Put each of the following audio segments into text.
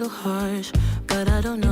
harsh, but I don't know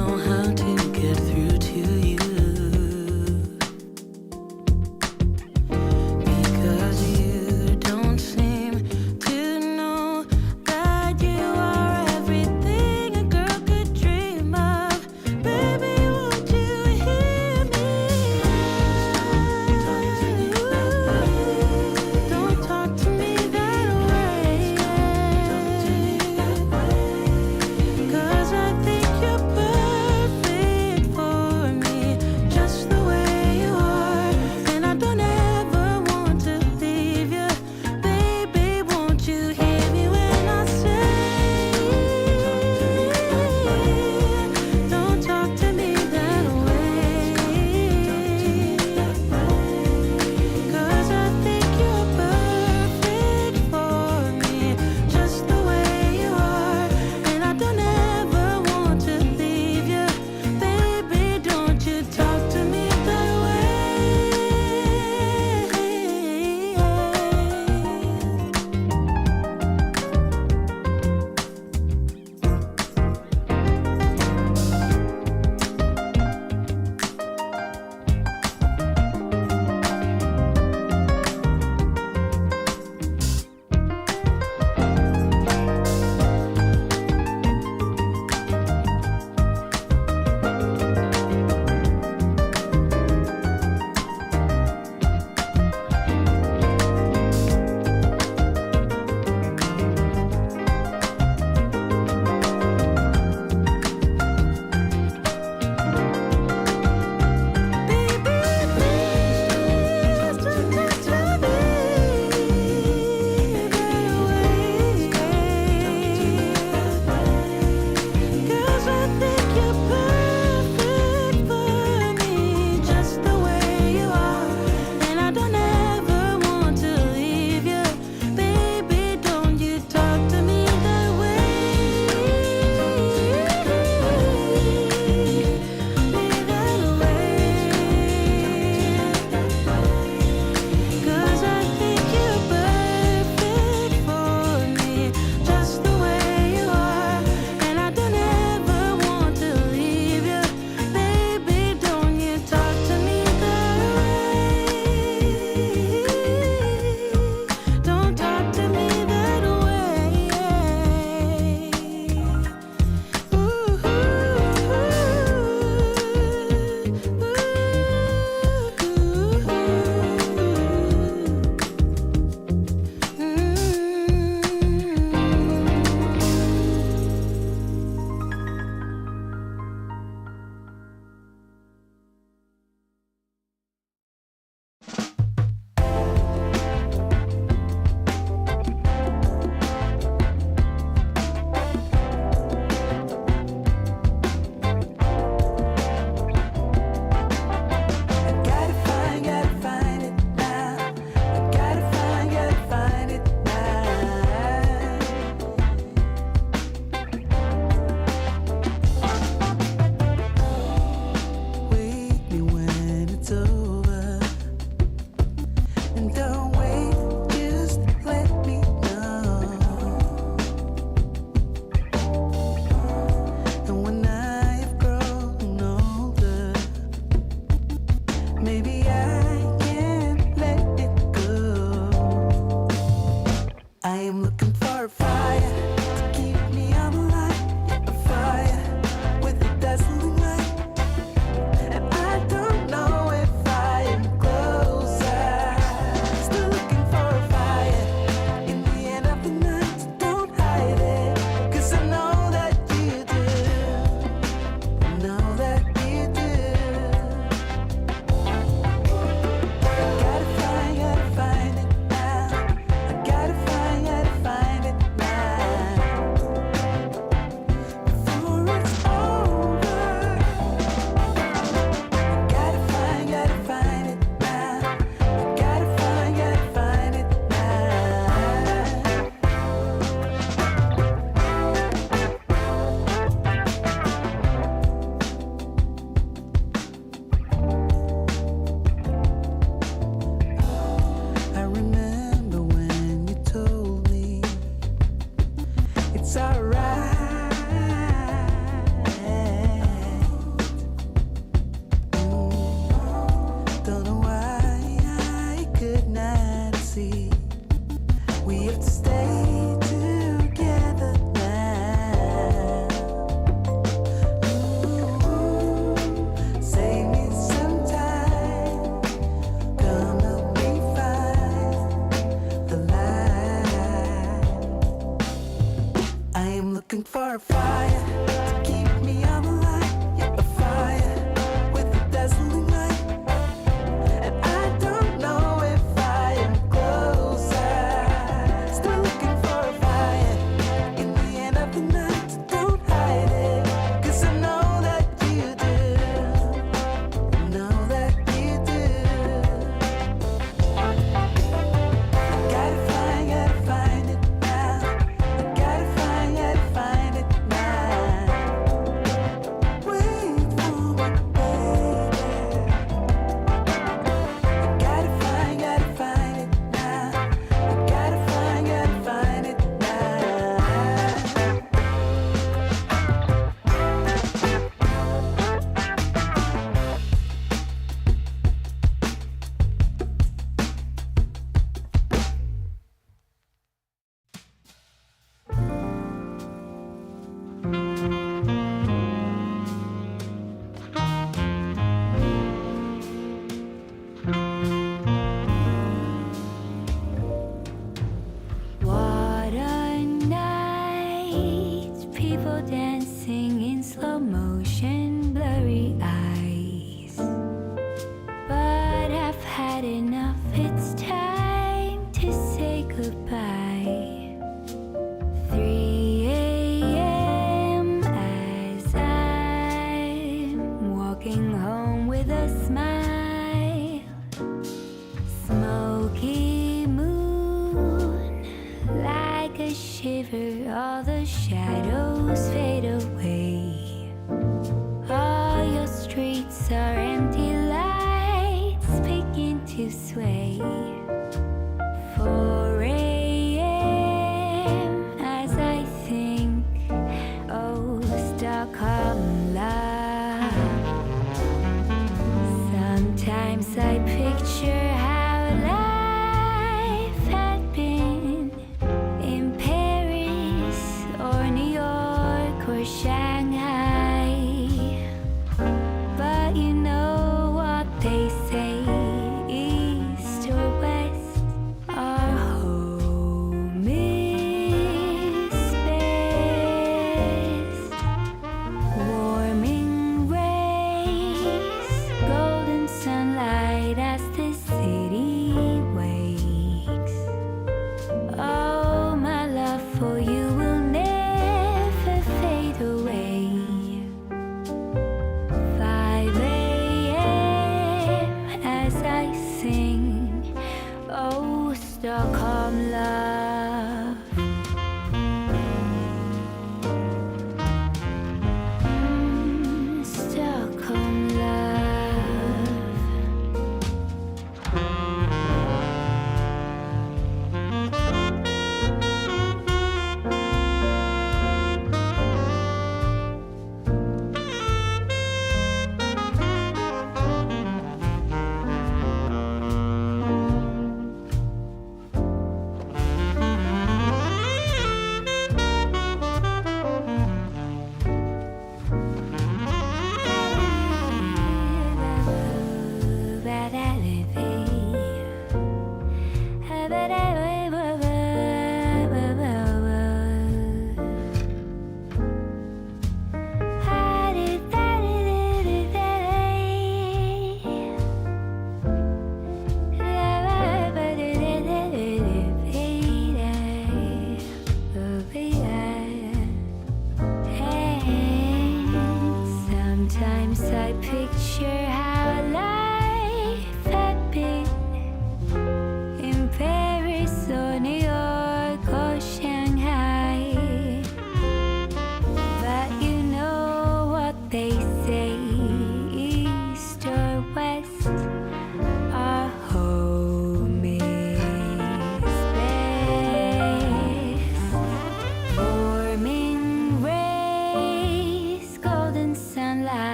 For you will never fade away.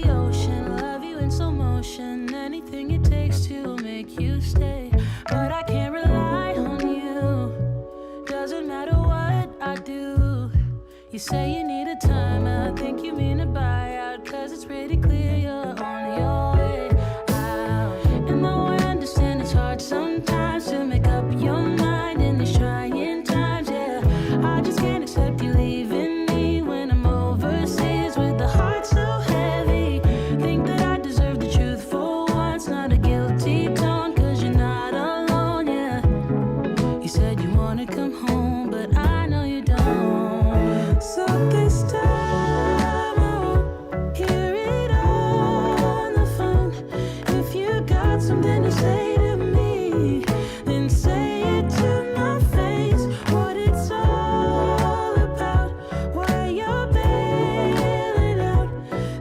the ocean, love you in slow motion, anything it takes to make you stay. But I can't rely on you, doesn't matter what I do. You say you need a time, I think you mean a buyout, cause it's pretty clear you're on your way out. And though I understand it's hard sometimes to make up your mind in these trying times, yeah, I just can't accept you leaving me when I'm overseas with the heart so heavy. Think that I deserve the truth for once, not a guilty tone, cause you're not alone, yeah. You said you wanna come home, but I know you don't. So this time I won't hear it on the phone. If you got something to say to me, then say it to my face. What it's all about, why you're bailing out.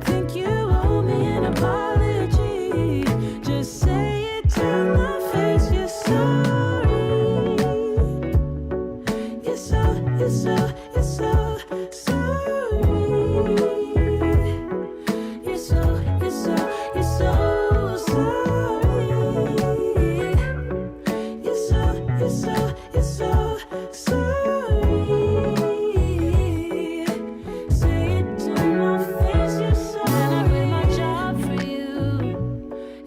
Think you owe me an apology. Just say it to my face. You're sorry. You're so sorry. You're so sorry. You're so sorry. Say it to my face. You're sorry. And I quit my job for you,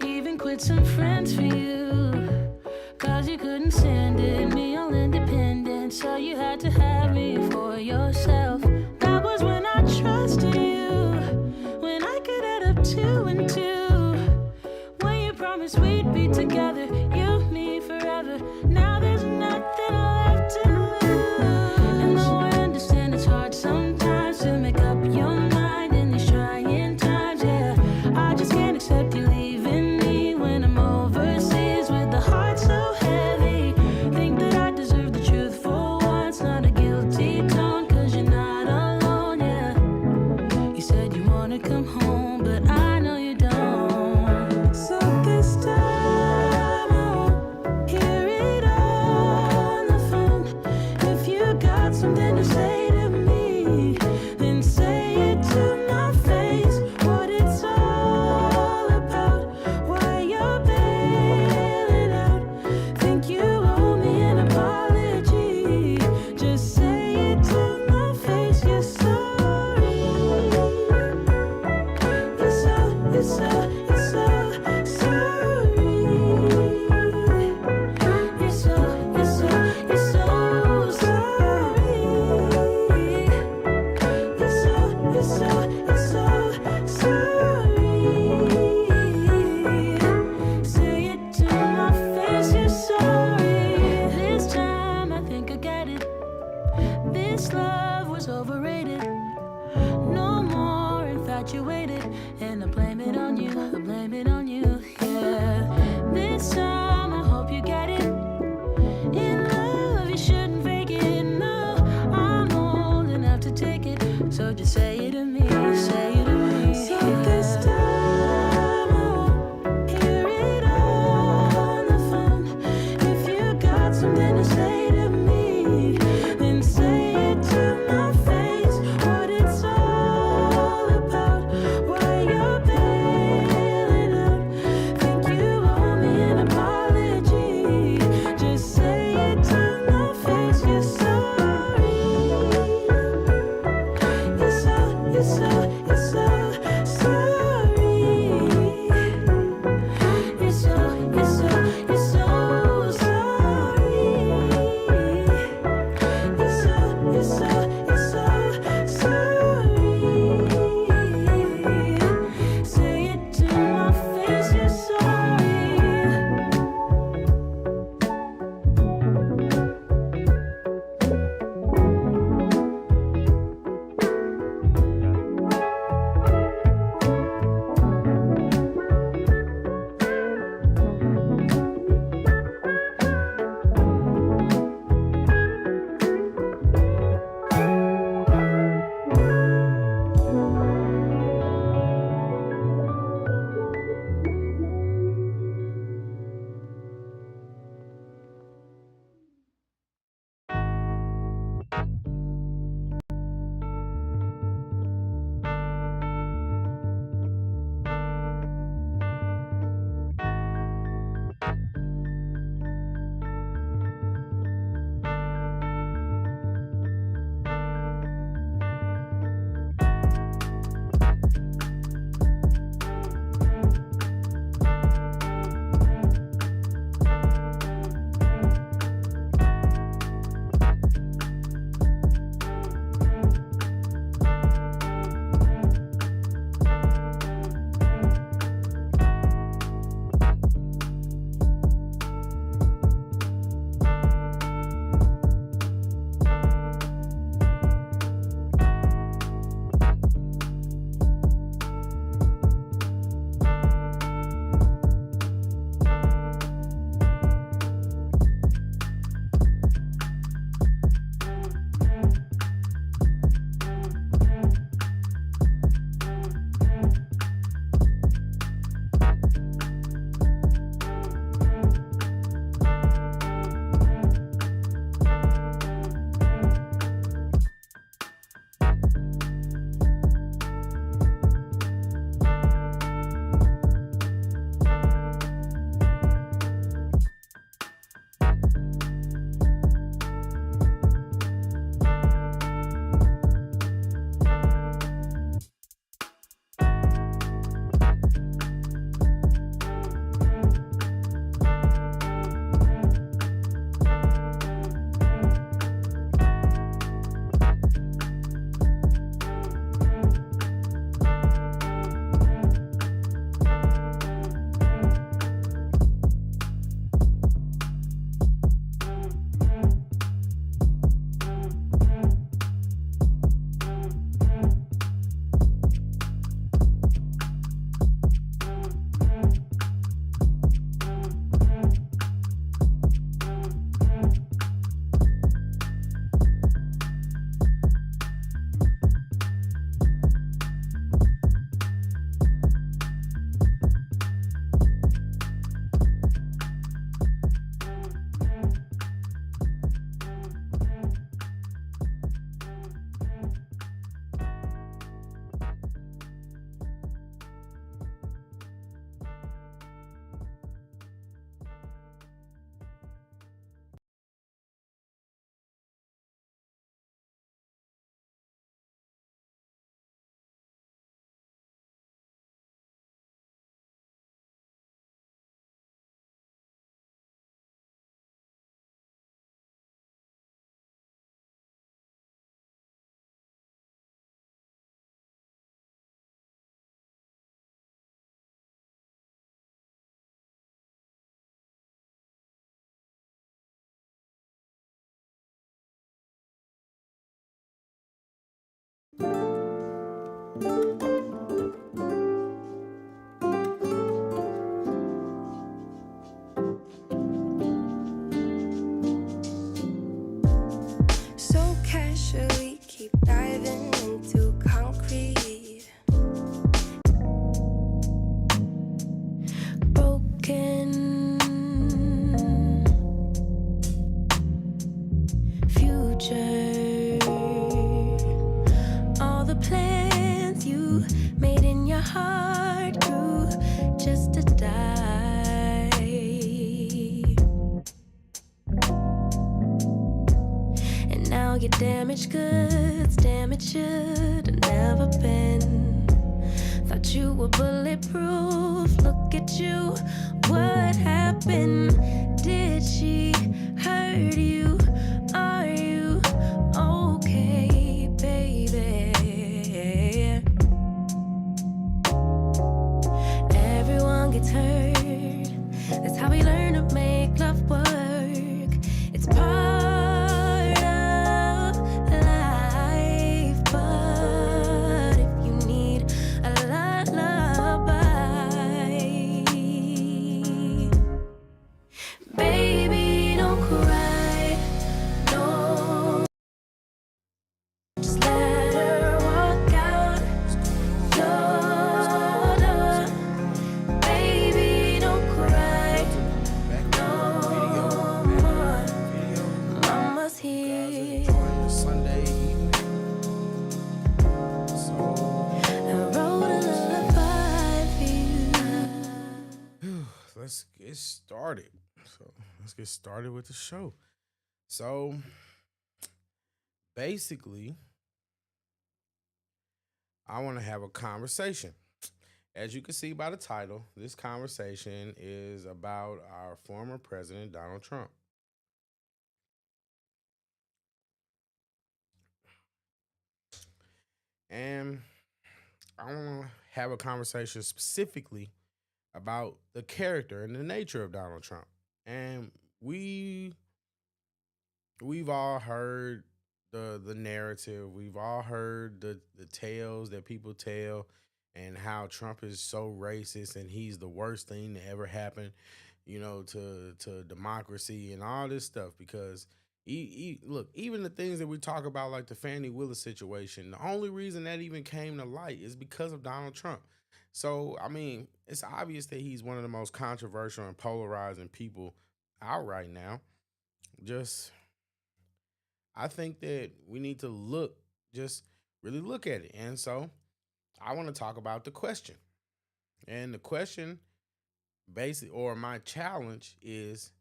even quit some friends for you, cause you couldn't stand it, me all independent, so you had to have me for yourself. That was when I trusted you, when I could add up 2 and 2, when you promised we'd be together, you, me, forever. Now there's nothing left to lose. And though I understand it's hard sometimes to make up your mind in these trying times, yeah, I just can't accept you leaving me when I'm overseas with the heart so heavy. Think that I deserve the truth for once, not a guilty tone, cause you're not alone, yeah. You said you wanna come home, but I know you don't. So this time I won't hear it on the phone. If you got something to say to me, then say it to my face. What it's all about, why you're bailing out. Think you owe me an apology. Just say it to my face. You're sorry. You're so sorry. You're so sorry. You're so sorry. Say it to my face. You're sorry. This time I think I get it. This love was overrated. No more infatuated. And I blame it on you. I blame it on you. Yeah. This time I hope you get it. In love you shouldn't fake it. No, I'm old enough to take it. So just say it to me. Say it to me. So this time I won't hear it on the phone. If you got something to say to me, then say it to my face. What it's all about, why you're bailing out. So casually keep diving into concrete. Broken future. All the plans you made in your heart grew just to die. And now your damaged goods, damage should have never been. Thought you were bulletproof, look at you, what happened? Did she hurt you? Are you okay, baby? Everyone gets hurt, that's how we learn to make love work. It's part of life, but if you need a lullaby, baby, don't cry, no, just let her walk out your door. Baby, don't cry no more. Mama's here. Sunday evening. So I wrote a lullaby for you. let's get started. Let's get started with the show. So basically, I want to have a conversation. As you can see by the title, this conversation is about our former president, Donald Trump. And I want to have a conversation specifically about the character and the nature of Donald Trump. And we've all heard the narrative. We've all heard the tales that people tell and how Trump is so racist and he's the worst thing to ever happen, to democracy and all this stuff. Because look, even the things that we talk about, like the Fannie Willis situation, the only reason that even came to light is because of Donald Trump. So, I mean, it's obvious that he's one of the most controversial and polarizing people out right now. I think that we need to really look at it. And so I want to talk about the question. And the question or my challenge is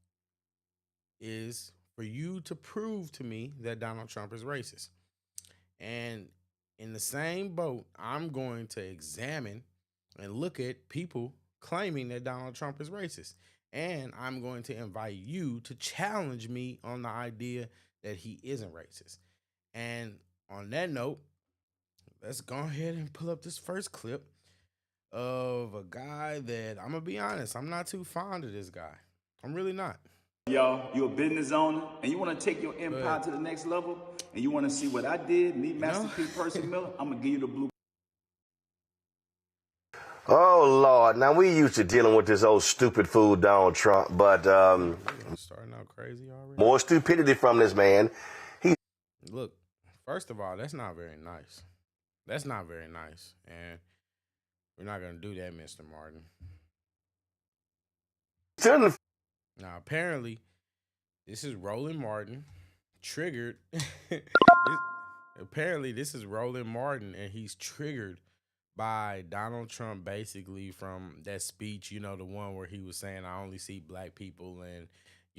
for you to prove to me that Donald Trump is racist. And in the same boat, I'm going to examine and look at people claiming that Donald Trump is racist. And I'm going to invite you to challenge me on the idea that he isn't racist. And on that note, let's go ahead and pull up this first clip of a guy that, I'm going to be honest, I'm not too fond of this guy. I'm really not. Y'all, you're a business owner and you want to take your empire to the next level and you want to see what I did, me, Master P. Percy Miller, I'm going to give you the blue. Oh, Lord. Now, we used to dealing with this old stupid fool, Donald Trump, but starting out crazy already. More stupidity from this man. Look, first of all, that's not very nice. That's not very nice. And we're not going to do that, Mr. Martin. Now, apparently, this is Roland Martin triggered. Apparently, this is Roland Martin, and he's triggered by Donald Trump, basically from that speech, the one where he was saying, I only see black people and,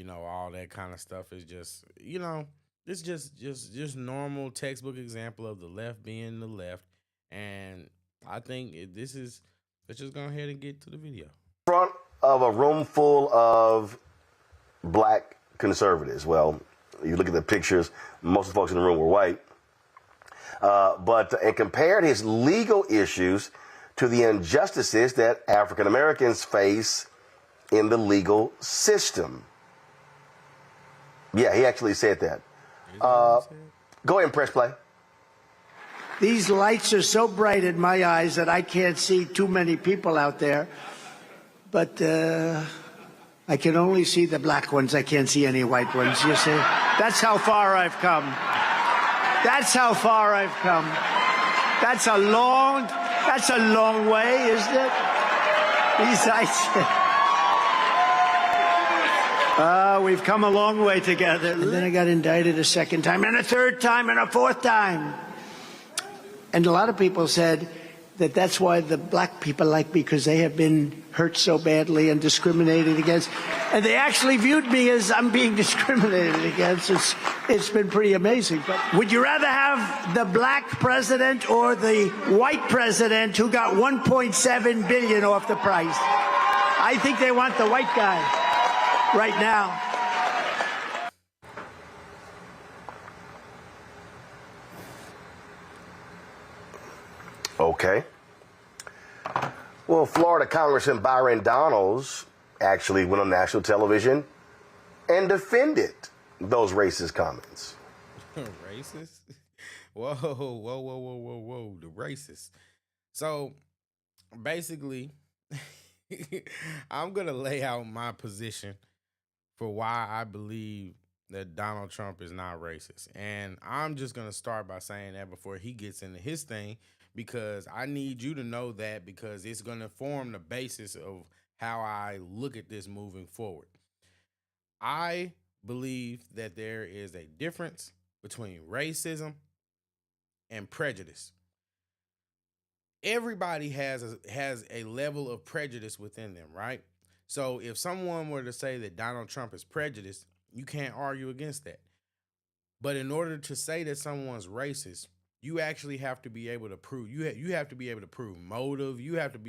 all that kind of stuff is just, it's just normal textbook example of the left being the left. And I think let's just go ahead and get to the video. Front of a room full of black conservatives. Well, you look at the pictures, most of the folks in the room were white. And compared his legal issues to the injustices that African Americans face in the legal system. Yeah, he actually said that. Go ahead and press play. These lights are so bright in my eyes that I can't see too many people out there. But I can only see the black ones. I can't see any white ones, you see? That's how far I've come. That's how far I've come. That's a long way, isn't it? These lights. We've come a long way together. And then I got indicted a second time, and a third time, and a fourth time. And a lot of people said that that's why the black people like me, because they have been hurt so badly and discriminated against. And they actually viewed me as I'm being discriminated against. It's been pretty amazing. But would you rather have the black president or the white president who got $1.7 billion off the price? I think they want the white guy right now. Okay. Well, Florida Congressman Byron Donalds actually went on national television and defended those racist comments. Racist? Whoa, whoa, whoa, whoa, whoa, whoa. The racist. So basically, I'm going to lay out my position for why I believe that Donald Trump is not racist. And I'm just going to start by saying that before he gets into his thing, because I need you to know that, because it's going to form the basis of how I look at this moving forward. I believe that there is a difference between racism and prejudice. Everybody has a level of prejudice within them, right? So if someone were to say that Donald Trump is prejudiced, you can't argue against that. But in order to say that someone's racist, you actually have to be able to prove, you have to be able to prove motive. You have to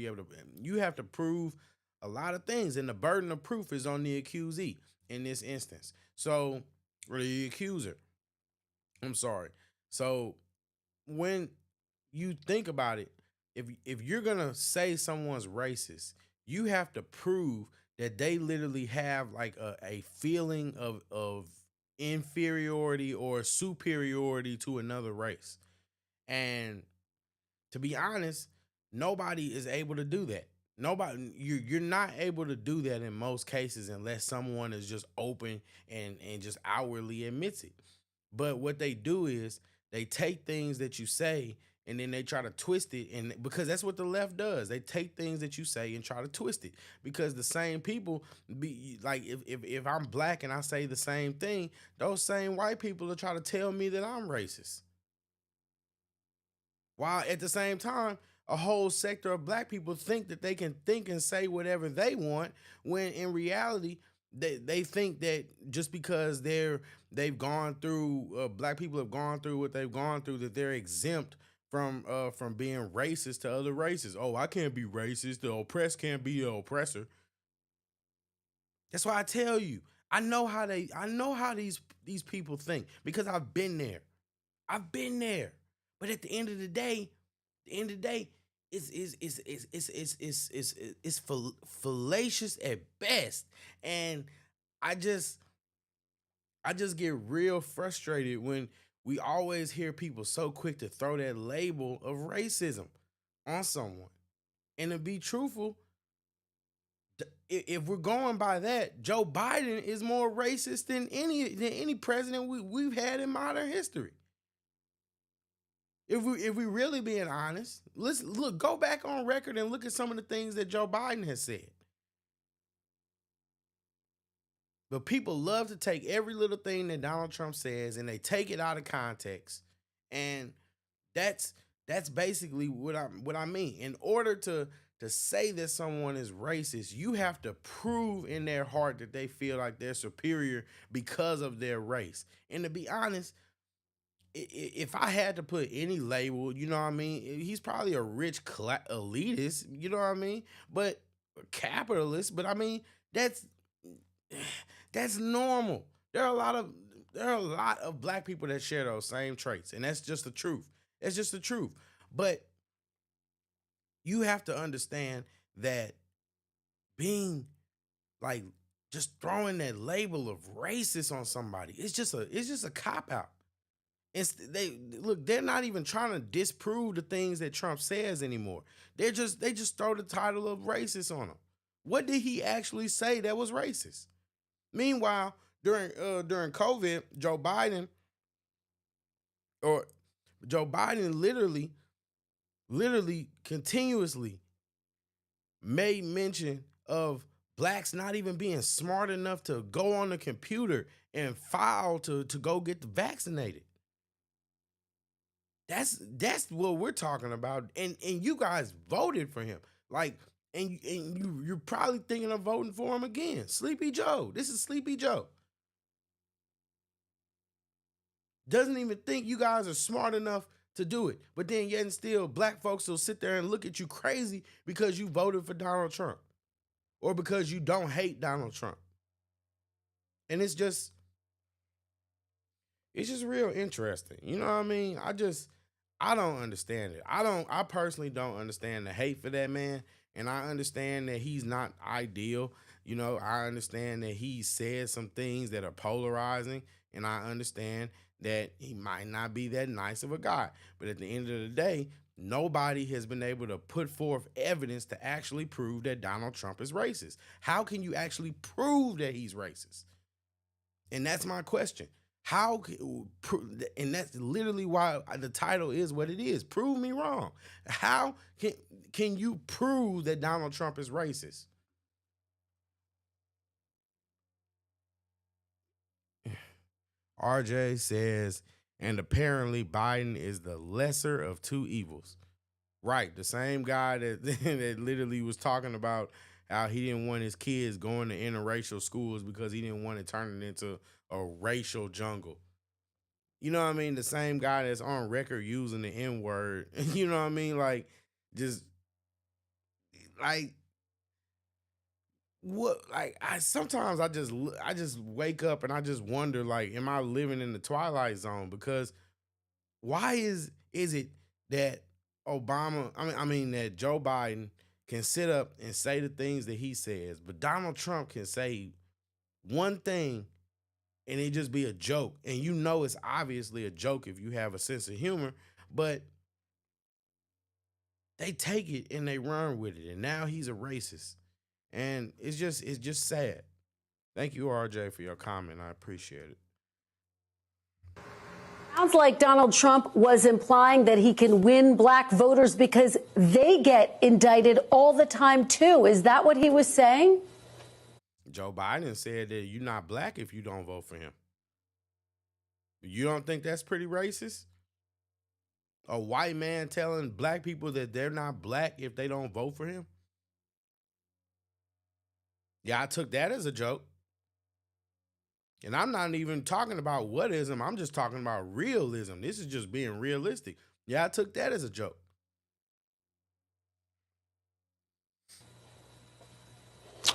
prove a lot of things. And the burden of proof is on the accusee in this instance. So, or the accuser. I'm sorry. So when you think about it, if you're going to say someone's racist, you have to prove that they literally have like a feeling of inferiority or superiority to another race. And to be honest, nobody is able to do that. Nobody, you're not able to do that in most cases unless someone is just open and just outwardly admits it. But what they do is they take things that you say and then they try to twist it, and because that's what the left does. They take things that you say and try to twist it, because the same people be like, if I'm black and I say the same thing, those same white people will try to tell me that I'm racist. While at the same time, a whole sector of black people think that they can think and say whatever they want, when in reality, they think that just because they've gone through, black people have gone through what they've gone through, that they're exempt from being racist to other races. Oh, I can't be racist. The oppressed can't be the oppressor. That's why I tell you, I know how these people think, because I've been there. But at the end of the day, it's fallacious at best. And I just get real frustrated when we always hear people so quick to throw that label of racism on someone. And to be truthful, if we're going by that, Joe Biden is more racist than any president we've had in modern history. If we really being honest, let's go back on record and look at some of the things that Joe Biden has said. But people love to take every little thing that Donald Trump says and they take it out of context. And that's basically what I mean. In order to say that someone is racist, you have to prove in their heart that they feel like they're superior because of their race. And to be honest, if I had to put any label, you know what I mean, he's probably a rich elitist, you know what I mean, but capitalist. But I mean, that's normal. There are a lot of black people that share those same traits, and that's just the truth. It's just the truth. But you have to understand that being like just throwing that label of racist on somebody, it's just a cop out. They're not even trying to disprove the things that Trump says anymore. They just throw the title of racist on him. What did he actually say that was racist? Meanwhile, during COVID, Joe Biden literally continuously made mention of blacks not even being smart enough to go on the computer and file to go get vaccinated. That's what we're talking about. And you guys voted for him. Like, and you're probably thinking of voting for him again. Sleepy Joe. This is Sleepy Joe. Doesn't even think you guys are smart enough to do it. But then yet and still, black folks will sit there and look at you crazy because you voted for Donald Trump. Or because you don't hate Donald Trump. And it's just real interesting. You know what I mean? I don't understand it. I personally don't understand the hate for that man. And I understand that he's not ideal. You know, I understand that he said some things that are polarizing. And I understand that he might not be that nice of a guy. But at the end of the day, nobody has been able to put forth evidence to actually prove that Donald Trump is racist. How can you actually prove that he's racist? And that's my question. And that's literally why the title is what it is. Prove me wrong. How can you prove that Donald Trump is racist? RJ says, and apparently Biden is the lesser of two evils. Right, the same guy that literally was talking about how he didn't want his kids going to interracial schools because he didn't want to turn it into a racial jungle. You know what I mean? The same guy that's on record using the N-word. You know what I mean? Like, just, like, what? Like, sometimes I just wake up and I just wonder, like, am I living in the Twilight Zone? Because why is it that that Joe Biden can sit up and say the things that he says, but Donald Trump can say one thing and it just be a joke. And you know it's obviously a joke if you have a sense of humor, but they take it and they run with it. And now he's a racist. And it's just sad. Thank you, RJ, for your comment. I appreciate it. Sounds like Donald Trump was implying that he can win black voters because they get indicted all the time, too. Is that what he was saying? Joe Biden said that you're not black if you don't vote for him. You don't think that's pretty racist? A white man telling black people that they're not black if they don't vote for him? Yeah, I took that as a joke. And I'm not even talking about whatism. I'm just talking about realism. This is just being realistic. Yeah, I took that as a joke.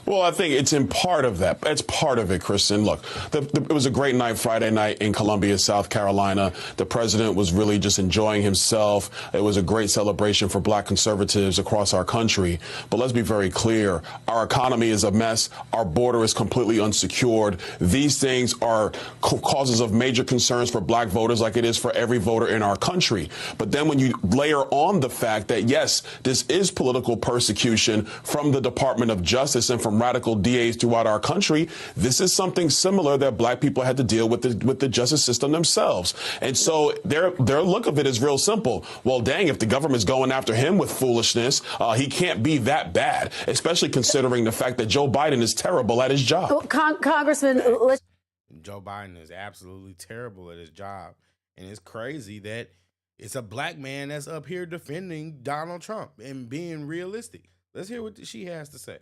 Well, I think it's in part of that. It's part of it, Kristen. Look, it was a great night Friday night in Columbia, South Carolina. The president was really just enjoying himself. It was a great celebration for black conservatives across our country. But let's be very clear. Our economy is a mess. Our border is completely unsecured. These things are causes of major concerns for black voters like it is for every voter in our country. But then when you layer on the fact that, yes, this is political persecution from the Department of Justice and from radical DAs throughout our country, this is something similar that black people had to deal with the justice system themselves. And so their look of it is real simple. Well, dang, if the government's going after him with foolishness, he can't be that bad, especially considering the fact that Joe Biden is terrible at his job. Congressman, Joe Biden is absolutely terrible at his job. And it's crazy that it's a black man that's up here defending Donald Trump and being realistic. Let's hear what she has to say.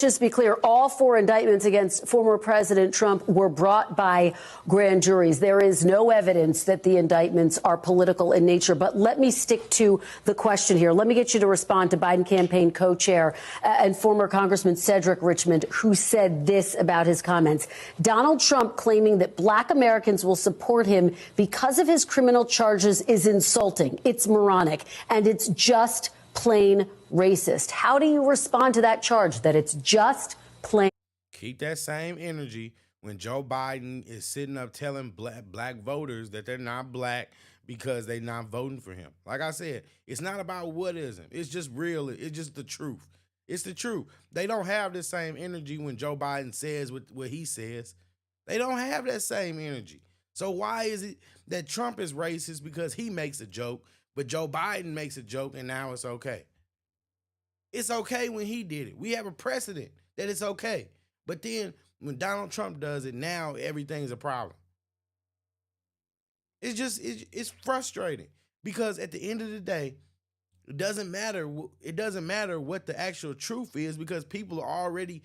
Just to be clear, all 4 indictments against former President Trump were brought by grand juries. There is no evidence that the indictments are political in nature. But let me stick to the question here. Let me get you to respond to Biden campaign co-chair and former Congressman Cedric Richmond, who said this about his comments. Donald Trump claiming that black Americans will support him because of his criminal charges is insulting. It's moronic, and it's just plain racist. How do you respond to that charge that it's just plain? Keep that same energy when Joe Biden is sitting up telling black voters that they're not black because they're not voting for him. Like I said, it's not about whatism. It's just real. It's just the truth. It's the truth. They don't have the same energy when Joe Biden says what he says. They don't have that same energy. So why is it that Trump is racist because he makes a joke, but Joe Biden makes a joke and now it's okay? It's okay when he did it. We have a precedent that it's okay. But then when Donald Trump does it, now everything's a problem. It's frustrating because at the end of the day, it doesn't matter what the actual truth is because people already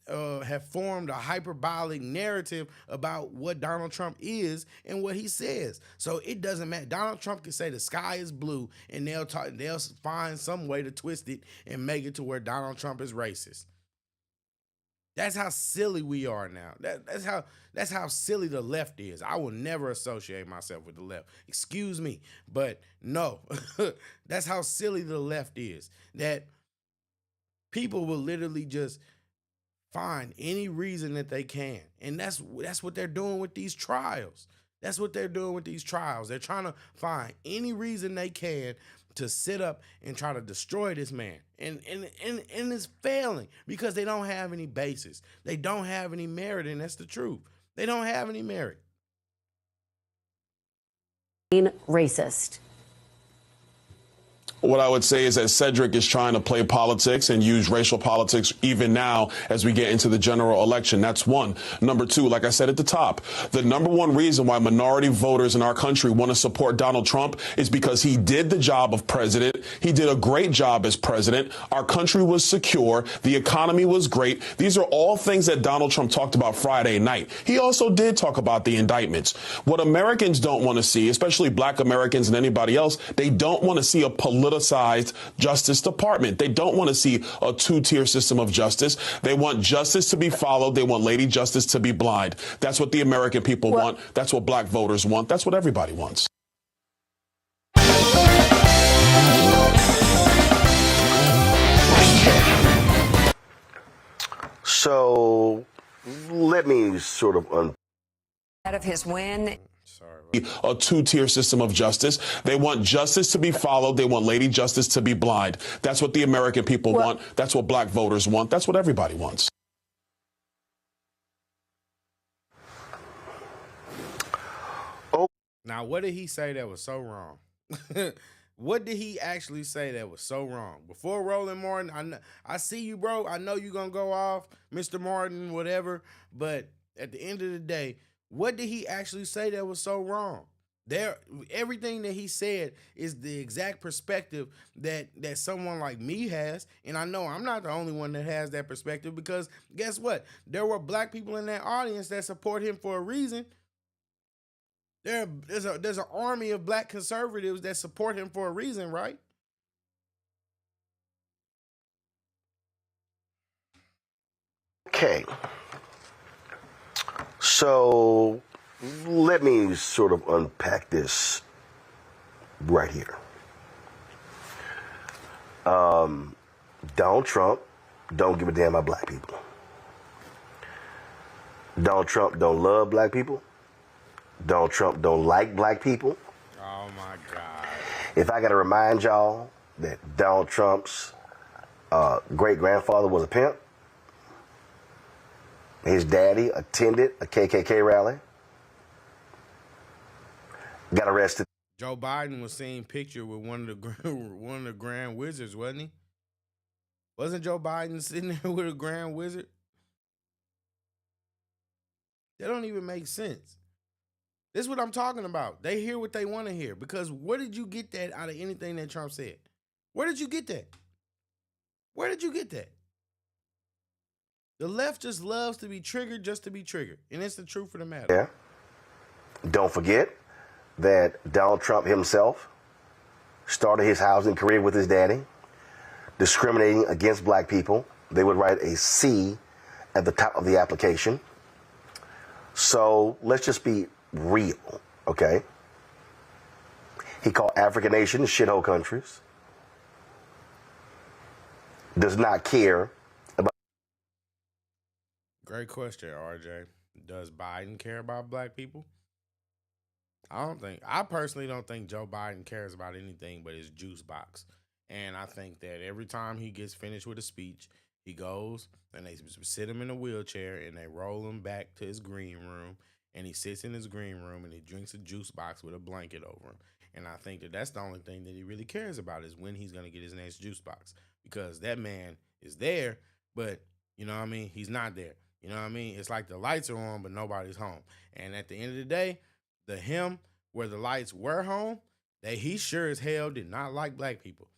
have formed a hyperbolic narrative about what Donald Trump is and what he says. So it doesn't matter. Donald Trump can say the sky is blue and they'll find some way to twist it and make it to where Donald Trump is racist. That's how silly we are now. That's how silly the left is. I will never associate myself with the left. Excuse me, but no. That's how silly the left is. That people will literally just find any reason that they can. And that's what they're doing with these trials. That's what they're doing with these trials. They're trying to find any reason they can to sit up and try to destroy this man. And it's failing because they don't have any basis. They don't have any merit, and that's the truth. They don't have any merit. Racist. What I would say is that Cedric is trying to play politics and use racial politics even now as we get into the general election. That's one. Number two, like I said at the top, the number one reason why minority voters in our country want to support Donald Trump is because he did the job of president. He did a great job as president. Our country was secure. The economy was great. These are all things that Donald Trump talked about Friday night. He also did talk about the indictments. What Americans don't want to see, especially black Americans and anybody else, they don't want to see a politicized Justice Department. They don't want to see a two-tier system of justice. They want justice to be followed. They want Lady Justice to be blind. That's what the American people want. That's what black voters want. That's what everybody wants. So let me sort of out of his win. A two-tier system of justice. They want justice to be followed. They want Lady Justice to be blind. That's what the American people want. That's what black voters want. That's what everybody wants. Now, what did he say that was so wrong? What did he actually say that was so wrong? Before Roland Martin, I see you, bro. I know you're going to go off, Mr. Martin, whatever. But at the end of the day, what did he actually say that was so wrong? Everything that he said is the exact perspective that someone like me has. And I know I'm not the only one that has that perspective because guess what? There were black people in that audience that support him for a reason. There's an army of black conservatives that support him for a reason, right? Okay. So let me sort of unpack this right here. Donald Trump don't give a damn about black people. Donald Trump don't love black people. Donald Trump don't like black people. Oh my God. If I got to remind y'all that Donald Trump's great-grandfather was a pimp, his daddy attended a KKK rally, got arrested. Joe Biden was seen pictured with one of the Grand Wizards, wasn't he? Wasn't Joe Biden sitting there with a Grand Wizard? That don't even make sense. This is what I'm talking about. They hear what they want to hear. Because where did you get that out of anything that Trump said? Where did you get that? Where did you get that? The left just loves to be triggered just to be triggered. And it's the truth of the matter. Yeah. Don't forget that Donald Trump himself started his housing career with his daddy, discriminating against black people. They would write a C at the top of the application. So let's just be real, okay? He called African nations shithole countries. Does not care about. Great question, RJ. Does Biden care about black people? I personally don't think Joe Biden cares about anything but his juice box. And I think that every time he gets finished with a speech, he goes and they sit him in a wheelchair and they roll him back to his green room, and he sits in his green room and he drinks a juice box with a blanket over him. And I think that that's the only thing that he really cares about is when he's going to get his next juice box, because that man is there, but you know what I mean? He's not there. You know what I mean? It's like the lights are on, but nobody's home. And at the end of the day, the him where the lights were home, that he sure as hell did not like black people.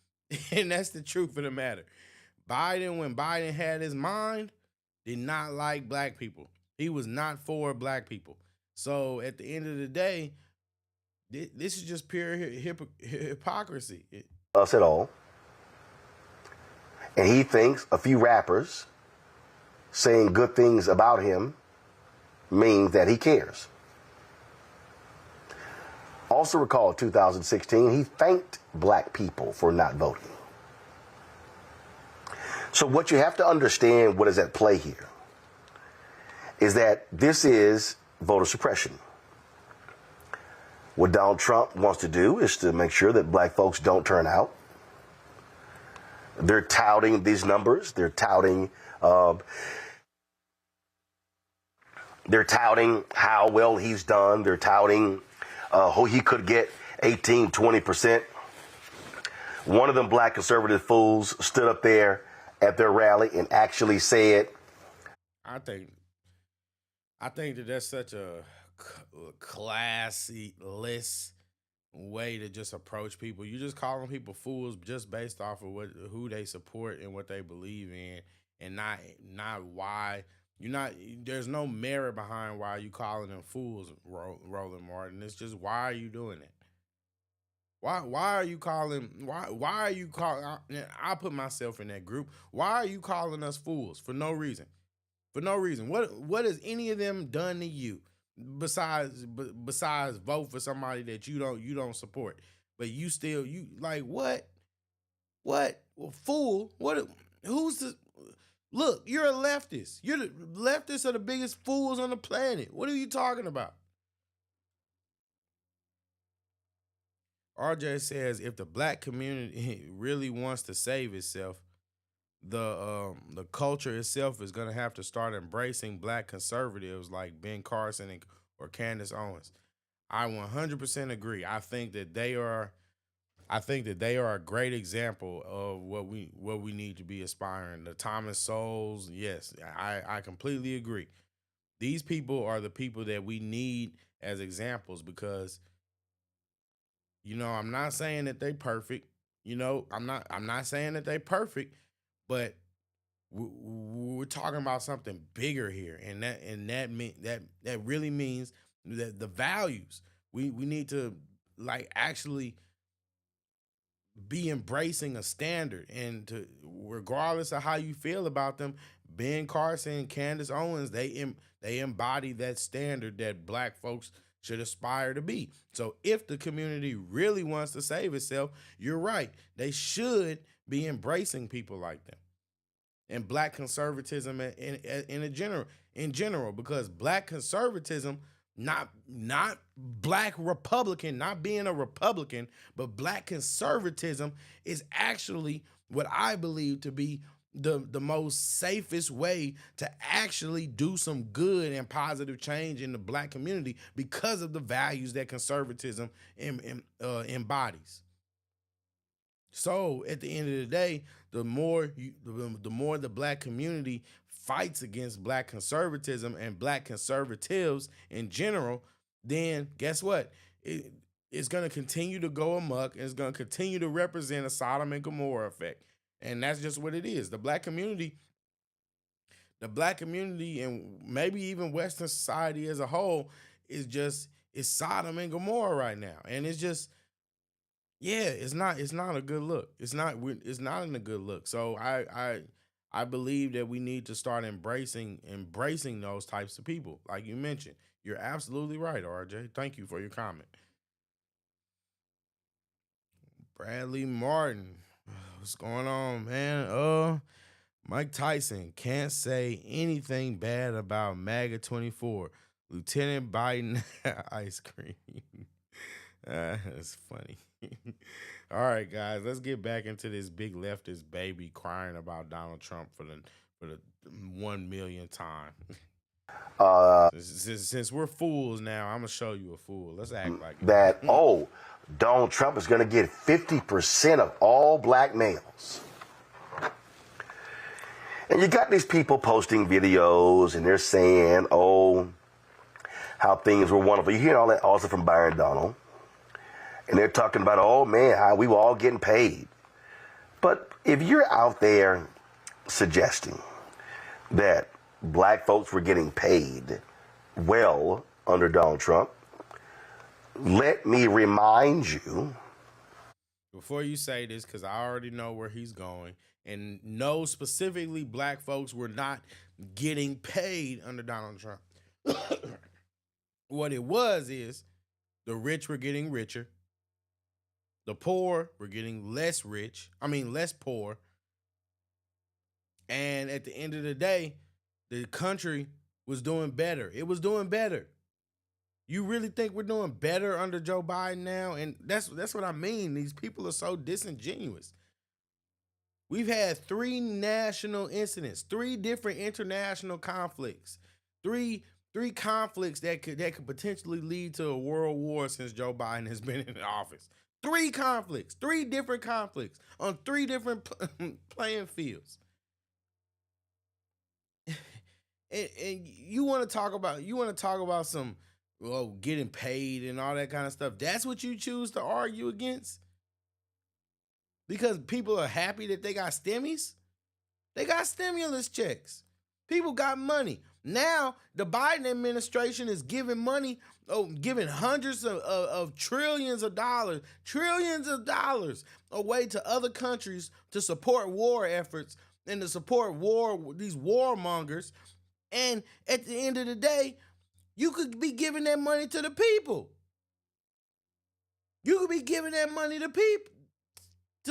And that's the truth of the matter. Biden, when Biden had his mind, did not like black people. He was not for black people. So at the end of the day, this is just pure hypocrisy. Us at all. And he thinks a few rappers saying good things about him means that he cares. Also recall 2016, he thanked black people for not voting. So what you have to understand, what is at play here, is that this is voter suppression. What Donald Trump wants to do is to make sure that black folks don't turn out. They're touting these numbers. They're touting how well he's done. They're touting who he could get 18, 20%. One of them black conservative fools stood up there at their rally and actually said, I think that that's such a classy-less way to just approach people. You just calling people fools just based off of who they support and what they believe in, and not why. There's no merit behind why you calling them fools, Roland Martin. It's just, why are you doing it? Why are you calling? Why are you calling? I put myself in that group. Why are you calling us fools for no reason? For no reason. What has any of them done to you besides vote for somebody that you don't support? But you like what? What? Well, fool? What? Who's the? Look, you're a leftist. The leftists are the biggest fools on the planet. What are you talking about? RJ says, if the black community really wants to save itself, the culture itself is going to have to start embracing black conservatives like Ben Carson or Candace Owens. I 100% agree. I think that they are a great example of what we need to be aspiring. The Thomas Sowells, yes, I completely agree. These people are the people that we need as examples, because I'm not saying that they perfect. I'm not saying that they perfect, but we're talking about something bigger here, and that really means that the values we need to actually be embracing a standard, and to, regardless of how you feel about them, Ben Carson and Candace Owens, they embody that standard that black folks should aspire to be. So if the community really wants to save itself, you're right. They should be embracing people like them. And black conservatism in general, because black conservatism, not black Republican, not being a Republican, but black conservatism is actually what I believe to be the most safest way to actually do some good and positive change in the black community, because of the values that conservatism embodies. So at the end of the day, the more the black community fights against black conservatism and black conservatives in general, then guess what? It's going to continue to go amok, and it's going to continue to represent a Sodom and Gomorrah effect. And that's just what it is. The black community, and maybe even Western society as a whole is Sodom and Gomorrah right now. And it's just, yeah, it's not a good look. It's not in a good look. So I believe that we need to start embracing those types of people. Like you mentioned, you're absolutely right, RJ. Thank you for your comment. Bradley Martin, what's going on, man? Mike Tyson can't say anything bad about MAGA 24. Lieutenant Biden ice cream. That's funny. All right, guys, let's get back into this big leftist baby crying about Donald Trump for the 1 millionth time. Since we're fools now, I'm gonna show you a fool. Let's act like that. Oh, Donald Trump is going to get 50% of all black males. And you got these people posting videos and they're saying, oh, how things were wonderful. You hear all that also from Byron Donald. And they're talking about, oh, man, how we were all getting paid. But if you're out there suggesting that black folks were getting paid well under Donald Trump, let me remind you. Before you say this, because I already know where he's going, and no, specifically black folks were not getting paid under Donald Trump. What it was is the rich were getting richer. The poor were getting less poor. And at the end of the day, the country was doing better. It was doing better. You really think we're doing better under Joe Biden now? And that's what I mean. These people are so disingenuous. We've had 3 national incidents, 3 different international conflicts, three conflicts that could potentially lead to a world war since Joe Biden has been in office. 3 conflicts, 3 different conflicts on 3 different playing fields. And you want to talk about some getting paid and all that kind of stuff. That's what you choose to argue against? Because people are happy that they got stimmies? They got stimulus checks. People got money. Now, the Biden administration is giving money, giving hundreds of trillions of dollars away to other countries to support war efforts and to support these warmongers. And at the end of the day, you could be giving that money to the people. You could be giving that money to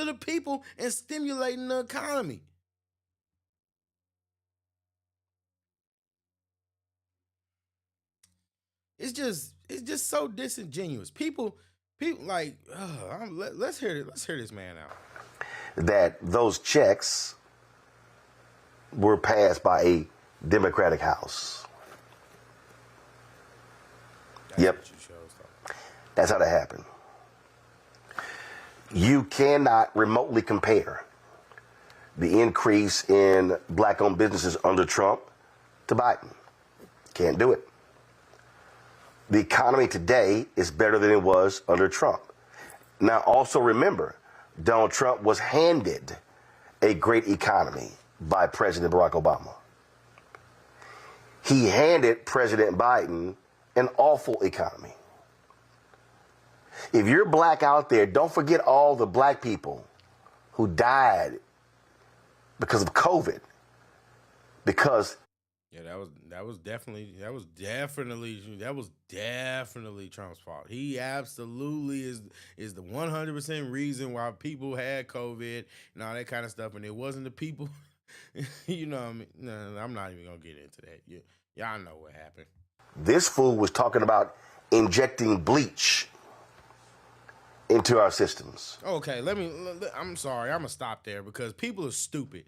the people and stimulating the economy. It's just so disingenuous. People like, let's hear this man out. That those checks were passed by a Democratic House. Yep. That's how that happened. You cannot remotely compare the increase in black-owned businesses under Trump to Biden. Can't do it. The economy today is better than it was under Trump. Now, also remember, Donald Trump was handed a great economy by President Barack Obama. He handed President Biden an awful economy. If you're black out there, don't forget all the black people who died because of COVID. Because that was definitely Trump's fault. He absolutely is the 100% reason why people had COVID and all that kind of stuff, and it wasn't the people. You know what I mean? No, I'm not even gonna get into that. Y'all know what happened. This fool was talking about injecting bleach into our systems. Okay, I'm sorry, I'm gonna stop there because people are stupid.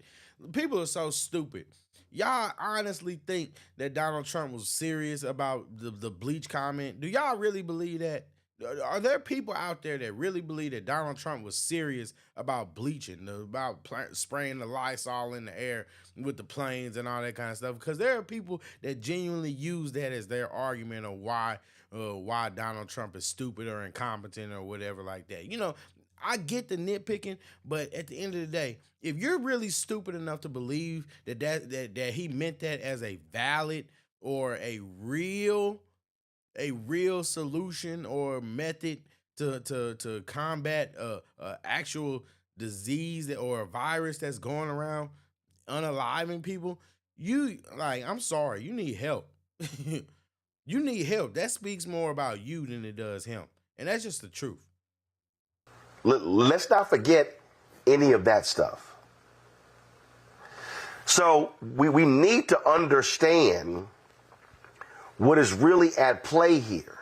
People are so stupid. Y'all honestly think that Donald Trump was serious about the bleach comment? Do y'all really believe that? Are there people out there that really believe that Donald Trump was serious about bleaching, about spraying the Lysol in the air with the planes and all that kind of stuff? Because there are people that genuinely use that as their argument of why Donald Trump is stupid or incompetent or whatever like that. You know, I get the nitpicking, but at the end of the day, if you're really stupid enough to believe that he meant that as a valid or a real solution or method to combat a actual disease or a virus that's going around unaliving people, I'm sorry, you need help. You need help. That speaks more about you than it does him. And that's just the truth. Let's not forget any of that stuff. So we need to understand what is really at play here.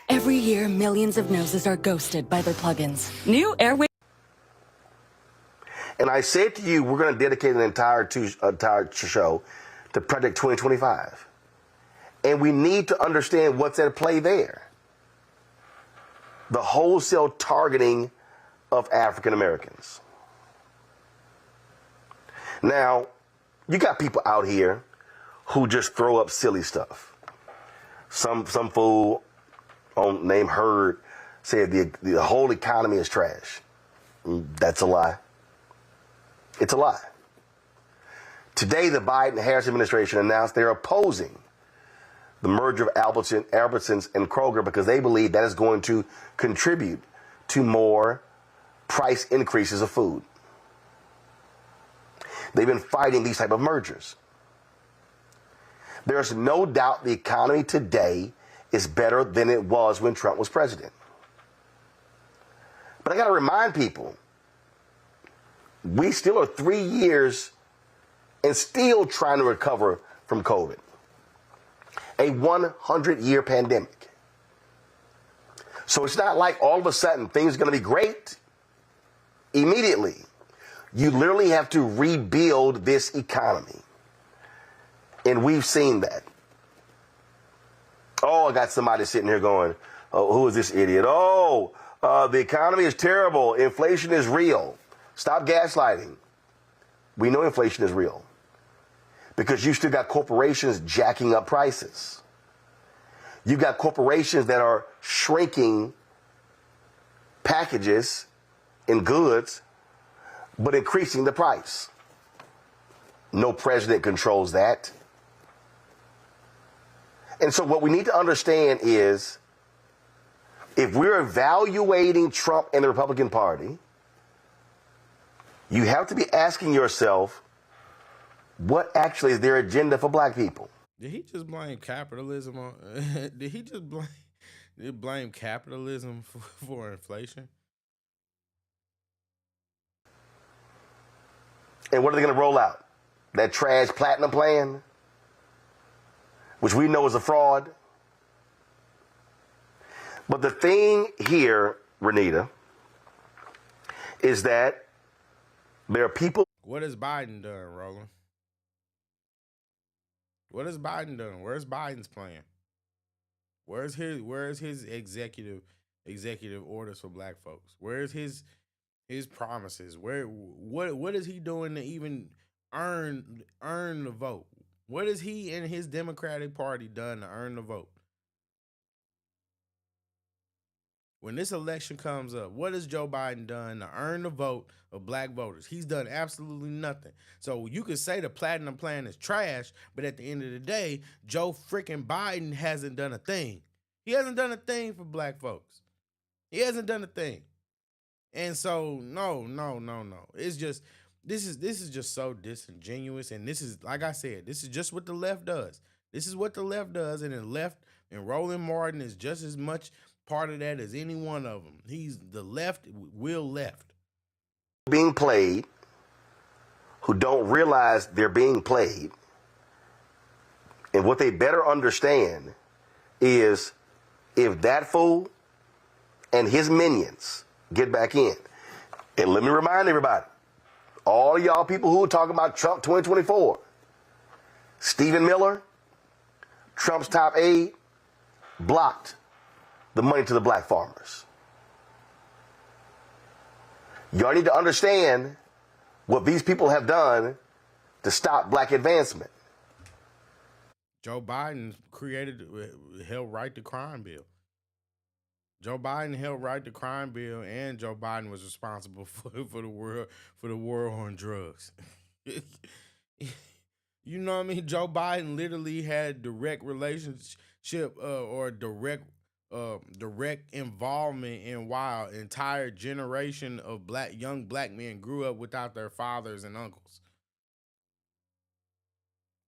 Every year, millions of noses are ghosted by their plugins. New Airwick. And I said to you, we're going to dedicate an entire show to Project 2025. And we need to understand what's at play there. The wholesale targeting of African Americans. Now, you got people out here who just throw up silly stuff. Some fool named Heard said the whole economy is trash. That's a lie. It's a lie. Today, the Biden-Harris administration announced they're opposing the merger of Albertsons and Kroger because they believe that is going to contribute to more price increases of food. They've been fighting these type of mergers. There's no doubt the economy today is better than it was when Trump was president. But I got to remind people, we still are 3 years and still trying to recover from COVID. A 100-year pandemic. So it's not like all of a sudden things are going to be great immediately. You literally have to rebuild this economy. And we've seen that. Oh, I got somebody sitting here going, oh, who is this idiot? Oh, the economy is terrible. Inflation is real. Stop gaslighting. We know inflation is real. Because you still got corporations jacking up prices. You got corporations that are shrinking packages and goods, but increasing the price. No president controls that. And so what we need to understand is, if we're evaluating Trump and the Republican Party, you have to be asking yourself, what actually is their agenda for black people? Did he just blame capitalism on? Did he just blame capitalism for inflation? And what are they going to roll out? That trash platinum plan, which we know is a fraud. But the thing here, Renita, is that there are people. What has Biden done, Roland? What has Biden done? Where's Biden's plan? Where's his executive orders for black folks? Where's his promises? What is he doing to even earn the vote? What has he and his Democratic Party done to earn the vote? When this election comes up, what has Joe Biden done to earn the vote of black voters? He's done absolutely nothing. So you could say the platinum plan is trash, but at the end of the day, Joe freaking Biden hasn't done a thing. He hasn't done a thing for black folks. He hasn't done a thing. And so, no. It's just, this is just so disingenuous. And this is, like I said, this is just what the left does. This is what the left does. And the left, and Roland Martin is just as much part of that as any one of them. He's the left, will left. Being played, who don't realize they're being played. And what they better understand is, if that fool and his minions get back in, and let me remind everybody, all y'all people who are talking about Trump 2024, Stephen Miller, Trump's top aide, blocked the money to the black farmers. Y'all need to understand what these people have done to stop black advancement. Joe Biden held right to crime bill. Joe Biden held right to crime bill, and Joe Biden was responsible for the war on drugs. You know what I mean? Joe Biden literally had direct relationship or direct involvement in why an entire generation of young black men grew up without their fathers and uncles.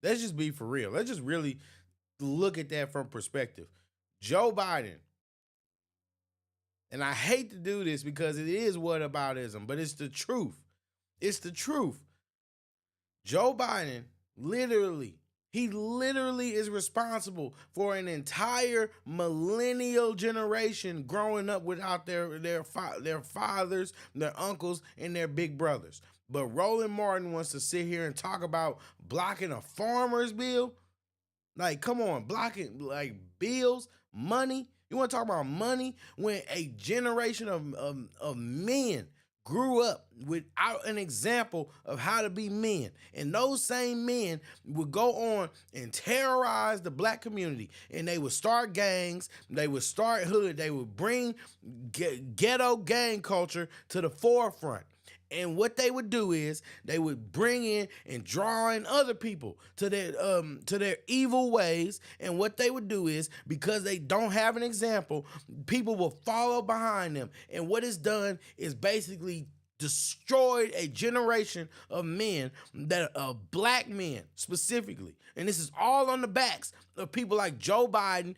Let's just be for real. Let's just really look at that from perspective. Joe Biden, and I hate to do this because it is whataboutism, but it's the truth. It's the truth. Joe Biden literally is responsible for an entire millennial generation growing up without their fathers, their uncles, and their big brothers. But Roland Martin wants to sit here and talk about blocking a farmer's bill. Like, come on, blocking like bills, money. You want to talk about money when a generation of men grew up without an example of how to be men. And those same men would go on and terrorize the black community. And they would start gangs, they would start hood, they would bring ghetto gang culture to the forefront. And what they would do is they would bring in and draw in other people to their evil ways. And what they would do is, because they don't have an example, people will follow behind them. And what it's done is basically destroyed a generation of men, that black men specifically. And this is all on the backs of people like Joe Biden,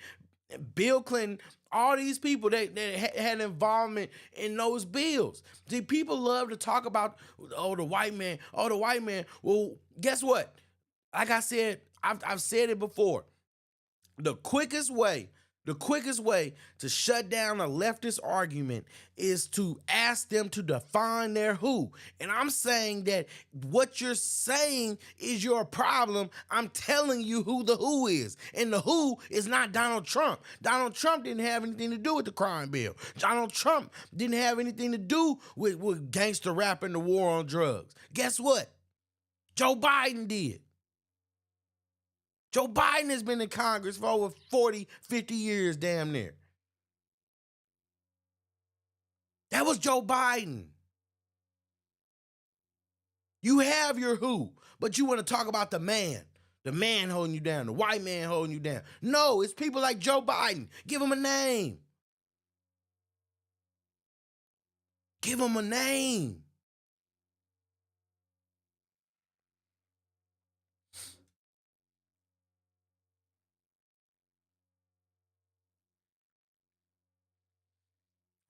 Bill Clinton, all these people that had involvement in those bills. See, people love to talk about, the white man. Well, guess what? Like I said, I've said it before. The quickest way to shut down a leftist argument is to ask them to define their who. And I'm saying that what you're saying is your problem. I'm telling you who the who is. And the who is not Donald Trump. Donald Trump didn't have anything to do with the crime bill. Donald Trump didn't have anything to do with gangster rap and the war on drugs. Guess what? Joe Biden did. Joe Biden has been in Congress for over 40, 50 years, damn near. That was Joe Biden. You have your who, but you want to talk about the man holding you down, the white man holding you down. No, it's people like Joe Biden. Give him a name. Give him a name.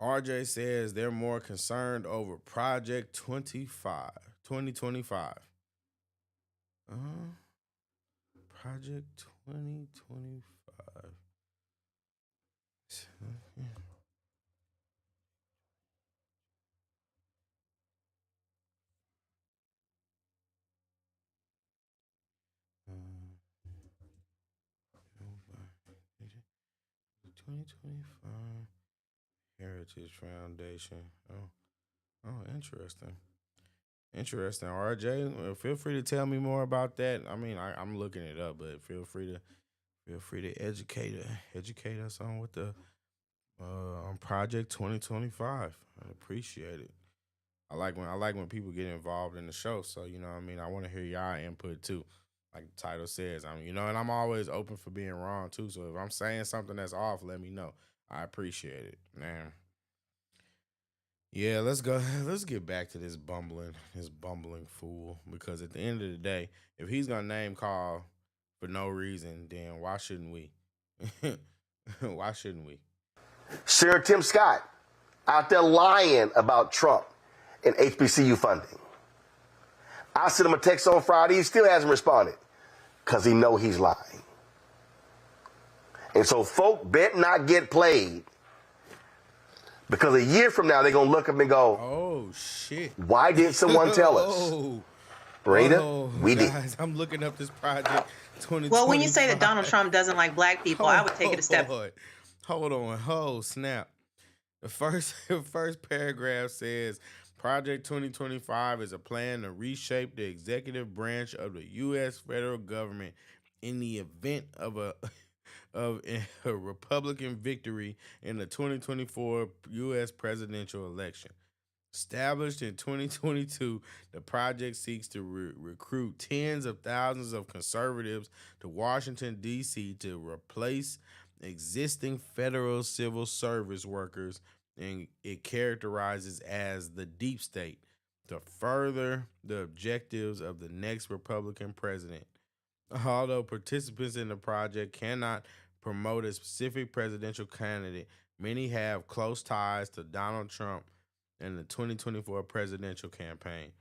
RJ says they're more concerned over Project 2025. Project 2025. Heritage Foundation. Oh, interesting. Interesting. RJ, feel free to tell me more about that. I mean, I'm looking it up, but feel free to educate us on what the on Project 2025. I appreciate it. I like when people get involved in the show. So, you know what I mean? I want to hear y'all input too. Like the title says, and I'm always open for being wrong too. So if I'm saying something that's off, let me know. I appreciate it, man. Yeah, let's go. Let's get back to this bumbling fool. Because at the end of the day, if he's gonna name call for no reason, then why shouldn't we? Why shouldn't we? Senator Tim Scott out there lying about Trump and HBCU funding. I sent him a text on Friday. He still hasn't responded because he know he's lying. And so folk bet not get played, because a year from now they're going to look up and go, oh, shit. Why didn't someone tell us? Rita, we guys, did. I'm looking up this Project 2025. Well, when you say that Donald Trump doesn't like black people, I would take it a step. Hold on. Oh, snap. The first paragraph says, Project 2025 is a plan to reshape the executive branch of the U.S. federal government in the event of a Republican victory in the 2024 U.S. presidential election. Established in 2022, the project seeks to recruit tens of thousands of conservatives to Washington, D.C. to replace existing federal civil service workers, and it characterizes as the deep state to further the objectives of the next Republican president. Although participants in the project cannot promote a specific presidential candidate, many have close ties to Donald Trump and the 2024 presidential campaign.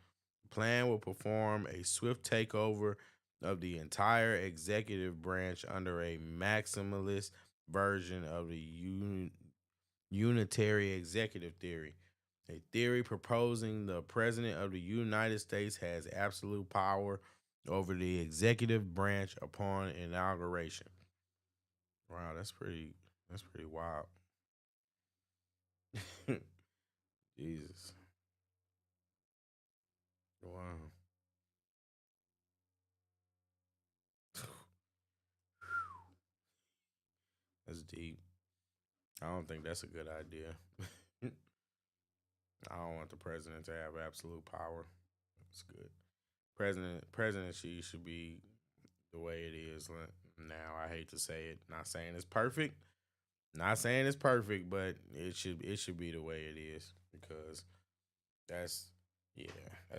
plan will perform a swift takeover of the entire executive branch under a maximalist version of the unitary executive theory, a theory proposing the president of the United States has absolute power over the executive branch upon inauguration. Wow, that's pretty wild. Jesus. Wow. That's deep. I don't think that's a good idea. I don't want the president to have absolute power. That's good. Presidency should be the way it is now. I hate to say it. Not saying it's perfect. Not saying it's perfect, but it should be the way it is, because that's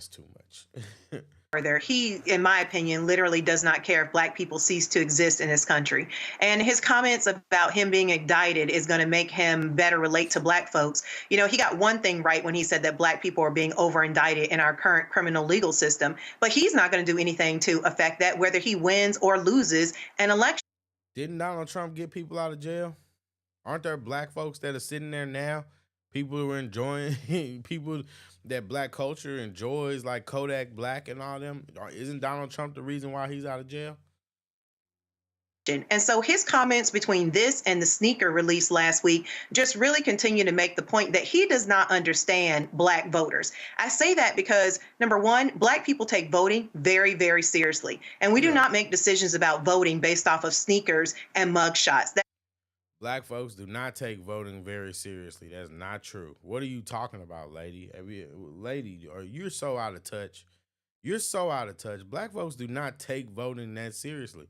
too much. Further, he, in my opinion, literally does not care if black people cease to exist in this country. And his comments about him being indicted is going to make him better relate to black folks. You know, he got one thing right when he said that black people are being over indicted in our current criminal legal system, but he's not going to do anything to affect that, whether he wins or loses an election. Didn't Donald Trump get people out of jail? Aren't there black folks that are sitting there now? People who are enjoying, people that black culture enjoys, like Kodak Black and all them. Isn't Donald Trump the reason why he's out of jail? And so his comments between this and the sneaker release last week just really continue to make the point that he does not understand black voters. I say that because, number one, black people take voting very, very seriously. And we do not make decisions about voting based off of sneakers and mugshots. Black folks do not take voting very seriously. That's not true. What are you talking about, lady? Lady, you're so out of touch. You're so out of touch. Black folks do not take voting that seriously,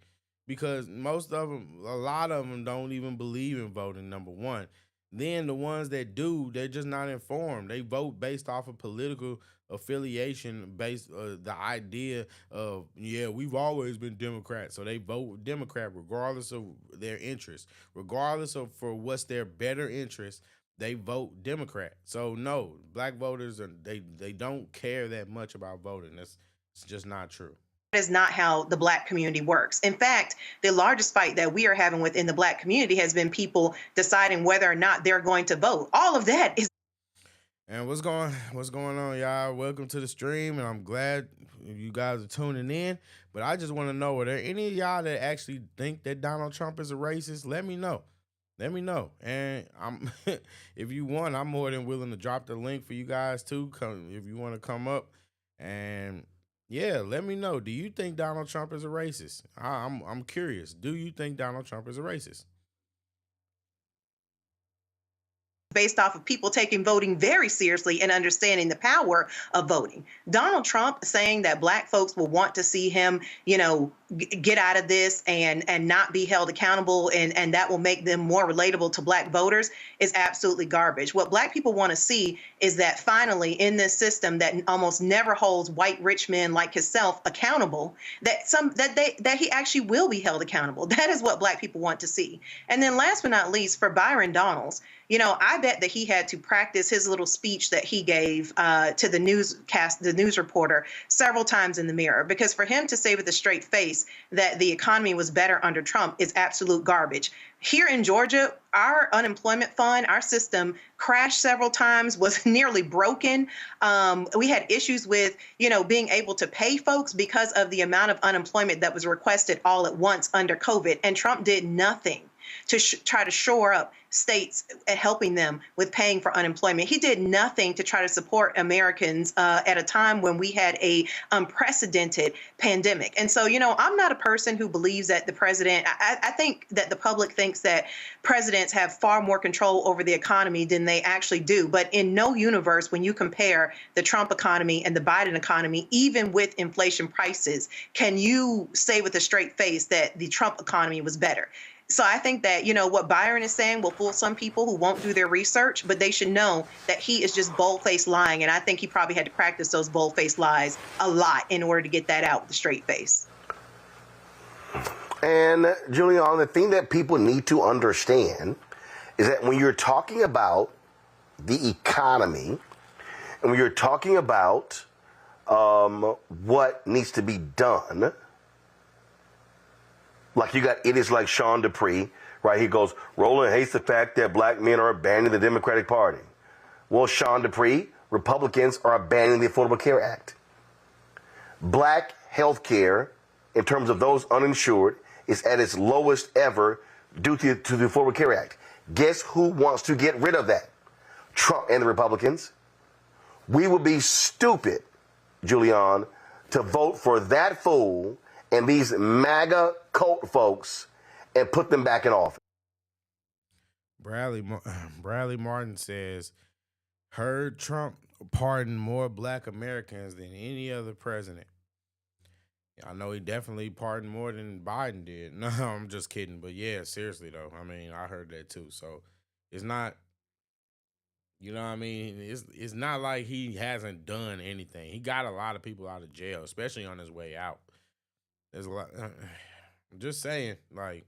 because most of them, a lot of them don't even believe in voting, number one. Then the ones that do, they're just not informed. They vote based off of political affiliation, based the idea of, we've always been Democrat, so they vote Democrat regardless of their interest, regardless of for what's their better interest. They vote Democrat. So no, black voters they don't care that much about voting. It's just not true. That is not how the black community works. In fact, the largest fight that we are having within the black community has been people deciding whether or not they're going to vote. All of that is. And what's going on, y'all? Welcome to the stream, and I'm glad you guys are tuning in. But I just want to know, are there any of y'all that actually think that Donald Trump is a racist? Let me know. Let me know. And if you want, I'm more than willing to drop the link for you guys too. If you want to come up, and let me know. Do you think Donald Trump is a racist? I'm curious. Do you think Donald Trump is a racist? Based off of people taking voting very seriously and understanding the power of voting. Donald Trump saying that black folks will want to see him, get out of this and not be held accountable, and that will make them more relatable to black voters is absolutely garbage. What black people want to see is that finally in this system that almost never holds white rich men like himself accountable, that he actually will be held accountable. That is what black people want to see. And then last but not least, for Byron Donalds, I bet that he had to practice his little speech that he gave to the news reporter several times in the mirror, because for him to say with a straight face that the economy was better under Trump is absolute garbage. Here in Georgia, our unemployment fund, our system crashed several times, was nearly broken. We had issues with, being able to pay folks because of the amount of unemployment that was requested all at once under COVID. And Trump did nothing to try to shore up states and helping them with paying for unemployment. He did nothing to try to support Americans at a time when we had a unprecedented pandemic. And so, I'm not a person who believes that the president, I think that the public thinks that presidents have far more control over the economy than they actually do. But in no universe, when you compare the Trump economy and the Biden economy, even with inflation prices, can you say with a straight face that the Trump economy was better? So I think that, what Byron is saying will fool some people who won't do their research, but they should know that he is just bold-faced lying. And I think he probably had to practice those bold-faced lies a lot in order to get that out with a straight face. And Julian, the thing that people need to understand is that when you're talking about the economy and when you're talking about what needs to be done. Like you got idiots like Sean Dupree, right? He goes, Roland hates the fact that black men are abandoning the Democratic Party. Well, Sean Dupree, Republicans are abandoning the Affordable Care Act. Black health care, in terms of those uninsured, is at its lowest ever due to the Affordable Care Act. Guess who wants to get rid of that? Trump and the Republicans. We would be stupid, Julian, to vote for that fool and these MAGA cult folks and put them back in office. Bradley Martin says, heard Trump pardon more black Americans than any other president. I know he definitely pardoned more than Biden did. No, I'm just kidding. But yeah, seriously though. I mean, I heard that too. So it's not, you know what I mean? It's not like he hasn't done anything. He got a lot of people out of jail, especially on his way out. There's a lot. I'm just saying, like,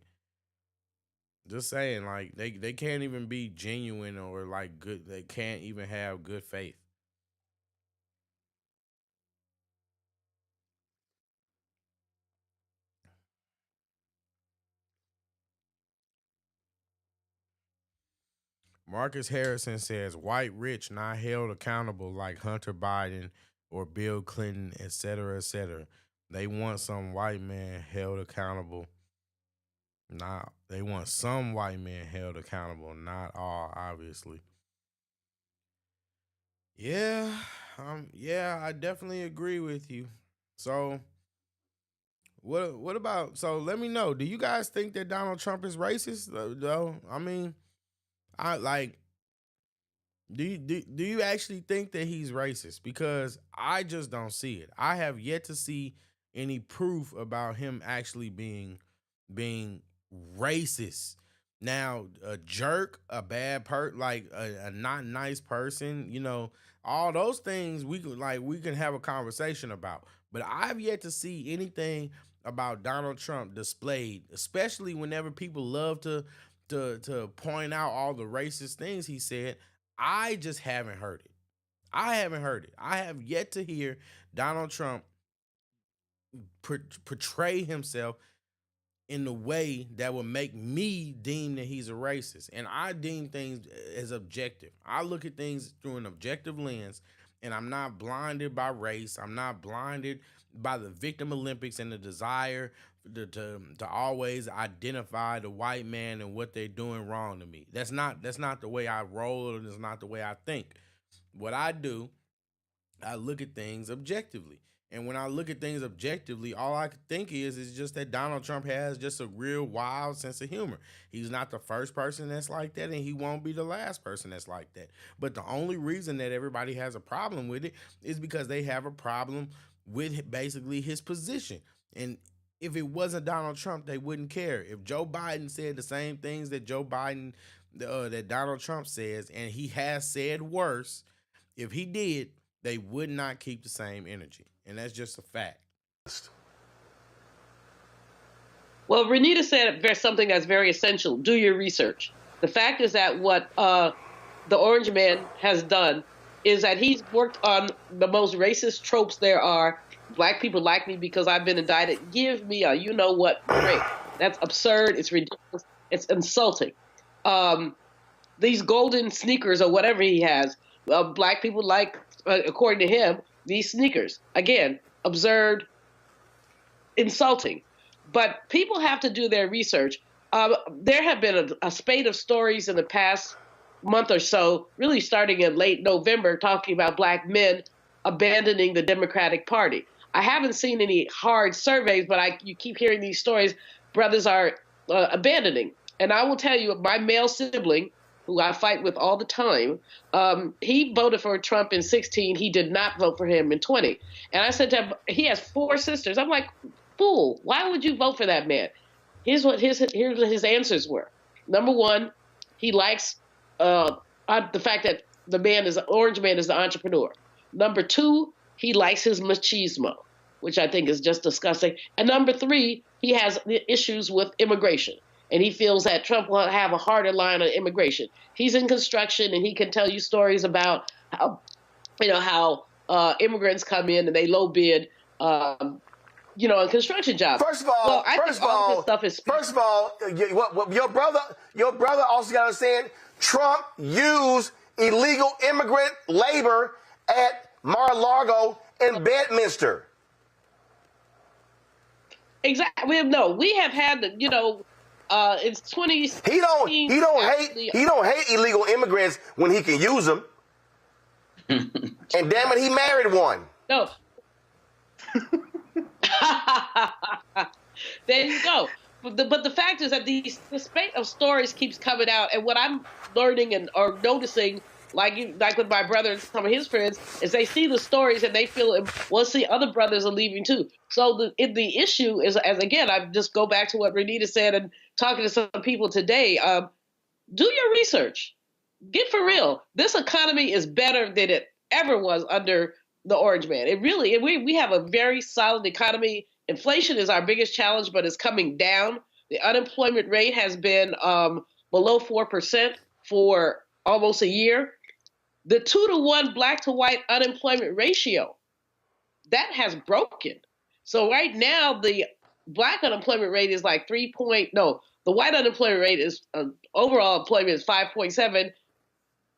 they can't even be genuine or like good. They can't even have good faith. Marcus Harrison says, white rich not held accountable like Hunter Biden or Bill Clinton, et cetera, et cetera. They want some white man held accountable. They want some white man held accountable, not all, obviously. Yeah, I definitely agree with you. So what about, so let me know, do you guys think that Donald Trump is racist though? I mean, do you actually think that he's racist? Because I just don't see it. I have yet to see any proof about him actually being racist. Now, a jerk, a bad like a not nice person, you know, all those things we can have a conversation about. But I've yet to see anything about Donald Trump displayed, especially whenever people love to point out all the racist things he said. I just haven't heard it. I have yet to hear Donald Trump portray himself in the way that would make me deem that he's a racist. And I deem things as objective. I look at things through an objective lens, and I'm not blinded by race. I'm not blinded by the victim Olympics and the desire to always identify the white man and what they're doing wrong to me. That's not the way I roll, and it's not the way I think. What I do, I look at things objectively. And when I look at things objectively, all I could think is just that Donald Trump has just a real wild sense of humor. He's not the first person that's like that, and he won't be the last person that's like that. But the only reason that everybody has a problem with it is because they have a problem with basically his position. And if it wasn't Donald Trump, they wouldn't care. If Joe Biden said the same things that that Donald Trump says, and he has said worse, if he did, they would not keep the same energy. And that's just a fact. Well, Renita said there's something that's very essential. Do your research. The fact is that what the Orange Man has done is that he's worked on the most racist tropes there are. Black people like me because I've been indicted. Give me a you-know-what break. That's absurd. It's ridiculous. It's insulting. These golden sneakers or whatever he has, black people like, according to him, these sneakers. Again, absurd, insulting. But people have to do their research. There have been a spate of stories in the past month or so, really starting in late November, talking about black men abandoning the Democratic Party. I haven't seen any hard surveys, but you keep hearing these stories. Brothers are abandoning. And I will tell you, my male sibling, who I fight with all the time, he voted for Trump in 2016. He did not vote for him in 2020. And I said to him, he has 4 sisters. I'm like, fool, why would you vote for that man? Here's what his answers were. Number one, he likes the fact that the Orange Man is the entrepreneur. Number 2, he likes his machismo, which I think is just disgusting. And number 3, he has issues with immigration. And he feels that Trump will have a harder line on immigration. He's in construction, and he can tell you stories about how immigrants come in and they low bid, on construction jobs. First of all, what your brother also got to understand. Trump used illegal immigrant labor at Mar-a-Lago and Bedminster. Exactly. We have had it's 20. He don't hate illegal immigrants when he can use them. And damn it, he married one. No. There you go. But the fact is that the spate of stories keeps coming out, and what I'm learning or noticing, like with my brother and some of his friends, is they see the stories and they feel, well, see, other brothers are leaving too. So the issue is, as again, I just go back to what Renita said and talking to some people today. Do your research. Get for real. This economy is better than it ever was under the Orange Man. It really, we have a very solid economy. Inflation is our biggest challenge, but it's coming down. The unemployment rate has been below 4% for almost a year. The 2-to-1 black to white unemployment ratio, that has broken. So right now, the black unemployment rate is like the white unemployment rate is, overall employment is 5.7.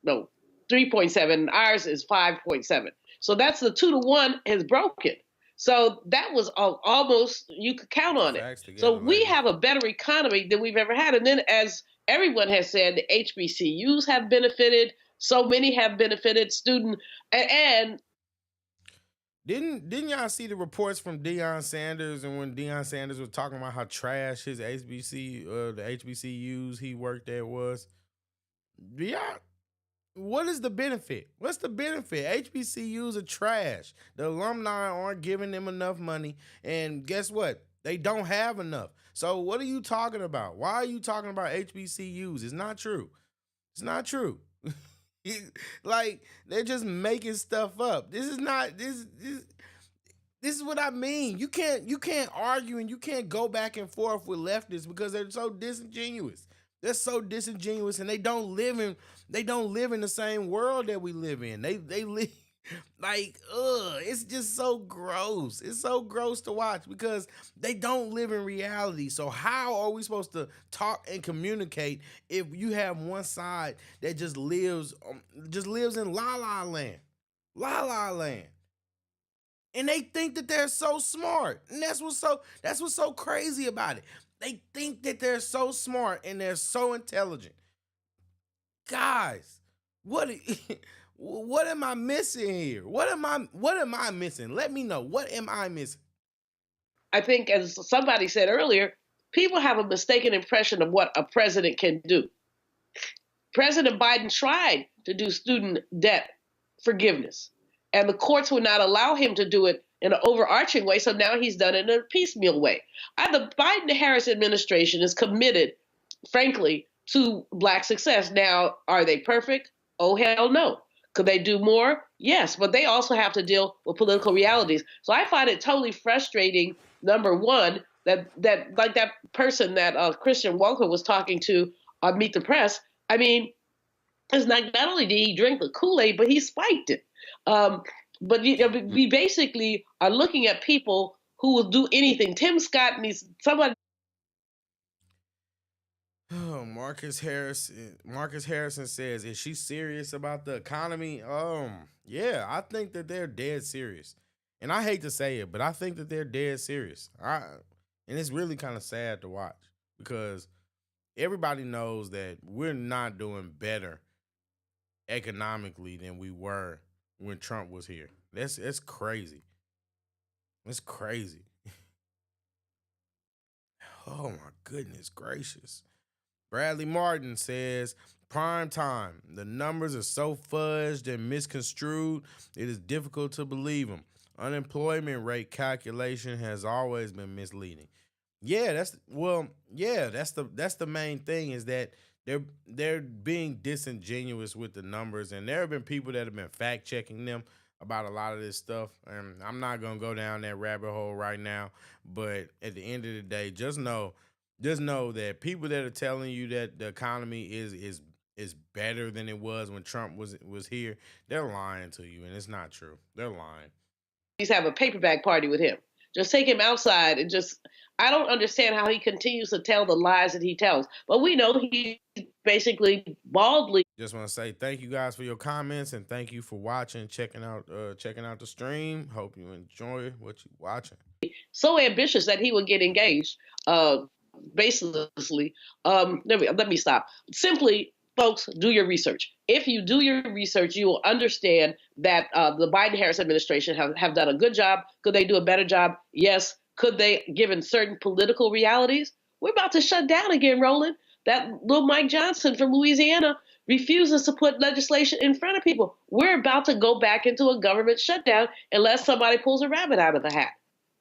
No, 3.7. Ours is 5.7. So that's the 2-to-1 has broken. So that was almost, you could count on it. So we have a better economy than we've ever had. And then, as everyone has said, the HBCUs have benefited. So many have benefited. And didn't y'all see the reports from Deion Sanders, and when Deion Sanders was talking about how trash his the HBCUs he worked at was? What is the benefit? What's the benefit? HBCUs are trash. The alumni aren't giving them enough money, and guess what? They don't have enough. So what are you talking about? Why are you talking about HBCUs? It's not true. It's not true. Like, they're just making stuff up. This is not this is what I mean. You can't argue and you can't go back and forth with leftists because they're so disingenuous. They're so disingenuous, and they don't live in the same world that we live in. They live like, it's just so gross. It's so gross to watch because they don't live in reality. So how are we supposed to talk and communicate if you have one side that just lives in la la land? La la land. And they think that they're so smart. And that's what's so crazy about it. They think that they're so smart and they're so intelligent. Guys, what am I missing here? What am I missing? Let me know. What am I missing? I think, as somebody said earlier, people have a mistaken impression of what a president can do. President Biden tried to do student debt forgiveness, and the courts would not allow him to do it in an overarching way, so now he's done it in a piecemeal way. The Biden-Harris administration is committed, frankly, to Black success. Now, are they perfect? Oh, hell no. Could they do more? Yes, but they also have to deal with political realities. So I find it totally frustrating, number one, that like that person that Christian Walker was talking to on Meet the Press. I mean, it's not only did he drink the Kool-Aid, but he spiked it. But we basically are looking at people who will do anything. Tim Scott needs somebody. Oh, Marcus Harrison says, is she serious about the economy? Yeah, I think that they're dead serious. And I hate to say it, but I think that they're dead serious. And it's really kind of sad to watch because everybody knows that we're not doing better economically than we were when Trump was here. It's crazy. It's crazy. Oh my goodness gracious. Bradley Martin says, prime time. The numbers are so fudged and misconstrued, it is difficult to believe them. Unemployment rate calculation has always been misleading. Yeah, that's the main thing, is that they're being disingenuous with the numbers, and there have been people that have been fact checking them about a lot of this stuff. And I'm not gonna go down that rabbit hole right now, but at the end of the day, just know that people that are telling you that the economy is is better than it was when Trump was here, they're lying to you, and it's not true. They're lying. He's have a paper bag party with him. Just take him outside and I don't understand how he continues to tell the lies that he tells. But we know he basically baldly. Just want to say thank you guys for your comments, and thank you for watching, checking out the stream. Hope you enjoy what you're watching. So ambitious that he would get engaged, baselessly. Let me stop. Simply, folks, do your research. If you do your research, you will understand that the Biden-Harris administration have done a good job. Could they do a better job? Yes. Could they, given certain political realities? We're about to shut down again, Roland. That little Mike Johnson from Louisiana refuses to put legislation in front of people. We're about to go back into a government shutdown unless somebody pulls a rabbit out of the hat.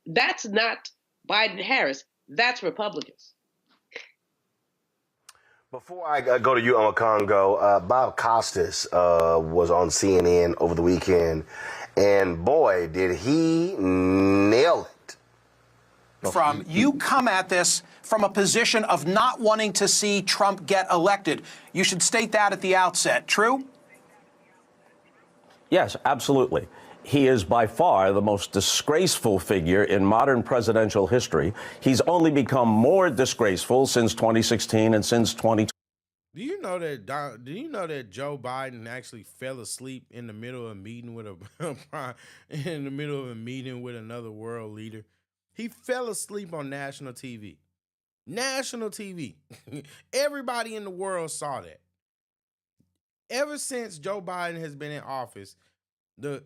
That's not Biden-Harris. That's Republicans. Before I go to you, Congo, Bob Costas was on CNN over the weekend, and boy, did he nail it. You come at this from a position of not wanting to see Trump get elected. You should state that at the outset. True? Yes, absolutely. He is by far the most disgraceful figure in modern presidential history. He's only become more disgraceful since 2016 and since 2020. Do you know that Joe Biden actually fell asleep in the middle of a meeting with another world leader? He fell asleep on national TV. National TV. Everybody in the world saw that. Ever since Joe Biden has been in office,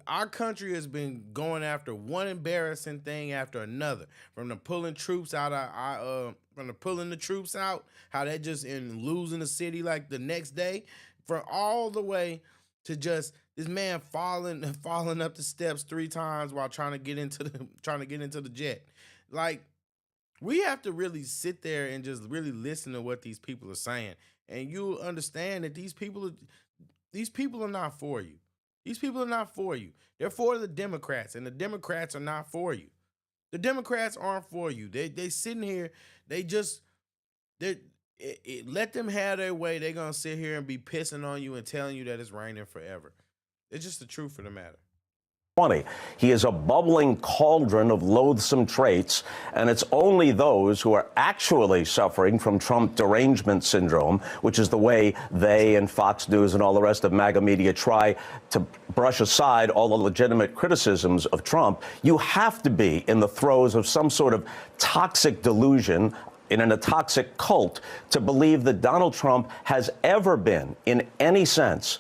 our country has been going after one embarrassing thing after another. From the pulling troops out, how they just in losing the city like the next day, from all the way to just this man falling up the steps 3 times while trying to get into the jet. Like, we have to really sit there and just really listen to what these people are saying, and you'll understand that these people are not for you. These people are not for you. They're for the Democrats, and the Democrats are not for you. The Democrats aren't for you. They sitting here. Let them have their way. They're gonna sit here and be pissing on you and telling you that it's raining forever. It's just the truth of the matter. He is a bubbling cauldron of loathsome traits, and it's only those who are actually suffering from Trump derangement syndrome, which is the way they and Fox News and all the rest of MAGA media try to brush aside all the legitimate criticisms of Trump. You have to be in the throes of some sort of toxic delusion in a toxic cult to believe that Donald Trump has ever been, in any sense,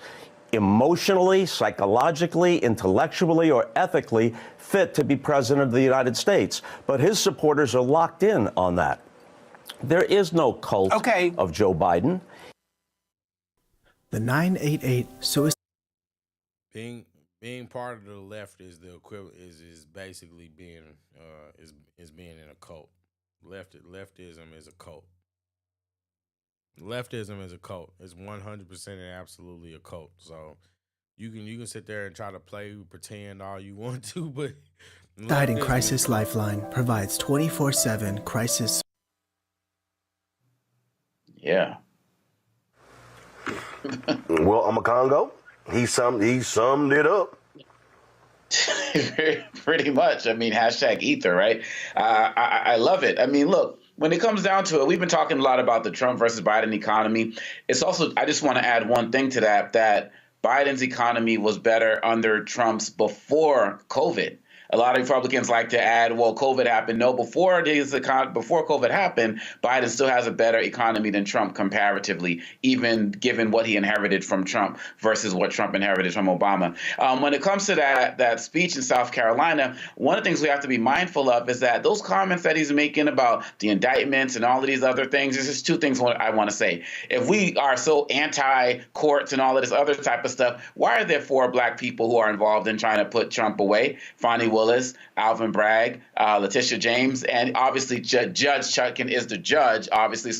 emotionally, psychologically, intellectually, or ethically fit to be president of the United States. But his supporters are locked in on that. There is no cult of Joe Biden. The 988 suicide. Being part of the left is the equivalent is basically being being in a cult. Leftism is a cult. Leftism is a cult. It's 100% and absolutely a cult. So you can sit there and try to pretend all you want to, but Died in Crisis Lifeline provides 24/7 crisis. Yeah. Well, Congo, he summed it up. Pretty much. I mean, hashtag ether, right? I love it. I mean, look, when it comes down to it, we've been talking a lot about the Trump versus Biden economy. It's also, I just want to add one thing to that Biden's economy was better under Trump's before COVID. A lot of Republicans like to add, well, COVID happened. No, before COVID happened, Biden still has a better economy than Trump comparatively, even given what he inherited from Trump versus what Trump inherited from Obama. When it comes to that speech in South Carolina, one of the things we have to be mindful of is that those comments that he's making about the indictments and all of these other things, there's just 2 things I want to say. If we are so anti-courts and all of this other type of stuff, why are there 4 black people who are involved in trying to put Trump away? Fonnie Willis, Alvin Bragg, Letitia James, and obviously Judge Chutkan is the judge, obviously.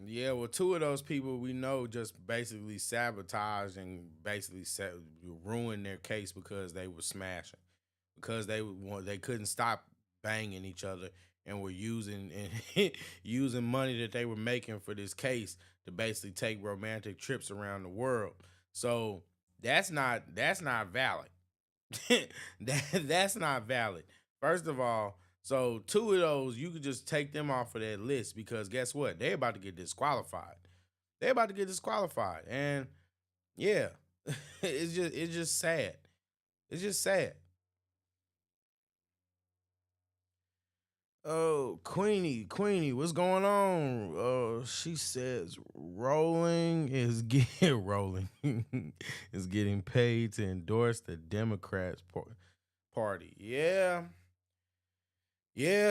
Yeah, well, 2 of those people we know just basically sabotaged and basically ruined their case because they were smashing, because they couldn't stop banging each other, and were using money that they were making for this case to basically take romantic trips around the world. So that's not valid. That's not valid. First of all, so 2 of those, you could just take them off of that list, because guess what? They're about to get disqualified. And yeah, it's just sad. It's just sad. Oh, Queenie, what's going on? She says rolling is getting paid to endorse the Democrats party. Yeah,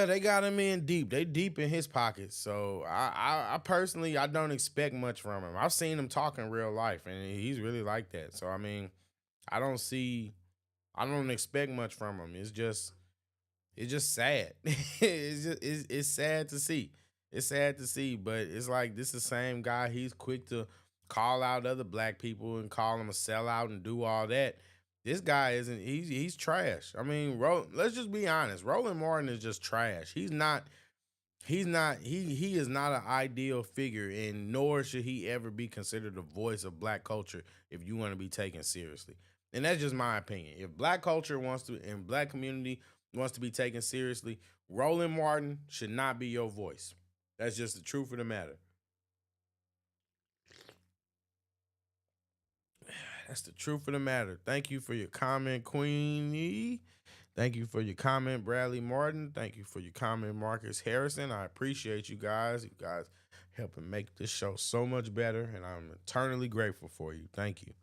they got him in deep. They deep in his pockets. So I personally, I don't expect much from him. I've seen him talk in real life, and he's really like that. So I mean, I don't expect much from him. It's just sad. It's sad to see. It's sad to see, but it's like this is the same guy. He's quick to call out other black people and call them a sellout and do all that. This guy isn't. He's trash. I mean, let's just be honest. Roland Martin is just trash. He is not an ideal figure, and nor should he ever be considered the voice of black culture if you want to be taken seriously. And that's just my opinion. If black culture and black community wants to be taken seriously, Roland Martin should not be your voice. That's just the truth of the matter. That's the truth of the matter. Thank you for your comment, Queenie. Thank you for your comment, Bradley Martin. Thank you for your comment, Marcus Harrison. I appreciate you guys. You guys helping make this show so much better, and I'm eternally grateful for you. Thank you.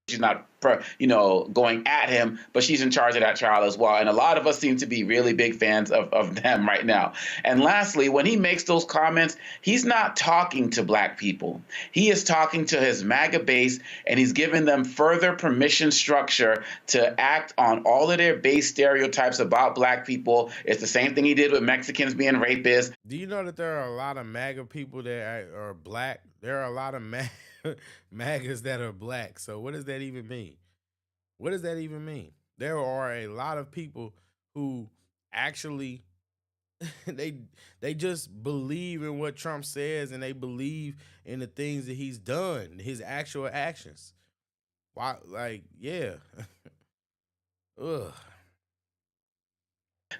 She's not, going at him, but she's in charge of that trial as well. And a lot of us seem to be really big fans of them right now. And lastly, when he makes those comments, he's not talking to black people. He is talking to his MAGA base, and he's giving them further permission structure to act on all of their base stereotypes about black people. It's the same thing he did with Mexicans being rapists. Do you know that there are a lot of MAGA people that are black? There are a lot of MAGAs that are black. So what does that even mean? What does that even mean? There are a lot of people who actually they just believe in what Trump says, and they believe in the things that he's done, his actual actions. Why? Like, yeah. Ugh.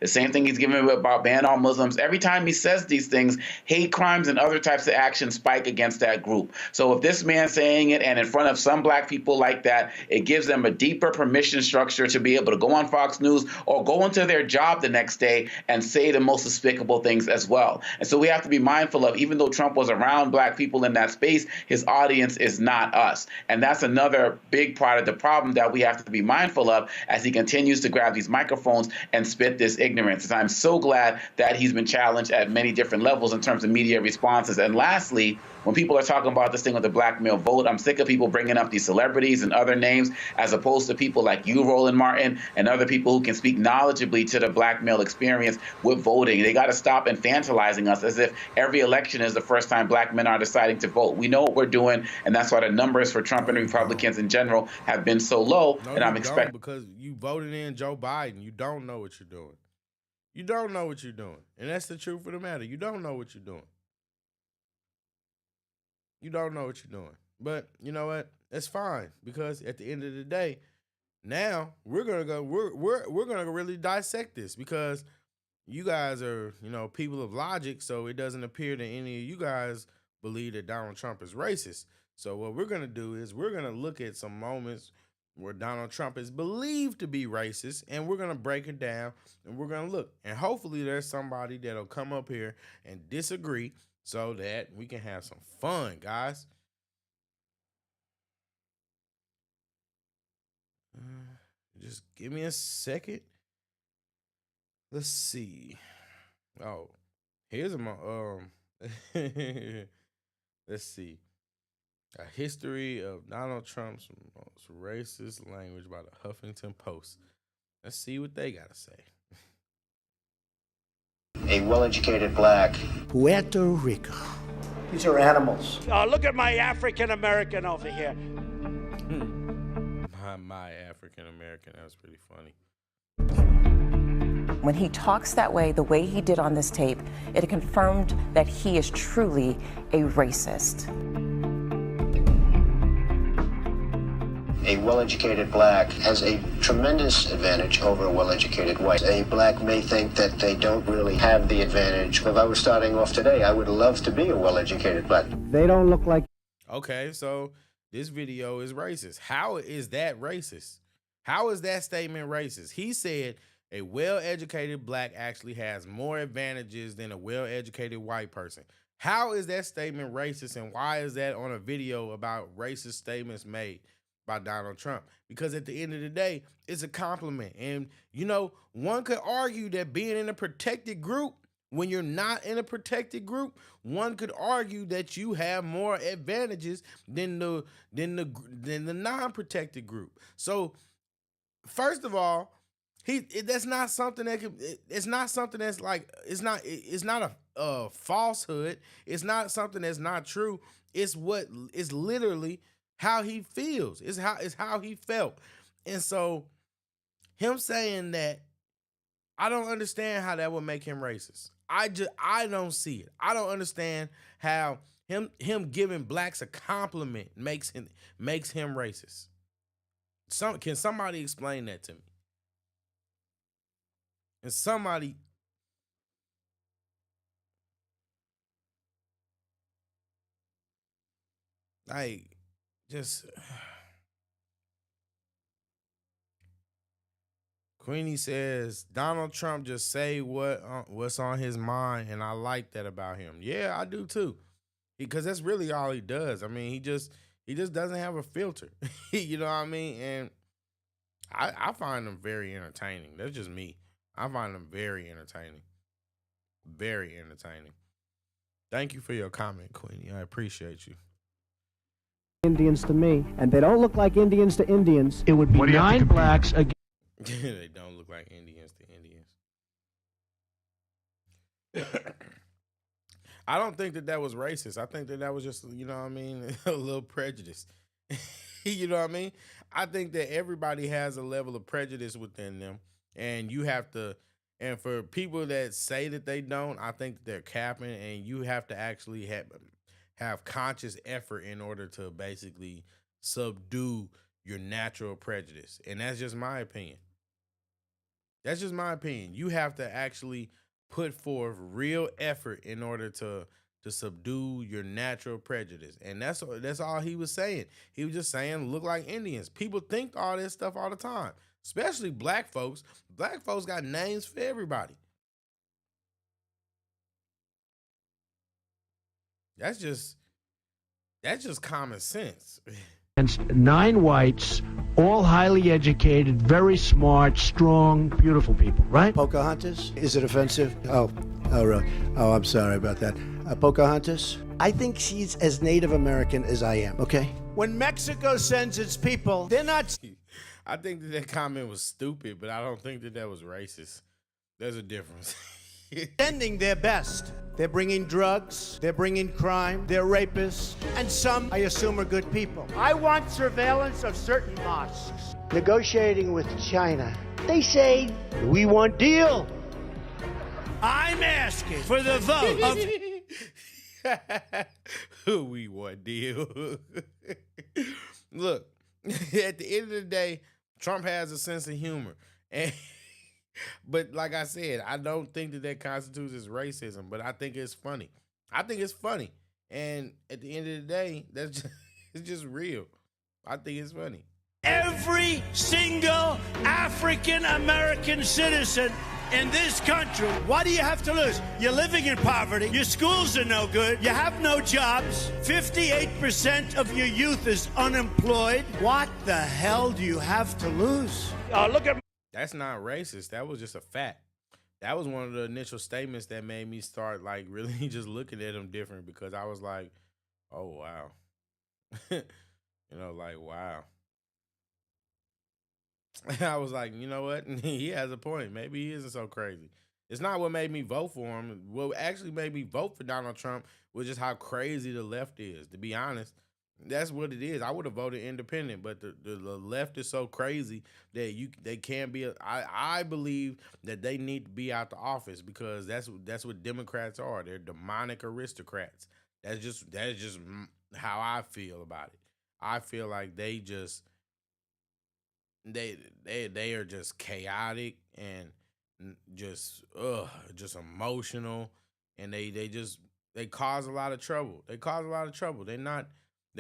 The same thing he's giving about ban all Muslims. Every time he says these things, hate crimes and other types of actions spike against that group. So if this man's saying it and in front of some black people like that, it gives them a deeper permission structure to be able to go on Fox News or go into their job the next day and say the most despicable things as well. And so we have to be mindful of, even though Trump was around black people in that space, his audience is not us. And that's another big part of the problem that we have to be mindful of as he continues to grab these microphones and spit this ignorance. And I'm so glad that he's been challenged at many different levels in terms of media responses. And lastly, when people are talking about this thing with the black male vote, I'm sick of people bringing up these celebrities and other names as opposed to people like you, Roland Martin, and other people who can speak knowledgeably to the black male experience with voting. They got to stop infantilizing us as if every election is the first time black men are deciding to vote. We know what we're doing, and that's why the numbers for Trump and Republicans in general have been so low. No, and I'm expecting, because you voted in Joe Biden. You don't know what you're doing. You don't know what you're doing. And that's the truth of the matter. You don't know what you're doing. You don't know what you're doing. But you know what? That's fine, because at the end of the day, now we're gonna really dissect this, because you guys are, people of logic, so it doesn't appear that any of you guys believe that Donald Trump is racist. So what we're gonna do is we're gonna look at some moments where Donald Trump is believed to be racist, and we're going to break it down, and we're going to look. And hopefully there's somebody that'll come up here and disagree so that we can have some fun, guys. Just give me a second. Let's see. Oh, here's let's see. A history of Donald Trump's most racist language by the Huffington Post. Let's see what they got to say. A well-educated black. Puerto Rico. These are animals. Look at my African American over here. My African American. That was pretty funny. When he talks that way, the way he did on this tape, it confirmed that he is truly a racist. A well-educated black has a tremendous advantage over a well-educated white. A black may think that they don't really have the advantage. If I was starting off today, I would love to be a well-educated black. They don't look like... Okay, so this video is racist. How is that racist? How is that statement racist? He said a well-educated black actually has more advantages than a well-educated white person. How is that statement racist, and why is that on a video about racist statements made by Donald Trump? Because at the end of the day, it's a compliment. And, you know, one could argue that being in a protected group, when you're not in a protected group, one could argue that you have more advantages than the non-protected group. So, first of all, that's not something that it's not something that's like, it's not a falsehood. It's not something that's not true. It's literally how he feels. It's how he felt. And so him saying that, I don't understand how that would make him racist. I don't see it. I don't understand how him giving blacks a compliment makes him racist. Can somebody explain that to me? And somebody, like, just Queenie says Donald Trump just say what's on his mind, and I like that about him. Yeah, I do too, because that's really all he does. I mean, he just doesn't have a filter. You know what I mean? And I find him very entertaining. That's just me. I find him very entertaining. Very entertaining. Thank you for your comment, Queenie. I appreciate you. Indians to me, and they don't look like Indians to Indians. It would be 9 blacks against... They don't look like Indians to Indians. I don't think that was racist. I think that was just, you know what I mean, a little prejudice. You know what I mean? I think that everybody has a level of prejudice within them, and you have to, and for people that say that they don't, I think they're capping, and you have to actually have conscious effort in order to basically subdue your natural prejudice. And that's just my opinion. That's just my opinion. You have to actually put forth real effort in order to subdue your natural prejudice. And that's all he was saying. He was just saying, look like Indians. People think all this stuff all the time, especially black folks. Black folks got names for everybody. That's just common sense. Against 9 whites, all highly educated, very smart, strong, beautiful people, right? Pocahontas? Is it offensive? Oh, really? Oh, I'm sorry about that. Pocahontas? I think she's as Native American as I am, okay? When Mexico sends its people, they're not... I think that comment was stupid, but I don't think that was racist. There's a difference. sending their best. They're bringing drugs, they're bringing crime, they're rapists, and some, I assume, are good people. I want surveillance of certain mosques. Negotiating with China. They say, we want deal. I'm asking for the vote of... We want deal. Look, at the end of the day, Trump has a sense of humor. But like I said, I don't think that constitutes as racism, but I think it's funny. I think it's funny. And at the end of the day, it's just real. I think it's funny. Every single African American citizen in this country, what do you have to lose? You're living in poverty. Your schools are no good. You have no jobs. 58% of your youth is unemployed. What the hell do you have to lose? Look at... That's not racist. That was just a fact. That was one of the initial statements that made me start like really just looking at him different, because I was like, oh, wow. You know, like, wow. I was like, you know what? He has a point. Maybe he isn't so crazy. It's not what made me vote for him. What actually made me vote for Donald Trump was just how crazy the left is, to be honest. That's what it is. I would have voted independent, but the left is so crazy that they can't be. I believe that they need to be out the office because that's what Democrats are. They're demonic aristocrats. That's just how I feel about it. I feel like they are just chaotic and just emotional, and they cause a lot of trouble. They're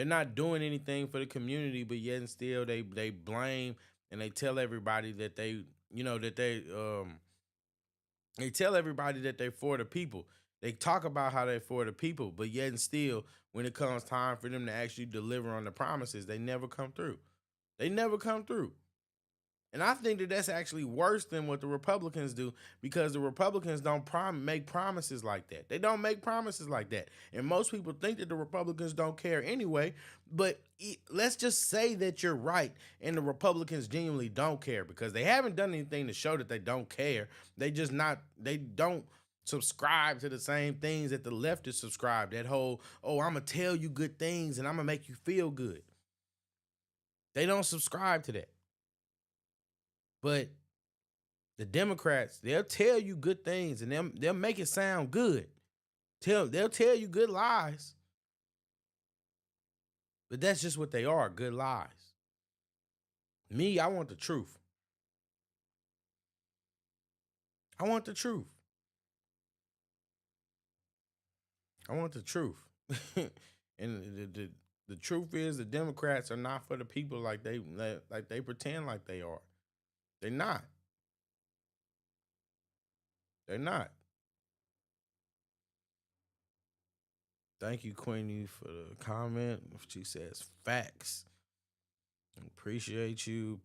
not doing anything for the community, but yet and still they blame and they tell everybody that they tell everybody that they're for the people. They talk about how they're for the people, but yet and still, when it comes time for them to actually deliver on the promises, they never come through. They never come through. And I think that that's actually worse than what the Republicans do, because the Republicans don't make promises like that. They don't make promises like that. And most people think that the Republicans don't care anyway, but let's just say that you're right and the Republicans genuinely don't care, because they haven't done anything to show that they don't care. They don't subscribe to the same things that the left is subscribed. That whole, oh, I'm going to tell you good things and I'm going to make you feel good. They don't subscribe to that. But the Democrats, they'll tell you good things and they'll make it sound good. They'll tell you good lies. But that's just what they are, good lies. Me, I want the truth. I want the truth. I want the truth. And the truth is the Democrats are not for the people like they pretend like they are. They're not. They're not. Thank you, Queenie, for the comment. She says facts. Appreciate you.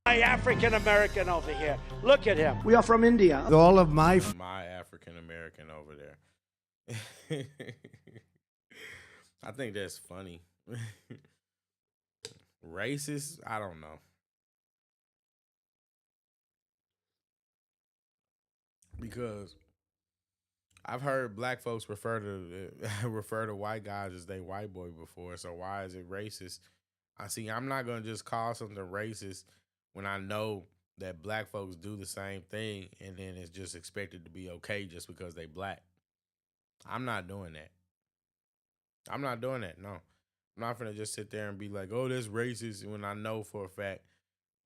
My African American over here. Look at him. We are from India. All of my African American over there. I think that's funny. Racist? I don't know. Because I've heard black folks refer to white guys as they white boy before. So why is it racist? I'm not gonna just call something racist when I know that black folks do the same thing, and then it's just expected to be okay just because they black. I'm not doing that. No. I'm not gonna just sit there and be like, oh, that's racist, when I know for a fact,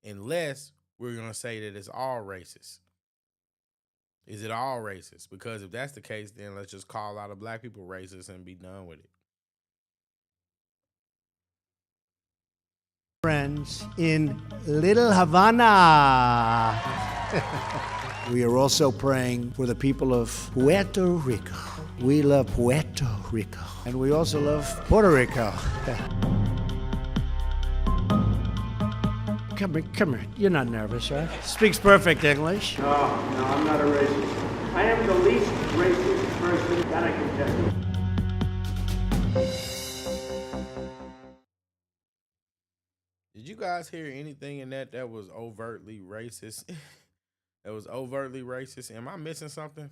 unless we're gonna say that it's all racist. Is it all racist? Because if that's the case, then let's just call out of black people racist and be done with it. friends in Little Havana. We are also praying for the people of Puerto Rico. We love Puerto Rico. And we also love Puerto Rico. Come here. You're not nervous, right? Speaks perfect English. No, I'm not a racist. I am the least racist person that I can tell you. Did you guys hear anything in that was overtly racist? That was overtly racist? Am I missing something?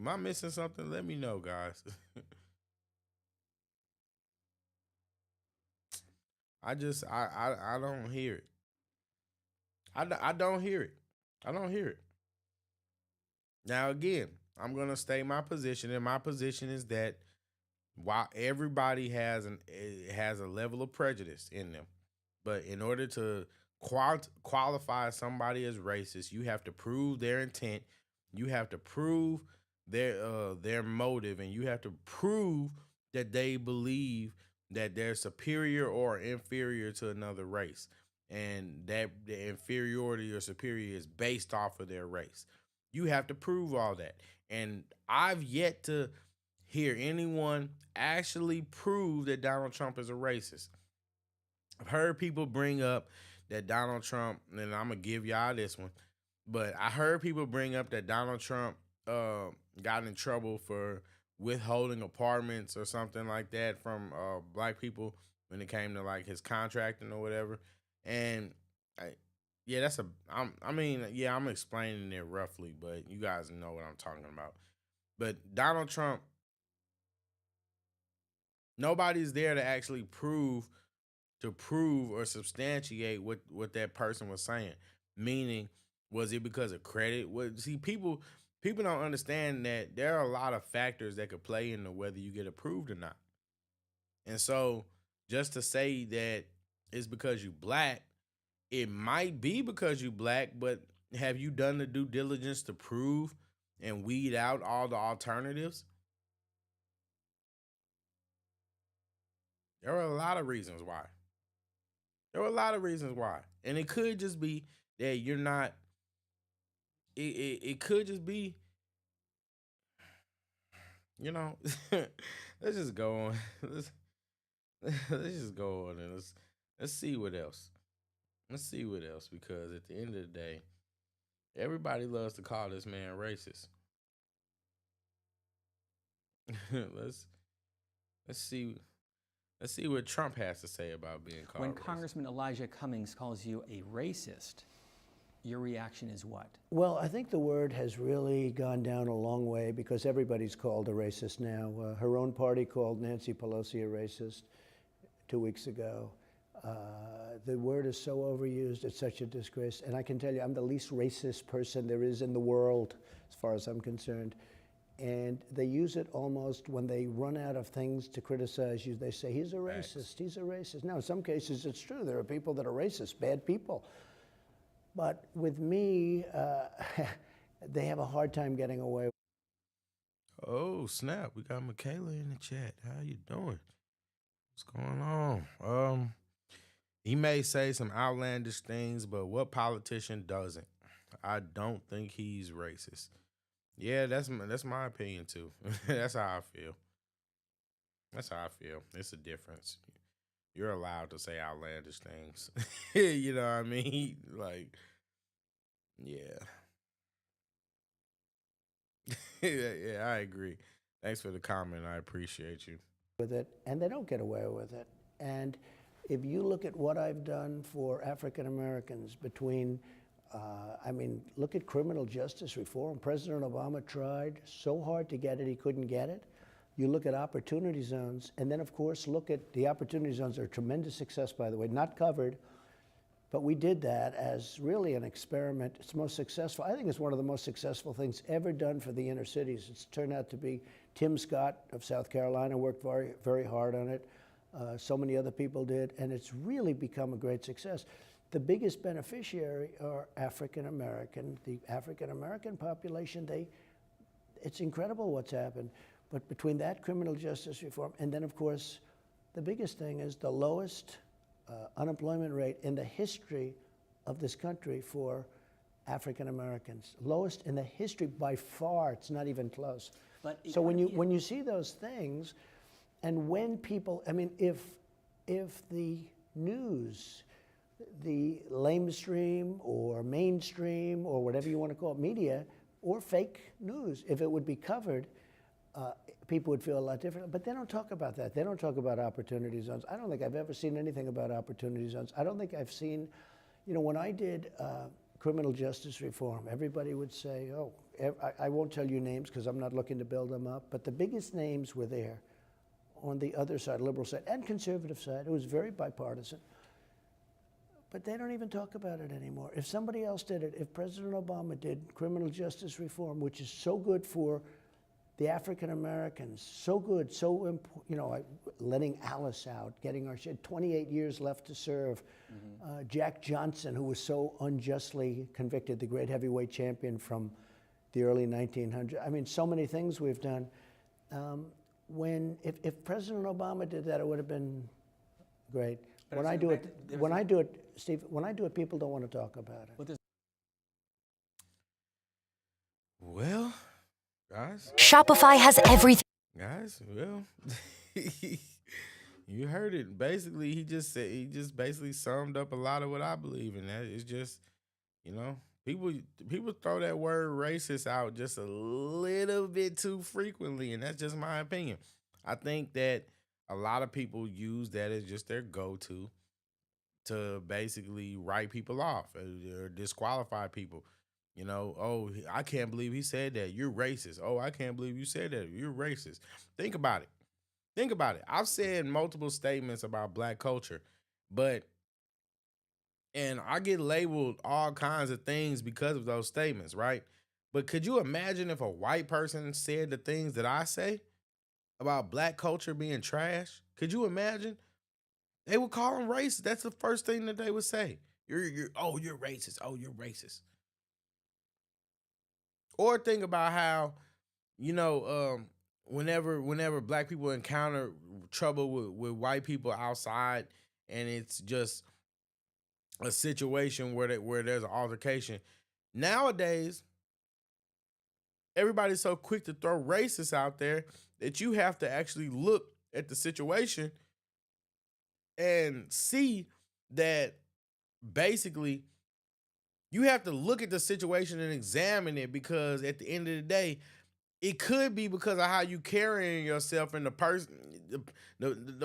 Let me know, guys. I don't hear it. I don't hear it. I don't hear it. Now, again, I'm going to state my position, and my position is that while everybody has a level of prejudice in them, but in order to qualify somebody as racist, you have to prove their intent, you have to prove their motive, and you have to prove that they believe that they're superior or inferior to another race, and that the inferiority or superior is based off of their race. You have to prove all that, and I've yet to hear anyone actually prove that Donald Trump is a racist. I've heard people bring up that Donald Trump, and I'm going to give y'all this one, but I heard people bring up that Donald Trump got in trouble for withholding apartments or something like that from black people when it came to like his contracting or whatever. And I'm explaining it roughly, but you guys know what I'm talking about. But Donald Trump, nobody's there to actually prove or substantiate what that person was saying. Meaning, was it because of credit? People don't understand that there are a lot of factors that could play into whether you get approved or not. And so just to say that it's because you black, it might be because you black, but have you done the due diligence to prove and weed out all the alternatives? There are a lot of reasons why. And it could just be that you're not, it could just be, let's just go on. Let's just go on and let's see what else. Because at the end of the day, everybody loves to call this man racist. Let's see what Trump has to say about being called When racist. Congressman Elijah Cummings calls you a racist, your reaction is what? Well, I think the word has really gone down a long way because everybody's called a racist now. Her own party called Nancy Pelosi a racist 2 weeks ago. The word is so overused, it's such a disgrace. And I can tell you, I'm the least racist person there is in the world, as far as I'm concerned. And they use it almost when they run out of things to criticize you. They say, he's a racist, he's a racist. Now, in some cases, it's true. There are people that are racist, bad people. But with me, they have a hard time getting away. Oh, snap. We got Michaela in the chat. How you doing? What's going on? He may say some outlandish things, but what politician doesn't? I don't think he's racist. Yeah, that's my opinion too. That's how I feel. It's a difference. You're allowed to say outlandish things. You know what I mean? Like, yeah. Yeah, I agree. Thanks for the comment. I appreciate you. With it, and they don't get away with it. And if you look at what I've done for African Americans between, look at criminal justice reform. President Obama tried so hard to get it, he couldn't get it. You look at opportunity zones, and then of course look at the opportunity zones are a tremendous success, by the way, not covered, but we did that as really an experiment. It's most successful. I think it's one of the most successful things ever done for the inner cities. It's turned out to be. Tim Scott of South Carolina worked very, very hard on it. So many other people did, and it's really become a great success. The biggest beneficiary are African American. The African American population, it's incredible what's happened. But between that criminal justice reform, and then of course, the biggest thing is the lowest unemployment rate in the history of this country for African Americans. Lowest in the history by far. It's not even close. But so when you see those things, and when people, if the news, the lamestream or mainstream or whatever you want to call it, media or fake news, if it would be covered, people would feel a lot different. But they don't talk about that. They don't talk about opportunity zones. I don't think I've ever seen anything about opportunity zones. I don't think I've seen, when I did criminal justice reform, everybody would say, oh, I won't tell you names because I'm not looking to build them up, but the biggest names were there on the other side, liberal side and conservative side. It was very bipartisan. But they don't even talk about it anymore. If somebody else did it, if President Obama did criminal justice reform, which is so good for the African Americans, so good, so important, letting Alice out, getting our shit, 28 years left to serve. Jack Johnson, who was so unjustly convicted, the great heavyweight champion from the early 1900s. So many things we've done. If President Obama did that, it would have been great. When I do it, Steve, people don't want to talk about it. Well, guys. Shopify has everything. Guys, well, you heard it. Basically, he just basically summed up a lot of what I believe in. That it's just, people throw that word racist out just a little bit too frequently, and that's just my opinion. I think that a lot of people use that as just their go-to to basically write people off or disqualify people. You know, oh, I can't believe he said that. You're racist. Oh, I can't believe you said that. You're racist. Think about it. Think about it. I've said multiple statements about black culture, and I get labeled all kinds of things because of those statements, right? But could you imagine if a white person said the things that I say about black culture being trash? Could you imagine? They would call them racist. That's the first thing that they would say. You're racist. Oh, you're racist. Or think about how, you know, whenever black people encounter trouble with white people outside, and it's just a situation where there's an altercation. Nowadays, everybody's so quick to throw racists out there that you have to actually look at the situation and see that basically you have to look at the situation and examine it, because at the end of the day, it could be because of how you carrying yourself, and the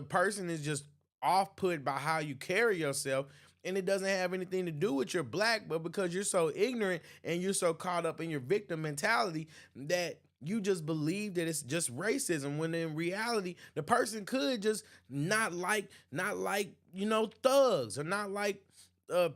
person is just off put by how you carry yourself, and it doesn't have anything to do with you're black, but because you're so ignorant and you're so caught up in your victim mentality that you just believe that it's just racism, when in reality the person could just not like you know, thugs, or not like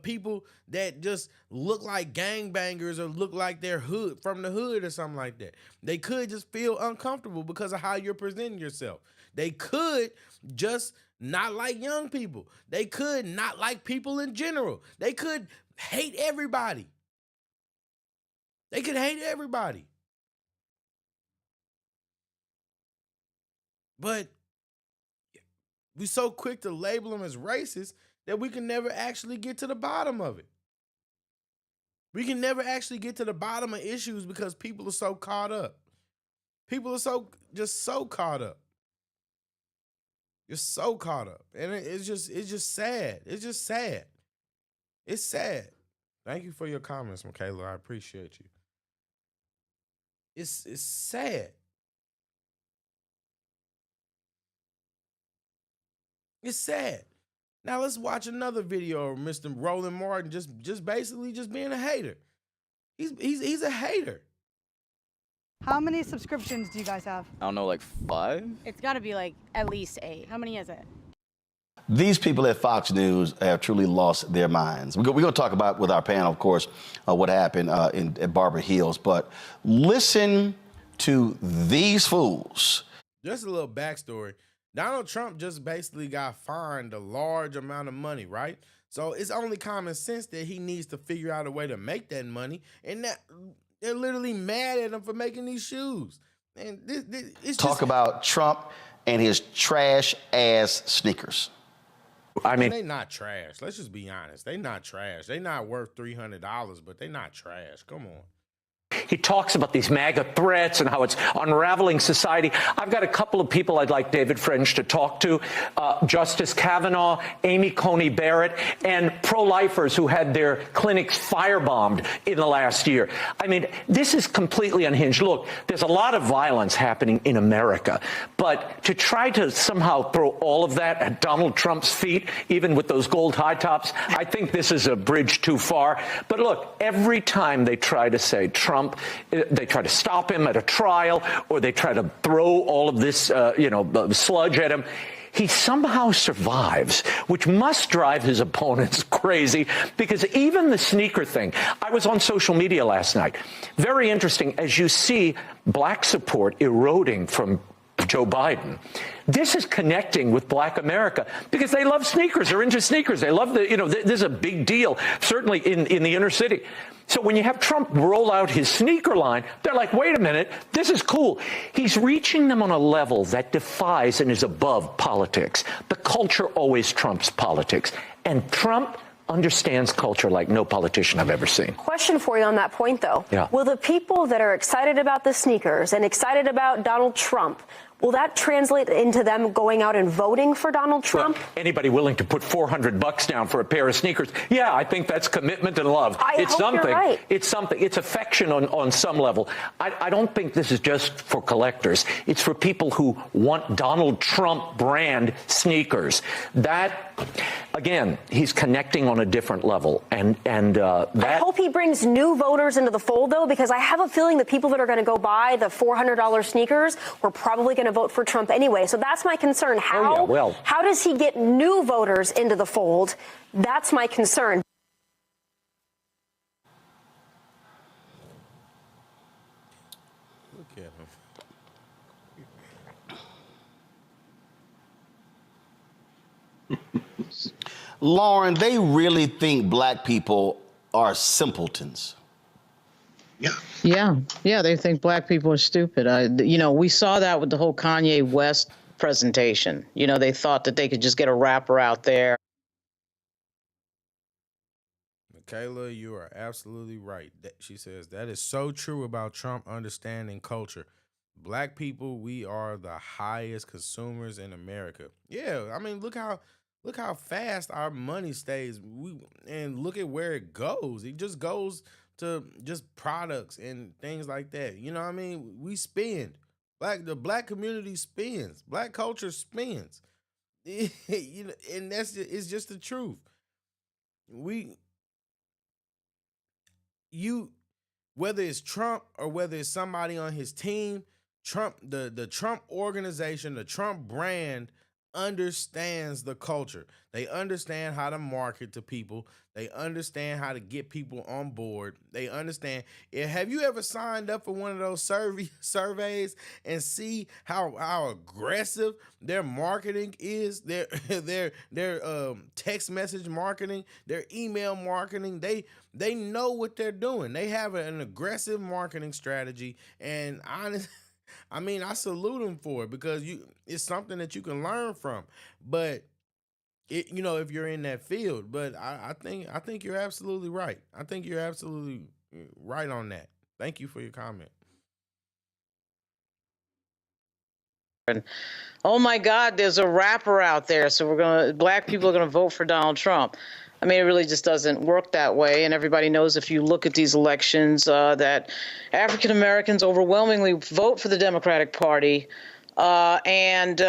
people that just look like gangbangers or look like they're from the hood or something like that. They could just feel uncomfortable because of how you're presenting yourself. They could just not like young people. They could not like people in general. They could hate everybody. They could hate everybody. But we're so quick to label them as racist that we can never actually get to the bottom of it. We can never actually get to the bottom of issues because people are so caught up. People are so caught up. You're so caught up. And it's just sad. It's just sad. It's sad. Thank you for your comments, Michaela. I appreciate you. It's sad. It's sad. Now let's watch another video of Mr. Roland Martin just basically just being a hater. He's a hater. How many subscriptions do you guys have? I don't know, like 5? It's got to be like at least 8. How many is it? These people at Fox News have truly lost their minds. We're going to talk about with our panel, of course, what happened at Barber Hills. But listen to these fools. Just a little backstory. Donald Trump just basically got fined a large amount of money, right? So it's only common sense that he needs to figure out a way to make that money. And that they're literally mad at him for making these shoes. And it's talk about Trump and his trash ass sneakers. I mean, they not trash. Let's just be honest. They not trash. They not worth $300, but they not trash. Come on. He talks about these MAGA threats and how it's unraveling society. I've got a couple of people I'd like David French to talk to. Justice Kavanaugh, Amy Coney Barrett, and pro-lifers who had their clinics firebombed in the last year. I mean, this is completely unhinged. Look, there's a lot of violence happening in America, but to try to somehow throw all of that at Donald Trump's feet, even with those gold high tops, I think this is a bridge too far. But look, every time they try to say Trump, they try to stop him at a trial, or they try to throw all of this, sludge at him, he somehow survives, which must drive his opponents crazy, because even the sneaker thing, I was on social media last night. Very interesting, as you see black support eroding from Joe Biden. This is connecting with black America because they love sneakers. They're into sneakers. They love this is a big deal, certainly in the inner city. So when you have Trump roll out his sneaker line, they're like, wait a minute, this is cool. He's reaching them on a level that defies and is above politics. The culture always trumps politics. And Trump understands culture like no politician I've ever seen. Question for you on that point, though. Yeah. Will the people that are excited about the sneakers and excited about Donald Trump, will that translate into them going out and voting for Donald Trump? Well, anybody willing to put $400 down for a pair of sneakers? Yeah, I think that's commitment and love. It's something. You're right. It's something. It's affection on some level. I don't think this is just for collectors. It's for people who want Donald Trump brand sneakers. That, again, he's connecting on a different level. And that. I hope he brings new voters into the fold, though, because I have a feeling the people that are going to go buy the $400 sneakers were probably going to vote for Trump anyway. So that's my concern. How does he get new voters into the fold? That's my concern. Look at him. Lauren, they really think black people are simpletons. Yeah, they think black people are stupid. We saw that with the whole Kanye West presentation. They thought that they could just get a rapper out there. Michaela, you are absolutely right. She says that is so true about Trump understanding culture. Black people, we are the highest consumers in America. Yeah, I mean, look how fast our money stays. And look at where it goes. It just goes to just products and things like that. You know what I mean? We spend. The black community spends. Black culture spends. And it's just the truth. Whether it's Trump or whether it's somebody on his team, Trump, the Trump organization, the Trump brand understands the culture. They understand how to market to people. They understand how to get people on board. They understand. Have you ever signed up for one of those surveys and see how aggressive their marketing is? Their text message marketing, their email marketing. They know what they're doing. They have an aggressive marketing strategy, and honestly, I mean, I salute them for it because it's something that you can learn from. But if you're in that field, but I think you're absolutely right. I think you're absolutely right on that. Thank you for your comment. Oh my God, there's a rapper out there, so black people are gonna vote for Donald Trump. I mean, it really just doesn't work that way. And everybody knows if you look at these elections that African Americans overwhelmingly vote for the Democratic Party. And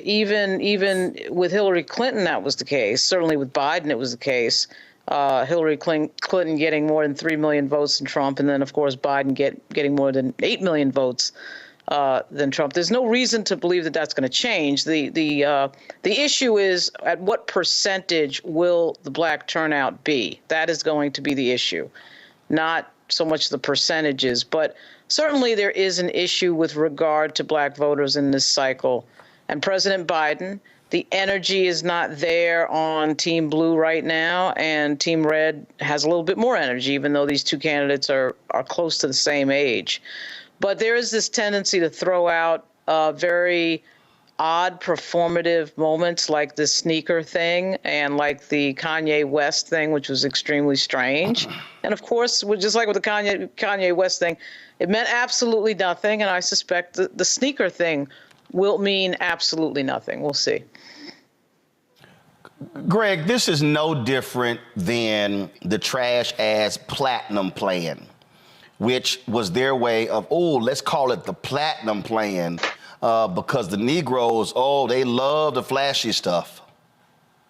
even with Hillary Clinton, that was the case. Certainly with Biden, it was the case. Hillary Clinton getting more than 3 million votes than Trump. And then, of course, Biden getting more than 8 million votes than Trump. There's no reason to believe that that's going to change. The issue is at what percentage will the black turnout be? That is going to be the issue, not so much the percentages. But certainly there is an issue with regard to black voters in this cycle. And President Biden, the energy is not there on Team Blue right now, and Team Red has a little bit more energy, even though these two candidates are close to the same age. But there is this tendency to throw out very odd performative moments like the sneaker thing and like the Kanye West thing, which was extremely strange. And of course, just like with the Kanye West thing, it meant absolutely nothing. And I suspect the sneaker thing will mean absolutely nothing. We'll see. Greg, this is no different than the trash-ass platinum plan, which was their way of, let's call it the platinum plan, because the Negroes, they love the flashy stuff.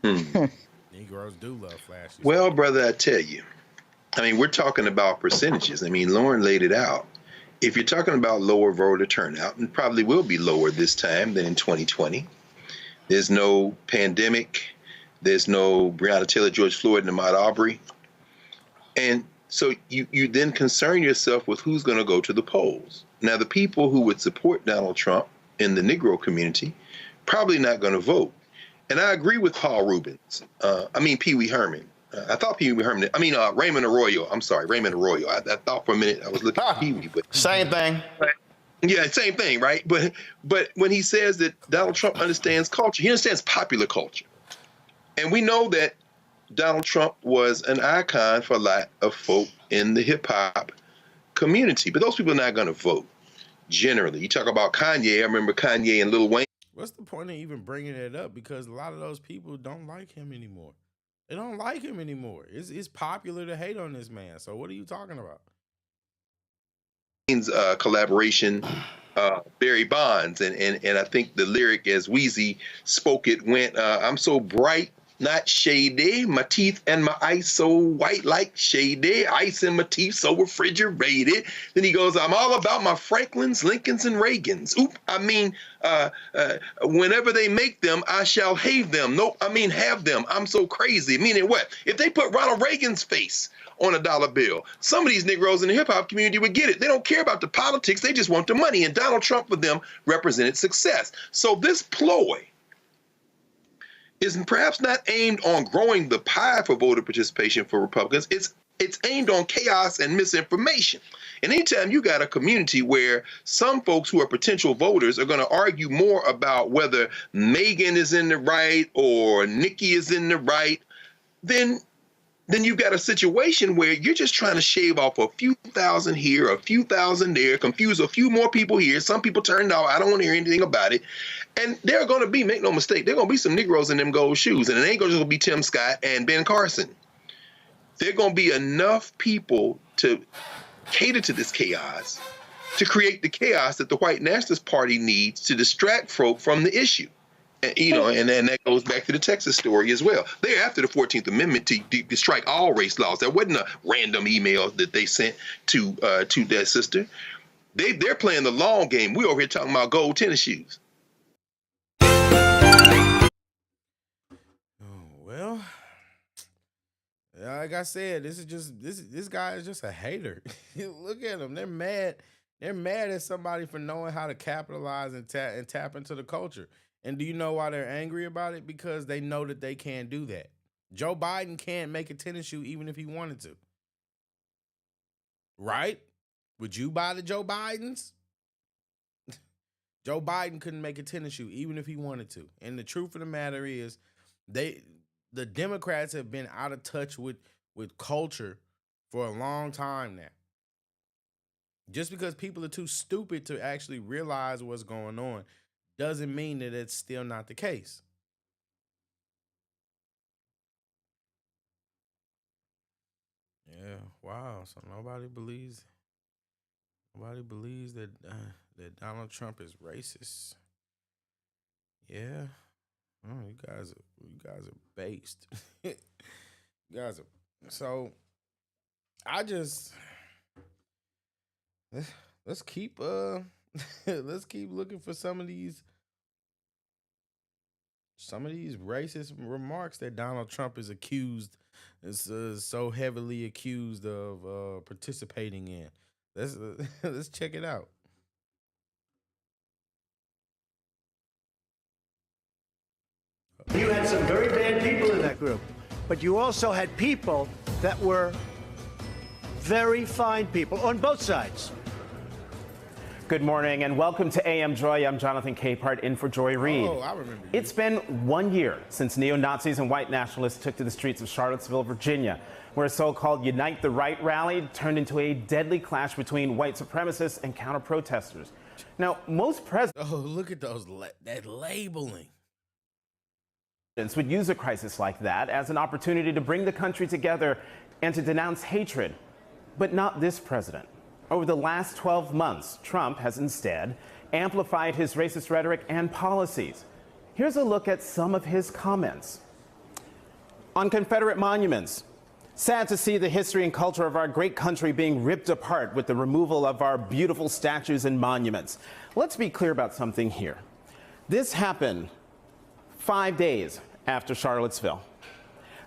Negroes do love flashy Well, stuff. brother, I tell you, I mean, we're talking about percentages. I mean, Lauren laid it out. If you're talking about lower voter turnout, and probably will be lower this time than in 2020, there's no pandemic, there's no Breonna Taylor, George Floyd, and Ahmaud Arbery. And so you then concern yourself with who's going to go to the polls. Now, the people who would support Donald Trump in the Negro community probably not going to vote. And I agree with Paul Rubens. Pee Wee Herman. I thought Pee Wee Herman. Raymond Arroyo. I'm sorry, Raymond Arroyo. I thought for a minute I was looking at Pee Wee. But same thing. Yeah, same thing, right? But when he says that Donald Trump understands culture, he understands popular culture. And we know that Donald Trump was an icon for a lot of folk in the hip hop community, but those people are not going to vote. generally. You talk about Kanye. I remember Kanye and Lil Wayne. What's the point of even bringing it up? Because a lot of those people don't like him anymore. They don't like him anymore. It's popular to hate on this man. So what are you talking about? Collaboration, Barry Bonds, and I think the lyric as Wheezy spoke it went, I'm so bright, not shady, my teeth and my eyes so white like shady, ice in my teeth so refrigerated. Then he goes, I'm all about my Franklins, Lincolns, and Reagans. Oop, I mean, whenever they make them, I shall have them. Nope, I mean have them. I'm so crazy. Meaning what? If they put Ronald Reagan's face on a dollar bill, some of these Negroes in the hip hop community would get it. They don't care about the politics. They just want the money. And Donald Trump for them represented success. So this ploy is perhaps not aimed on growing the pie for voter participation for Republicans. It's aimed on chaos and misinformation. And anytime you got a community where some folks who are potential voters are going to argue more about whether Megan is in the right or Nikki is in the right, then you've got a situation where you're just trying to shave off a few thousand here, a few thousand there, confuse a few more people here. Some people turned out, I don't want to hear anything about it. And there are going to be, make no mistake, there are going to be some Negroes in them gold shoes. And it ain't going to be Tim Scott and Ben Carson. There are going to be enough people to cater to this chaos, to create the chaos that the white nationalist party needs to distract folk from the issue. And then that goes back to the Texas story as well. They're after the 14th Amendment to strike all race laws. That wasn't a random email that they sent to their sister. They're playing the long game. We're over here talking about gold tennis shoes. Oh, well, like I said, this guy is just a hater. Look at him. They're mad. They're mad at somebody for knowing how to capitalize and tap into the culture. And do you know why they're angry about it? Because they know that they can't do that. Joe Biden can't make a tennis shoe even if he wanted to. Right? Would you buy the Joe Bidens? Joe Biden couldn't make a tennis shoe even if he wanted to. And the truth of the matter is, the Democrats have been out of touch with culture for a long time now. Just because people are too stupid to actually realize what's going on doesn't mean that it's still not the case. Yeah, wow. So nobody believes that that Donald Trump is racist. Yeah. Oh, you guys are based. You guys are. So I just let's keep let's keep looking for some of these racist remarks that Donald Trump is so heavily accused of participating in. Let's check it out. You had some very bad people in that group, but you also had people that were very fine people on both sides. Good morning and welcome to AM Joy. I'm Jonathan Capehart in for Joy Reid. Oh, I remember you. It's been 1 year since neo-Nazis and white nationalists took to the streets of Charlottesville, Virginia, where a so-called Unite the Right rally turned into a deadly clash between white supremacists and counter-protesters. Now, most presidents... Oh, look at that labeling. ...would use a crisis like that as an opportunity to bring the country together and to denounce hatred. But not this president. Over the last 12 months, Trump has instead amplified his racist rhetoric and policies. Here's a look at some of his comments. On Confederate monuments, sad to see the history and culture of our great country being ripped apart with the removal of our beautiful statues and monuments. Let's be clear about something here. This happened 5 days after Charlottesville.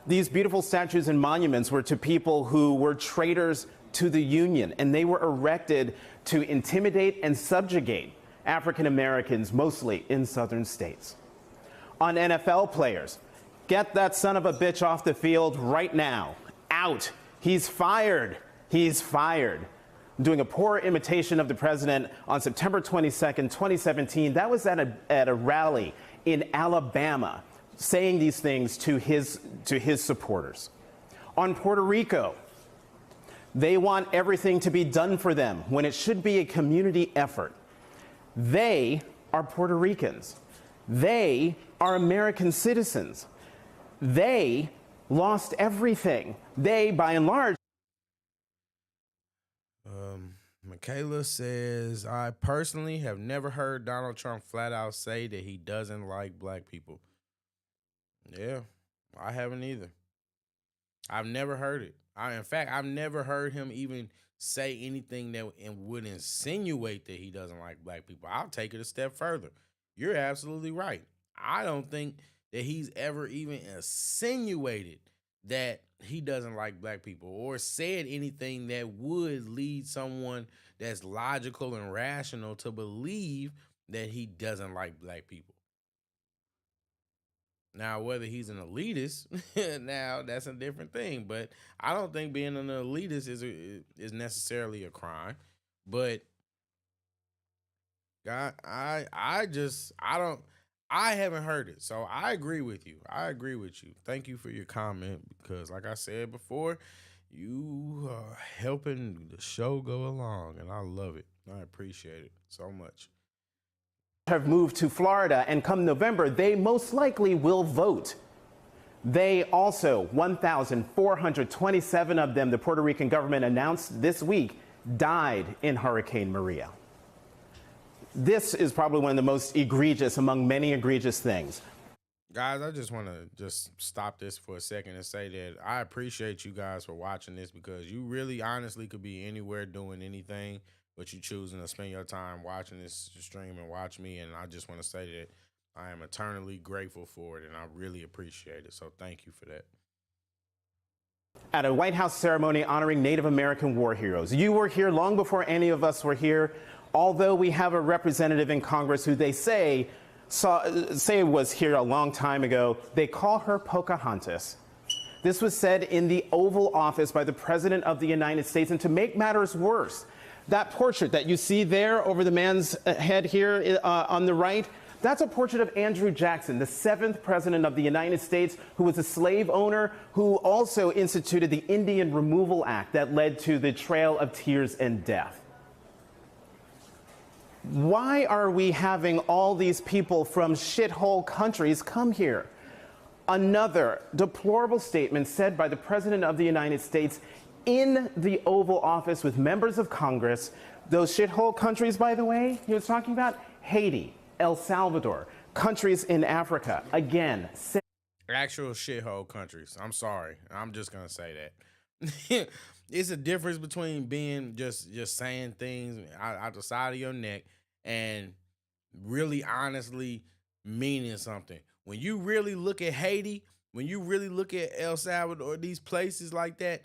These beautiful statues and monuments were to people who were traitors to the Union, and they were erected to intimidate and subjugate African Americans, mostly in southern states. On NFL players, get that son of a bitch off the field right now. Out. He's fired. He's fired. Doing a poor imitation of the president on September 22nd, 2017. That was at a rally in Alabama, saying these things to his supporters. On Puerto Rico, they want everything to be done for them when it should be a community effort. They are Puerto Ricans. They are American citizens. They lost everything. They, by and large. Michaela says, I personally have never heard Donald Trump flat out say that he doesn't like black people. Yeah, I haven't either. I've never heard it. In fact, I've never heard him even say anything that would insinuate that he doesn't like black people. I'll take it a step further. You're absolutely right. I don't think that he's ever even insinuated that he doesn't like black people or said anything that would lead someone that's logical and rational to believe that he doesn't like black people. Now, whether he's an elitist, now that's a different thing. But I don't think being an elitist is necessarily a crime. But I haven't heard it. So I agree with you. Thank you for your comment because, like I said before, you are helping the show go along, and I love it. I appreciate it so much. Have moved to Florida, and come November, they most likely will vote. They also, 1,427 of them, the Puerto Rican government announced this week, died in Hurricane Maria. This is probably one of the most egregious among many egregious things. Guys, I just want to stop this for a second and say that I appreciate you guys for watching this because you really honestly could be anywhere doing anything, but you choosing to spend your time watching this stream and watch me. And I just want to say that I am eternally grateful for it, and I really appreciate it. So thank you for that. At a White House ceremony honoring Native American war heroes. You were here long before any of us were here, although we have a representative in Congress who they say was here a long time ago. They call her Pocahontas. This was said in the Oval Office by the President of the United States. And to make matters worse, that portrait that you see there over the man's head here on the right, that's a portrait of Andrew Jackson, the 7th president of the United States, who was a slave owner, who also instituted the Indian Removal Act that led to the Trail of Tears and Death. Why are we having all these people from shithole countries come here? Another deplorable statement said by the President of the United States in the Oval Office with members of Congress. Those shithole countries, by the way, he was talking about Haiti, El Salvador, countries in Africa. Again, actual shithole countries. I'm sorry. I'm just going to say that. It's a difference between being just saying things out the side of your neck and really honestly meaning something. When you really look at Haiti, when you really look at El Salvador, these places like that,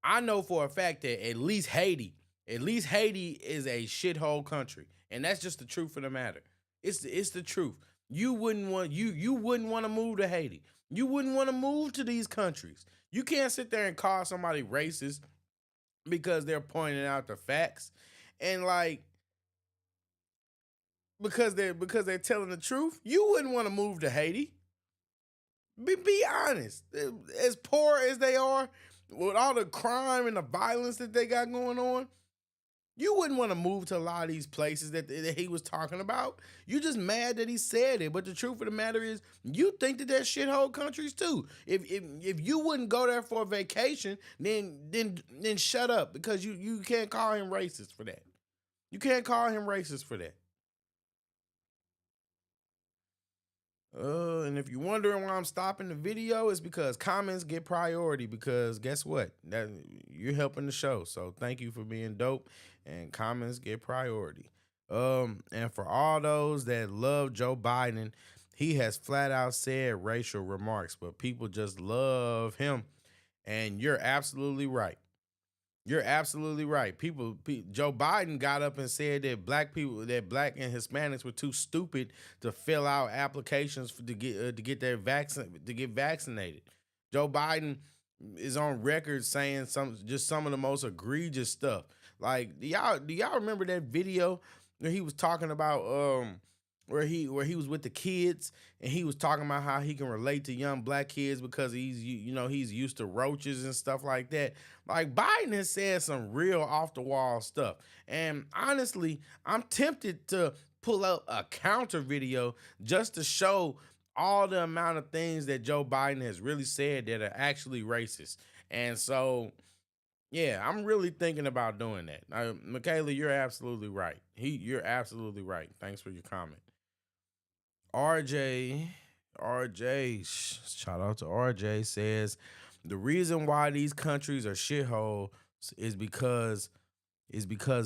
I know for a fact that at least Haiti is a shithole country. And that's just the truth of the matter. It's the truth. You wouldn't want to move to Haiti. You wouldn't want to move to these countries. You can't sit there and call somebody racist because they're pointing out the facts. And like because they're telling the truth, you wouldn't want to move to Haiti. Be honest. As poor as they are, with all the crime and the violence that they got going on, you wouldn't want to move to a lot of these places that he was talking about. You're just mad that he said it. But the truth of the matter is, you think that they're shithole countries too. If you wouldn't go there for a vacation, then shut up, because you can't call him racist for that. You can't call him racist for that. And if you're wondering why I'm stopping the video, it's because comments get priority, because guess what? That you're helping the show. So thank you for being dope, and comments get priority. And for all those that love Joe Biden, he has flat out said racial remarks, but people just love him. And you're absolutely right. You're absolutely right. Joe Biden got up and said that black and Hispanics were too stupid to fill out applications to get vaccinated. Joe Biden is on record saying some of the most egregious stuff. Like, do y'all remember that video where he was talking about where he was with the kids and he was talking about how he can relate to young black kids because he's used to roaches and stuff like that. Like, Biden has said some real off the wall stuff. And honestly, I'm tempted to pull out a counter video just to show all the amount of things that Joe Biden has really said that are actually racist. And so, yeah, I'm really thinking about doing that. Michaela, you're absolutely right. You're absolutely right. Thanks for your comment. RJ, shout out to RJ, says the reason why these countries are shitholes is because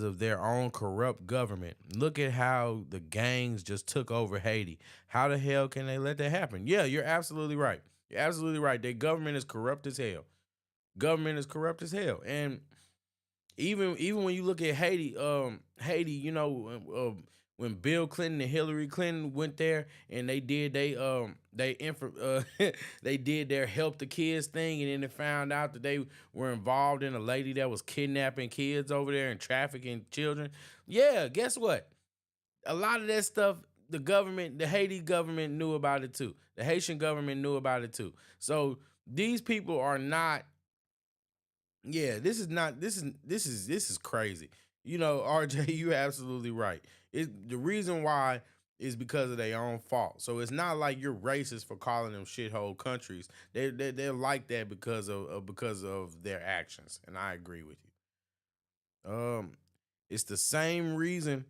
of their own corrupt government. Look at how the gangs just took over Haiti. How the hell can they let that happen? Yeah, you're absolutely right. You're absolutely right. Their government is corrupt as hell. Government is corrupt as hell. And even when you look at Haiti, when Bill Clinton and Hillary Clinton went there and they did they did their help the kids thing, and then they found out that they were involved in a lady that was kidnapping kids over there and trafficking children. Yeah, guess what? A lot of that stuff, the Haiti government knew about it too. The Haitian government knew about it too. So these people are not. Yeah, this is crazy. RJ, you're absolutely right. The reason why is because of their own fault. So it's not like you're racist for calling them shithole countries. They're like that because of their actions, and I agree with you. It's the same reason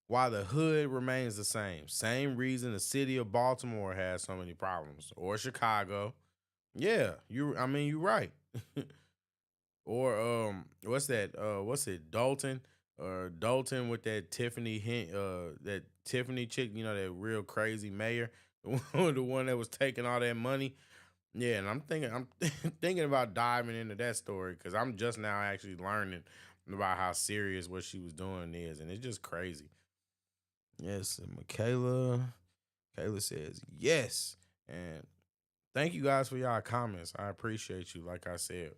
why the hood remains the same. Same reason the city of Baltimore has so many problems, or Chicago. Yeah, you're right. Or what's it, Dalton? Or Dalton with that Tiffany that Tiffany chick, that real crazy mayor, the one that was taking all that money. Yeah, and I'm thinking about diving into that story because I'm just now actually learning about how serious what she was doing is, and it's just crazy. Yes, Michaela says yes, and thank you guys for y'all comments. I appreciate you. Like I said,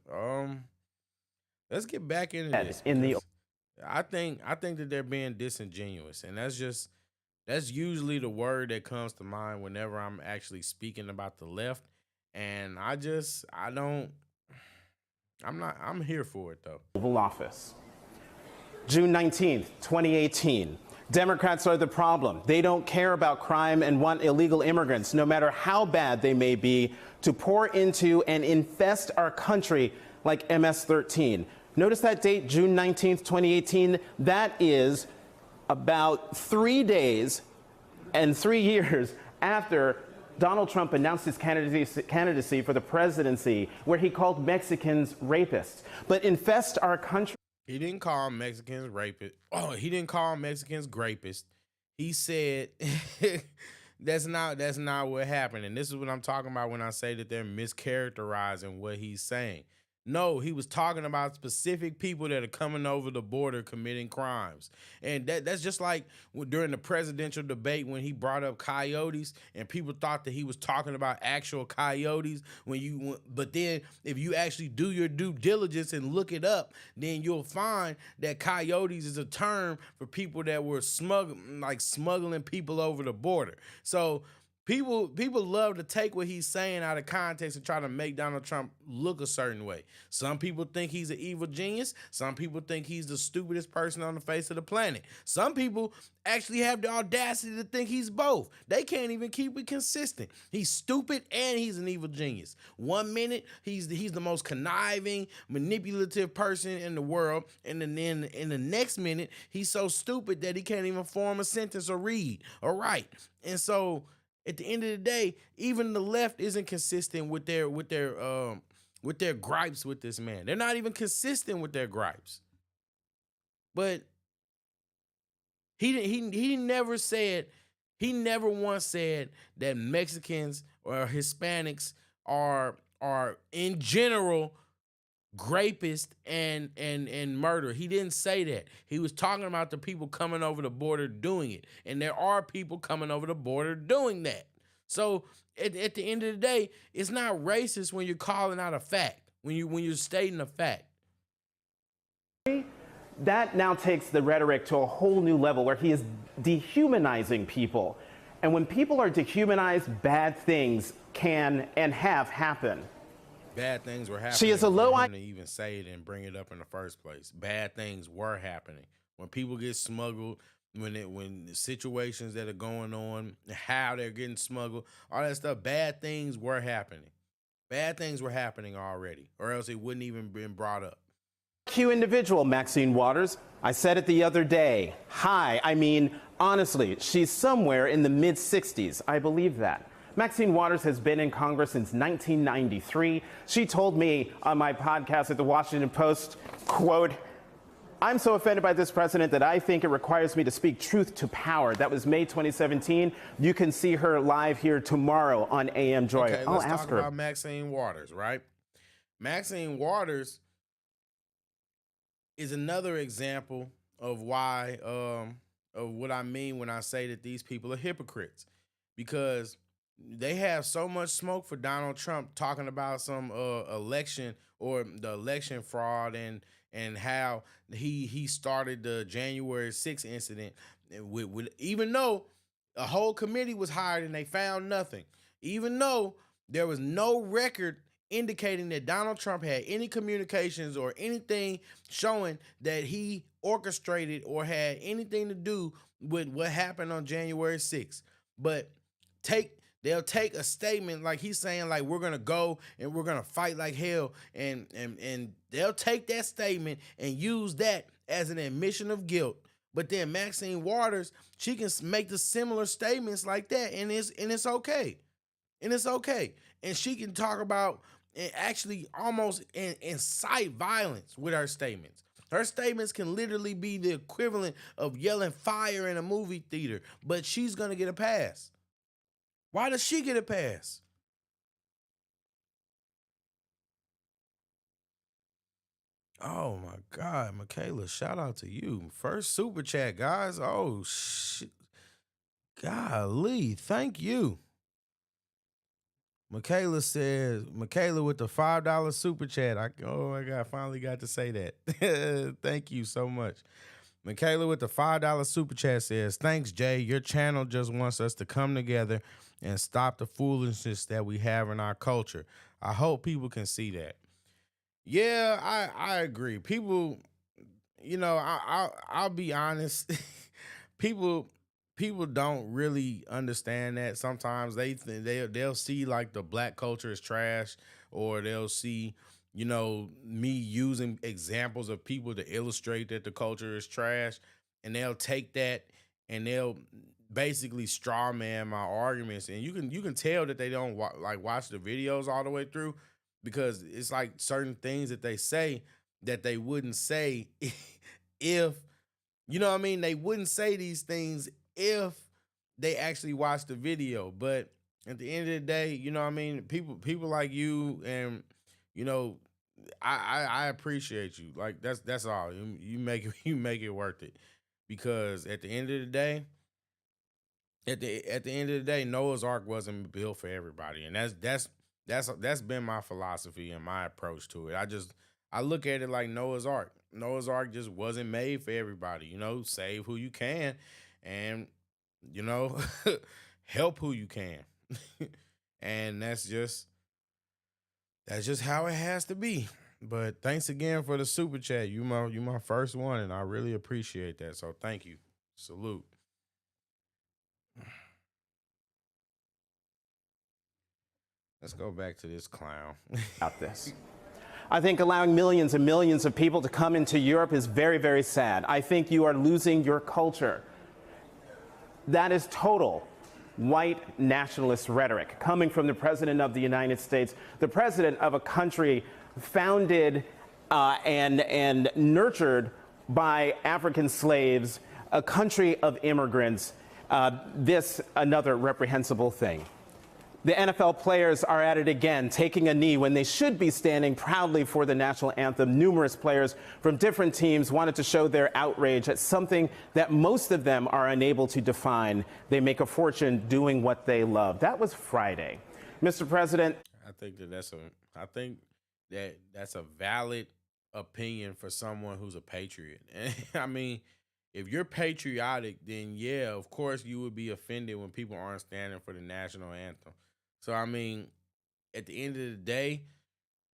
let's get back into this. I think that they're being disingenuous, and that's usually the word that comes to mind whenever I'm actually speaking about the left. And I'm here for it though. Oval Office. June 19th, 2018. Democrats are the problem. They don't care about crime and want illegal immigrants, no matter how bad they may be, to pour into and infest our country like MS-13. Notice that date, June 19th, 2018. That is about 3 days and 3 years after Donald Trump announced his candidacy for the presidency, where he called Mexicans rapists. But infest our country. He didn't call Mexicans rapists. Oh, he didn't call Mexicans grapists. He said that's not what happened. And this is what I'm talking about when I say that they're mischaracterizing what he's saying. No, he was talking about specific people that are coming over the border committing crimes. And that's just like during the presidential debate when he brought up coyotes and people thought that he was talking about actual coyotes. But then if you actually do your due diligence and look it up, then you'll find that coyotes is a term for people that were smuggling people over the border. So People love to take what he's saying out of context and try to make Donald Trump look a certain way. Some people think he's an evil genius. Some people think he's the stupidest person on the face of the planet. Some people actually have the audacity to think he's both. They can't even keep it consistent. He's stupid and he's an evil genius. 1 minute, he's the most conniving, manipulative person in the world, and then in the next minute, he's so stupid that he can't even form a sentence or read or write. And so at the end of the day, even the left isn't consistent with their gripes with this man. They're not even consistent with their gripes. But he never once said that Mexicans or Hispanics are in general grapists and murder. He didn't say that. He was talking about the people coming over the border doing it. And there are people coming over the border doing that. So at the end of the day, it's not racist when you're calling out a fact, when you're stating a fact. That now takes the rhetoric to a whole new level where he is dehumanizing people. And when people are dehumanized, bad things can and have happened. Bad things were happening. She is a low for him to even say it and bring it up in the first place. Bad things were happening. When people get smuggled, when the situations that are going on, how they're getting smuggled, all that stuff, bad things were happening. Bad things were happening already, or else it wouldn't even been brought up. Q individual, Maxine Waters. I said it the other day. Hi, I mean, honestly, she's somewhere in the mid-60s. I believe that. Maxine Waters has been in Congress since 1993. She told me on my podcast at the Washington Post, quote, "I'm so offended by this president that I think it requires me to speak truth to power." That was May 2017. You can see her live here tomorrow on AM Joy. Okay, I'll let's ask talk her. about Maxine Waters, right? Maxine Waters is another example of why, of what I mean when I say that these people are hypocrites, because they have so much smoke for Donald Trump talking about some election or the election fraud and how he started the January 6th incident with even though a whole committee was hired and they found nothing, even though there was no record indicating that Donald Trump had any communications or anything showing that he orchestrated or had anything to do with what happened on January 6th. But they'll take a statement like he's saying, like, we're gonna go and we're gonna fight like hell, and they'll take that statement and use that as an admission of guilt. But then Maxine Waters, she can make the similar statements like that, and it's okay. And it's okay. And she can talk about and actually almost incite violence with her statements. Her statements can literally be the equivalent of yelling fire in a movie theater, but she's gonna get a pass. Why does she get a pass? Oh my God, Michaela, shout out to you. First super chat, guys. Oh shit. Golly, thank you. Michaela says, Michaela with the $5 super chat. Oh my God, finally got to say that. Thank you so much. Michaela with the $5 super chat says, "Thanks, Jay. Your channel just wants us to come together and stop the foolishness that we have in our culture. I hope people can see that." Yeah, I agree. People, you know, I'll be honest. people don't really understand that. Sometimes they'll see like the black culture is trash, or they'll see, you know, me using examples of people to illustrate that the culture is trash, and they'll take that and they'll basically straw man my arguments, and you can tell that they don't watch the videos all the way through, because it's like certain things that they say that they wouldn't say if, you know what I mean, they wouldn't say these things if they actually watch the video. But at the end of the day, you know what I mean, people like you, and you know, I appreciate you. Like that's all. You make it worth it, because at the end of the day, at the end of the day, Noah's Ark wasn't built for everybody, and that's been my philosophy and my approach to it. I look at it like Noah's Ark. Noah's Ark just wasn't made for everybody. You know, save who you can, and you know, help who you can, and that's just how it has to be. But thanks again for the super chat. You my first one, and I really appreciate that. So thank you. Salute. Let's go back to this clown. About this. I think allowing millions and millions of people to come into Europe is very, very sad. I think you are losing your culture. That is total white nationalist rhetoric coming from the President of the United States, the President of a country founded and nurtured by African slaves, a country of immigrants. This another reprehensible thing. The NFL players are at it again, taking a knee when they should be standing proudly for the national anthem. Numerous players from different teams wanted to show their outrage at something that most of them are unable to define. They make a fortune doing what they love. That was Friday. Mr. President. I think that's a valid opinion for someone who's a patriot. I mean, if you're patriotic, then yeah, of course you would be offended when people aren't standing for the national anthem. So I mean, at the end of the day,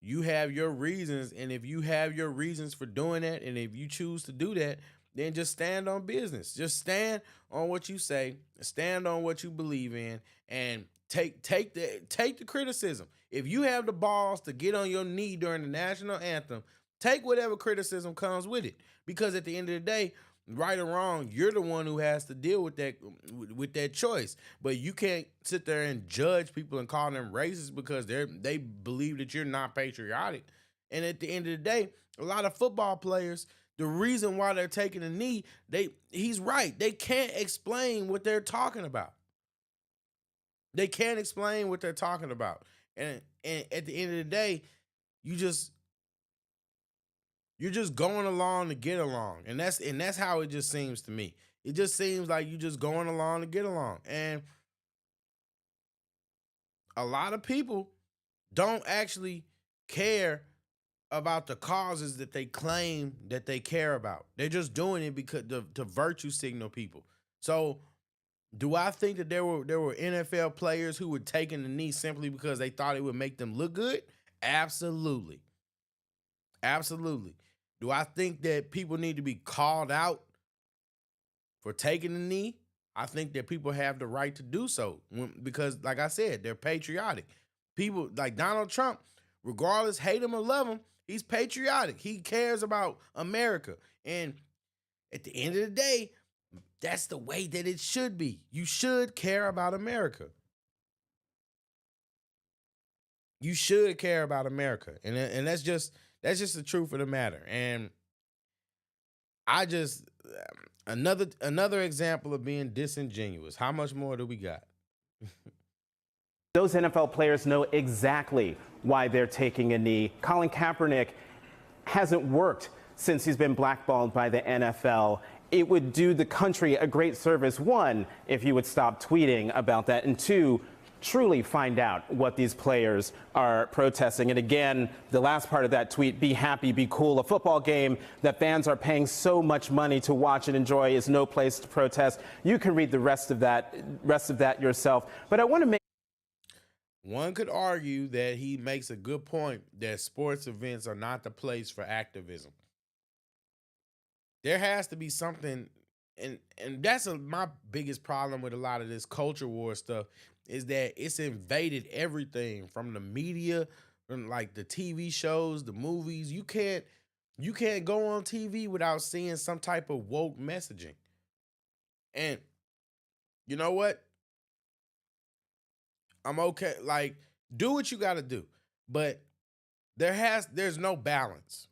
you have your reasons, and if you have your reasons for doing that, and if you choose to do that, then just stand on business. Just stand on what you say, stand on what you believe in, and take the criticism. If you have the balls to get on your knee during the national anthem, take whatever criticism comes with it. Because at the end of the day, right or wrong, you're the one who has to deal with that choice. But you can't sit there and judge people and call them racist because they believe that you're not patriotic. And at the end of the day, a lot of football players, the reason why they're taking a knee, he's right. They can't explain what they're talking about. They can't explain what they're talking about. And at the end of the day, you're just going along to get along. And that's how it just seems to me. It just seems like you're just going along to get along. And a lot of people don't actually care about the causes that they claim that they care about. They're just doing it because to virtue signal people. So do I think that there were NFL players who were taking the knee simply because they thought it would make them look good? Absolutely. Absolutely. Do I think that people need to be called out for taking the knee? I think that people have the right to do so because, like I said, they're patriotic. People like Donald Trump, regardless, hate him or love him, he's patriotic. He cares about America. And at the end of the day, that's the way that it should be. You should care about America. You should care about America. And that's just the truth of the matter. And I just another example of being disingenuous. How much more do we got? Those NFL players know exactly why they're taking a knee. Colin Kaepernick hasn't worked since he's been blackballed by the NFL. It would do the country a great service, one, if you would stop tweeting about that, and two, truly find out what these players are protesting. And again, the last part of that tweet, be happy, be cool. A football game that fans are paying so much money to watch and enjoy is no place to protest. You can read the rest of that yourself. But I want to make one could argue that he makes a good point that sports events are not the place for activism. There has to be something, and that's my biggest problem with a lot of this culture war stuff, is that it's invaded everything from the media, from like the TV shows, the movies. You can't go on TV without seeing some type of woke messaging. And you know what? I'm okay. Like, do what you got to do. But there's no balance.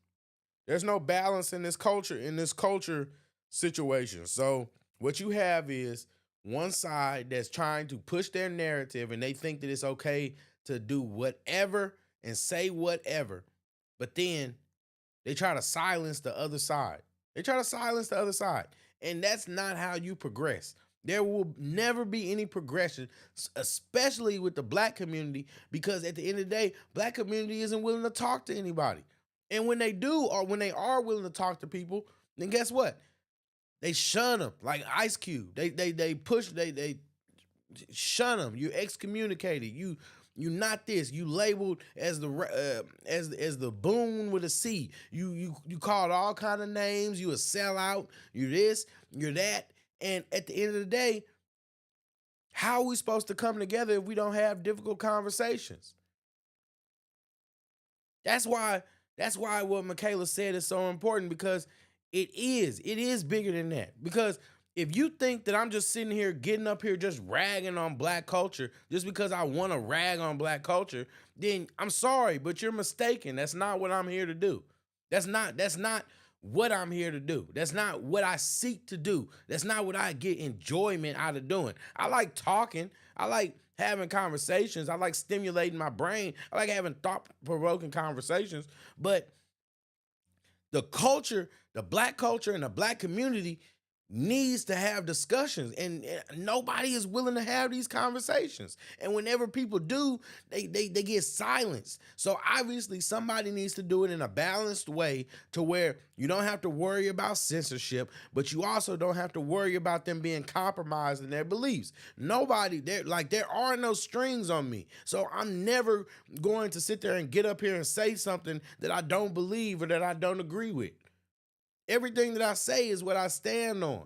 There's no balance in this culture situation. So what you have is one side that's trying to push their narrative, and they think that it's okay to do whatever and say whatever. But then they try to silence the other side. And that's not how you progress. There will never be any progression, especially with the black community, because at the end of the day, black community isn't willing to talk to anybody. And when they do, or when they are willing to talk to people, then guess what? They shun them like Ice Cube. They shun them. You excommunicated. You not this. You labeled as the boon with a C. You called all kind of names. You a sellout. You this. You're that. And at the end of the day, how are we supposed to come together if we don't have difficult conversations? That's why what Michaela said is so important, because it is bigger than that. Because if you think that I'm just sitting here getting up here just ragging on black culture just because I want to rag on black culture, then I'm sorry, but you're mistaken. That's not what I'm here to do. That's not what I'm here to do. That's not what I seek to do. That's not what I get enjoyment out of doing. I like talking. I like having conversations. I like stimulating my brain. I like having thought-provoking conversations. But the culture, the black culture and the black community needs to have discussions, and nobody is willing to have these conversations. And whenever people do, they get silenced. So obviously somebody needs to do it in a balanced way to where you don't have to worry about censorship, but you also don't have to worry about them being compromised in their beliefs. Nobody, there are no strings on me. So I'm never going to sit there and get up here and say something that I don't believe or that I don't agree with. Everything that I say is what I stand on.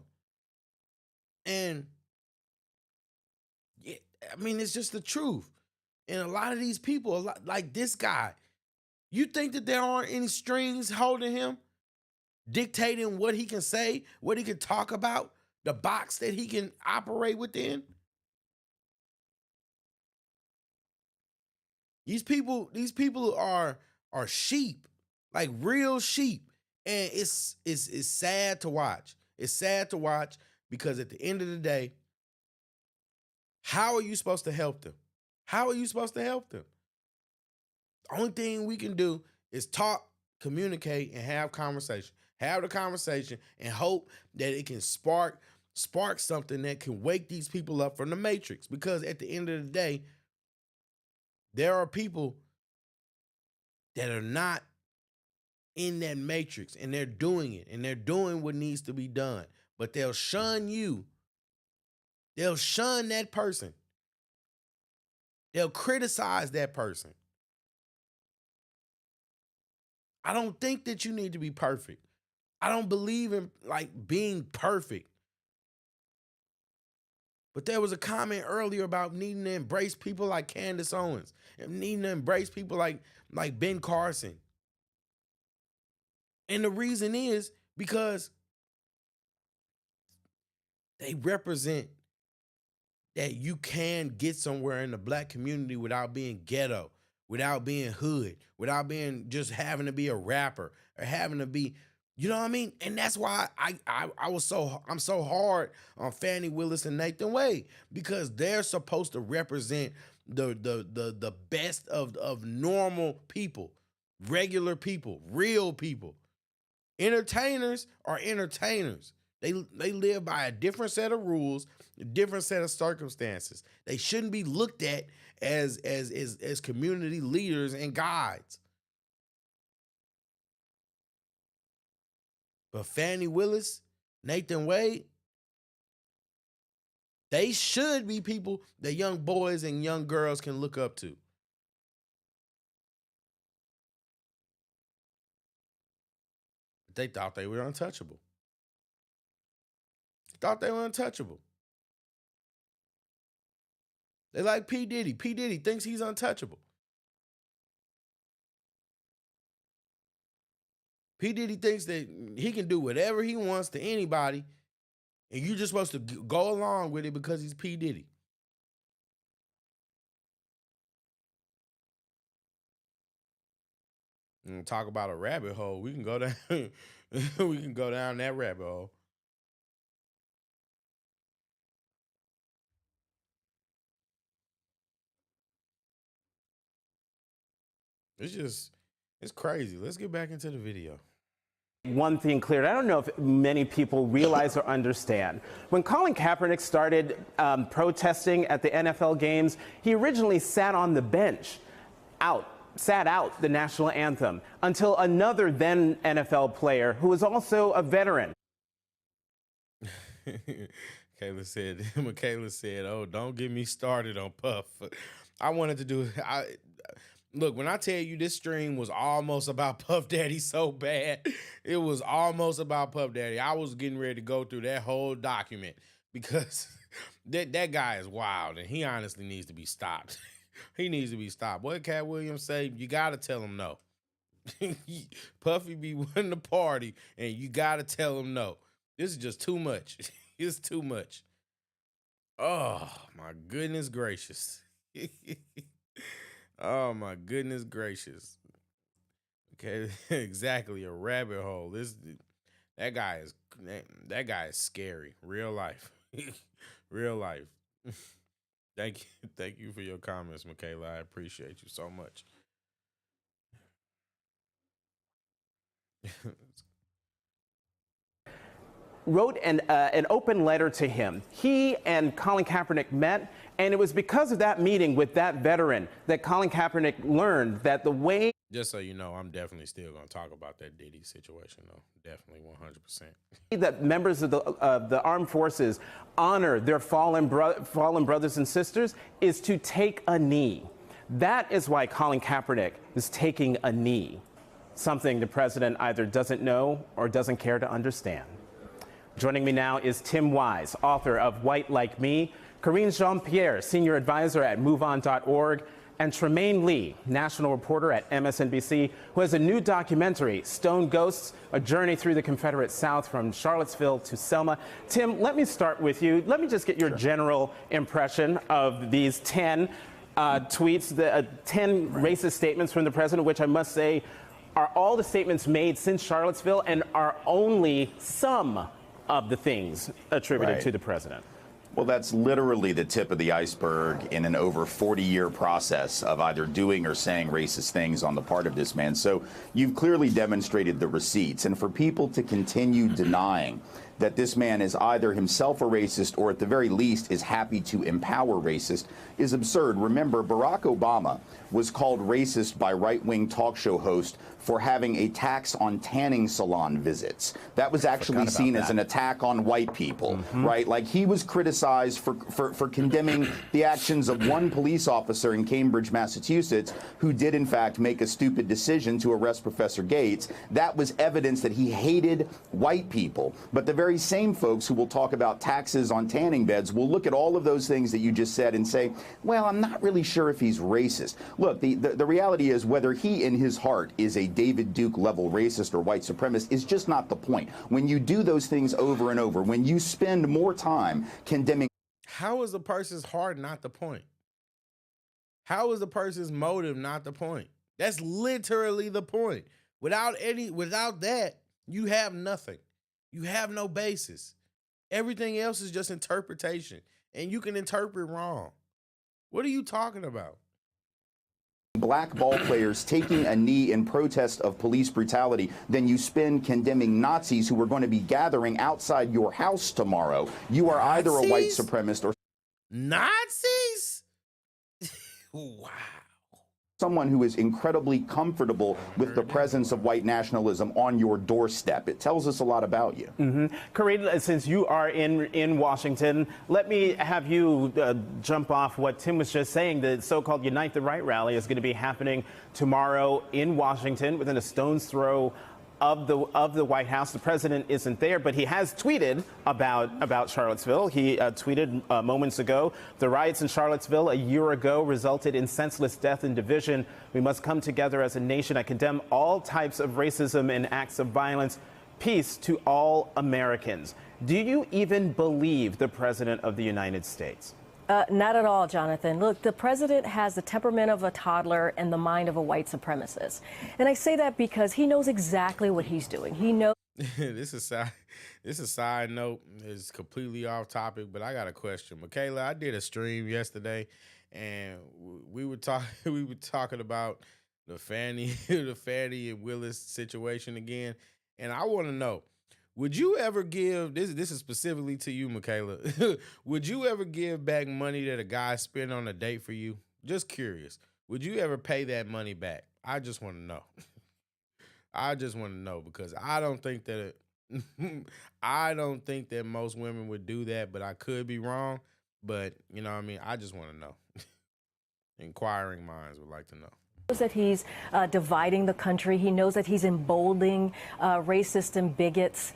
And yeah, I mean, it's just the truth. And a lot of these people, like this guy, you think that there aren't any strings holding him, dictating what he can say, what he can talk about, the box that he can operate within? These people are sheep, like real sheep. And it's sad to watch. It's sad to watch because at the end of the day, how are you supposed to help them? How are you supposed to help them? The only thing we can do is talk, communicate, and have conversation. Have the conversation and hope that it can spark something that can wake these people up from the matrix. Because at the end of the day, there are people that are not in that matrix, and they're doing it, and they're doing what needs to be done. But they'll shun you. They'll shun that person. They'll criticize that person. I don't think that you need to be perfect. I don't believe in being perfect. But there was a comment earlier about needing to embrace people like Candace Owens and needing to embrace people like Ben Carson. And the reason is because they represent that you can get somewhere in the Black community without being ghetto, without being hood, without being just having to be a rapper or having to be, you know what I mean? And that's why I'm so hard on Fannie Willis and Nathan Wade, because they're supposed to represent the best of normal people, regular people, real people. Entertainers are entertainers. They live by a different set of rules, a different set of circumstances. They shouldn't be looked at as community leaders and guides. But Fannie Willis, Nathan Wade, they should be people that young boys and young girls can look up to. They thought they were untouchable. Thought they were untouchable. They like P. Diddy. P. Diddy thinks he's untouchable. P. Diddy thinks that he can do whatever he wants to anybody, and you're just supposed to go along with it because he's P. Diddy. And talk about a rabbit hole. We can go down. We can go down that rabbit hole. It's crazy. Let's get back into the video. One thing clear, I don't know if many people realize or understand. When Colin Kaepernick started protesting at the NFL games, he originally sat on the bench, sat out the national anthem until another then NFL player, who was also a veteran. Michaela said, oh, don't get me started on Puff. I wanted to do look, when I tell you this stream was almost about Puff Daddy so bad, it was almost about Puff Daddy. I was getting ready to go through that whole document because that guy is wild and he honestly needs to be stopped. He needs to be stopped. What Cat Williams say? You got to tell him no. Puffy be winning the party and you got to tell him no. This is just too much. It's too much. Oh, my goodness gracious. Oh my goodness gracious. Okay, exactly, a rabbit hole. That guy is scary. Real life. Real life. Thank you for your comments, Michaela. I appreciate you so much. wrote an open letter to him. He and Colin Kaepernick met, and it was because of that meeting with that veteran that Colin Kaepernick learned that the way... Just so you know, I'm definitely still going to talk about that Diddy situation, though. Definitely 100%. that members of the armed forces honor their fallen brothers and sisters is to take a knee. That is why Colin Kaepernick is taking a knee, something the president either doesn't know or doesn't care to understand. Joining me now is Tim Wise, author of White Like Me, Karine Jean-Pierre, senior advisor at MoveOn.org, and Tremaine Lee, national reporter at MSNBC, who has a new documentary, Stone Ghosts, A Journey Through the Confederate South from Charlottesville to Selma. Tim, let me start with you. Let me just get your general impression of these 10 tweets, the 10 racist statements from the president, which I must say are all the statements made since Charlottesville and are only some of the things attributed to the president. Well, that's literally the tip of the iceberg in an over 40-year process of either doing or saying racist things on the part of this man. So you've clearly demonstrated the receipts. And for people to continue denying that this man is either himself a racist or at the very least is happy to empower racist is absurd. Remember, Barack Obama was called racist by right-wing talk show host for having a tax on tanning salon visits. That was actually seen as an attack on white people, right? Like, he was criticized for condemning the actions of one police officer in Cambridge, Massachusetts, who did in fact make a stupid decision to arrest Professor Gates. That was evidence that he hated white people. But the very same folks who will talk about taxes on tanning beds will look at all of those things that you just said and say, well, I'm not really sure if he's racist. Look, the reality is whether he in his heart is a David Duke level racist or white supremacist is just not the point. When you do those things over and over, when you spend more time condemning... How is a person's heart not the point? How is a person's motive not the point? That's literally the point. Without that, you have nothing. You have no basis. Everything else is just interpretation, and you can interpret wrong. What are you talking about? Black ball players taking a knee in protest of police brutality than you spend condemning Nazis who are going to be gathering outside your house tomorrow. You are either a white supremacist or... Nazis? Wow. Someone who is incredibly comfortable with the presence of white nationalism on your doorstep. It tells us a lot about you. Karine, since you are in Washington, let me have you jump off what Tim was just saying. The so-called Unite the Right rally is going to be happening tomorrow in Washington within a stone's throw of the White House. The president isn't there, but he has tweeted about Charlottesville. He tweeted moments ago, the riots in Charlottesville a year ago resulted in senseless death and division. We must come together as a nation. I condemn all types of racism and acts of violence. Peace to all Americans. Do you even believe the president of the United States? Not at all, Jonathan. Look, the president has the temperament of a toddler and the mind of a white supremacist. And I say that because he knows exactly what he's doing. He knows. This is a side note. It's completely off topic, but I got a question. Michaela, I did a stream yesterday, and we were talking about the Fannie and Willis situation again. And I want to know, would you ever give, this is specifically to you, Michaela, would you ever give back money that a guy spent on a date for you? Just curious. Would you ever pay that money back? I just want to know. I just want to know, because I don't think that most women would do that, but I could be wrong. But, you know what I mean? I just want to know. Inquiring minds would like to know. Knows that he's dividing the country. He knows that he's emboldening racists and bigots.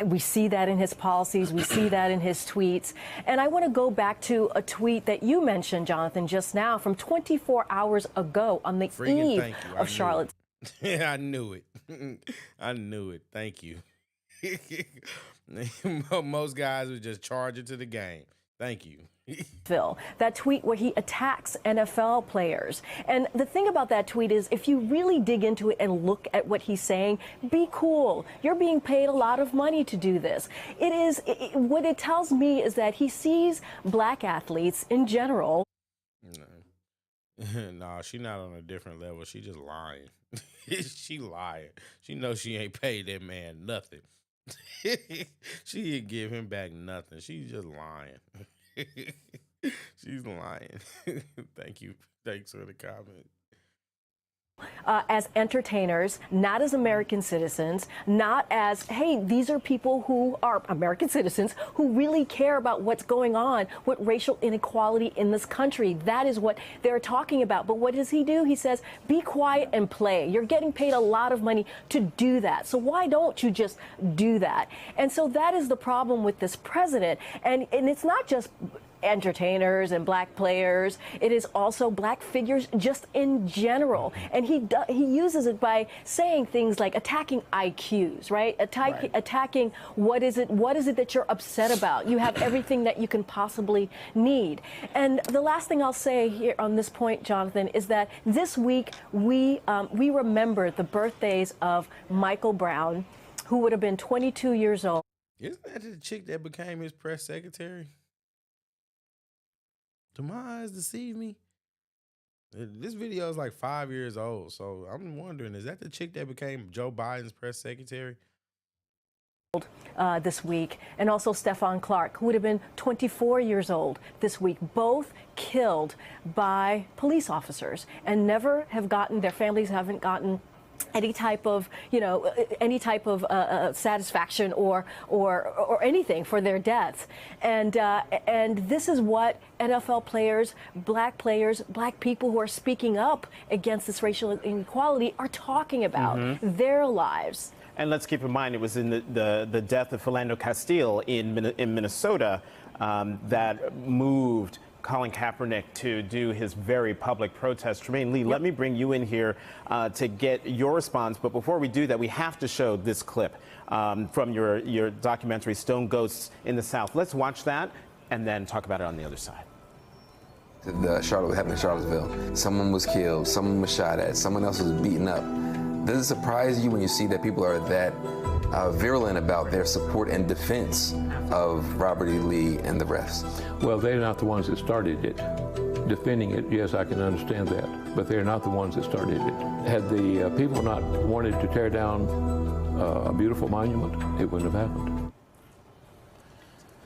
We see that in his policies. We see that in his tweets. And I want to go back to a tweet that you mentioned, Jonathan, just now from 24 hours ago on the eve of Charlottesville. Yeah, I knew it. I knew it. Thank you. Most guys would just charge it to the game. Thank you. Phil, that tweet where he attacks NFL players. And the thing about that tweet is, if you really dig into it and look at what he's saying, be cool. You're being paid a lot of money to do this. What it tells me is that he sees black athletes in general. No, she's not on a different level. She just lying. She lying. She knows she ain't paid that man nothing. She didn't give him back nothing. She's just lying. She's lying. Thank you. Thanks for the comment. As entertainers, not as American citizens, not as, hey, these are people who are American citizens who really care about what's going on with racial inequality in this country. That is what they're talking about. But what does he do? He says, be quiet and play. You're getting paid a lot of money to do that. So why don't you just do that? And so that is the problem with this president. And it's not just entertainers and black players. It is also black figures just in general. And he uses it by saying things like attacking IQs, right? Attacking what is it that you're upset about? You have everything that you can possibly need. And the last thing I'll say here on this point, Jonathan, is that this week we remember the birthdays of Michael Brown, who would have been 22 years old. Isn't that the chick that became his press secretary? Do my eyes deceive me? This video is like 5 years old, so I'm wondering, is that the chick that became Joe Biden's press secretary? This week, and also Stephon Clark, who would have been 24 years old this week, both killed by police officers and never have gotten, their families haven't gotten any type of, satisfaction or anything for their deaths. And this is what NFL players, black people who are speaking up against this racial inequality are talking about, their lives. And let's keep in mind, it was in the death of Philando Castile in Minnesota that moved Colin Kaepernick to do his very public protest. Tremaine Lee, let me bring you in here to get your response. But before we do that, we have to show this clip from your documentary, Stone Ghosts in the South. Let's watch that and then talk about it on the other side. What happened in Charlottesville. Someone was killed, someone was shot at, someone else was beaten up. Does it surprise you when you see that people are that virulent about their support and defense of Robert E. Lee and the rest? Well, they're not the ones that started it. Defending it, yes, I can understand that, but they're not the ones that started it. Had the people not wanted to tear down a beautiful monument, it wouldn't have happened.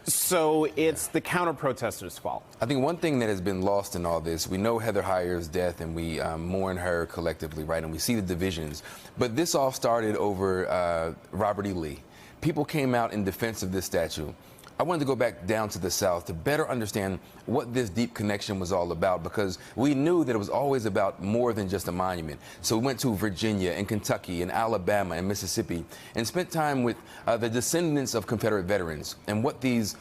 So it's the counter-protesters' fault. I think one thing that has been lost in all this, we know Heather Heyer's death and we mourn her collectively, right? And we see the divisions. But this all started over Robert E. Lee. People came out in defense of this statue. I wanted to go back down to the South to better understand what this deep connection was all about, because we knew that it was always about more than just a monument. So we went to Virginia and Kentucky and Alabama and Mississippi and spent time with the descendants of Confederate veterans and what these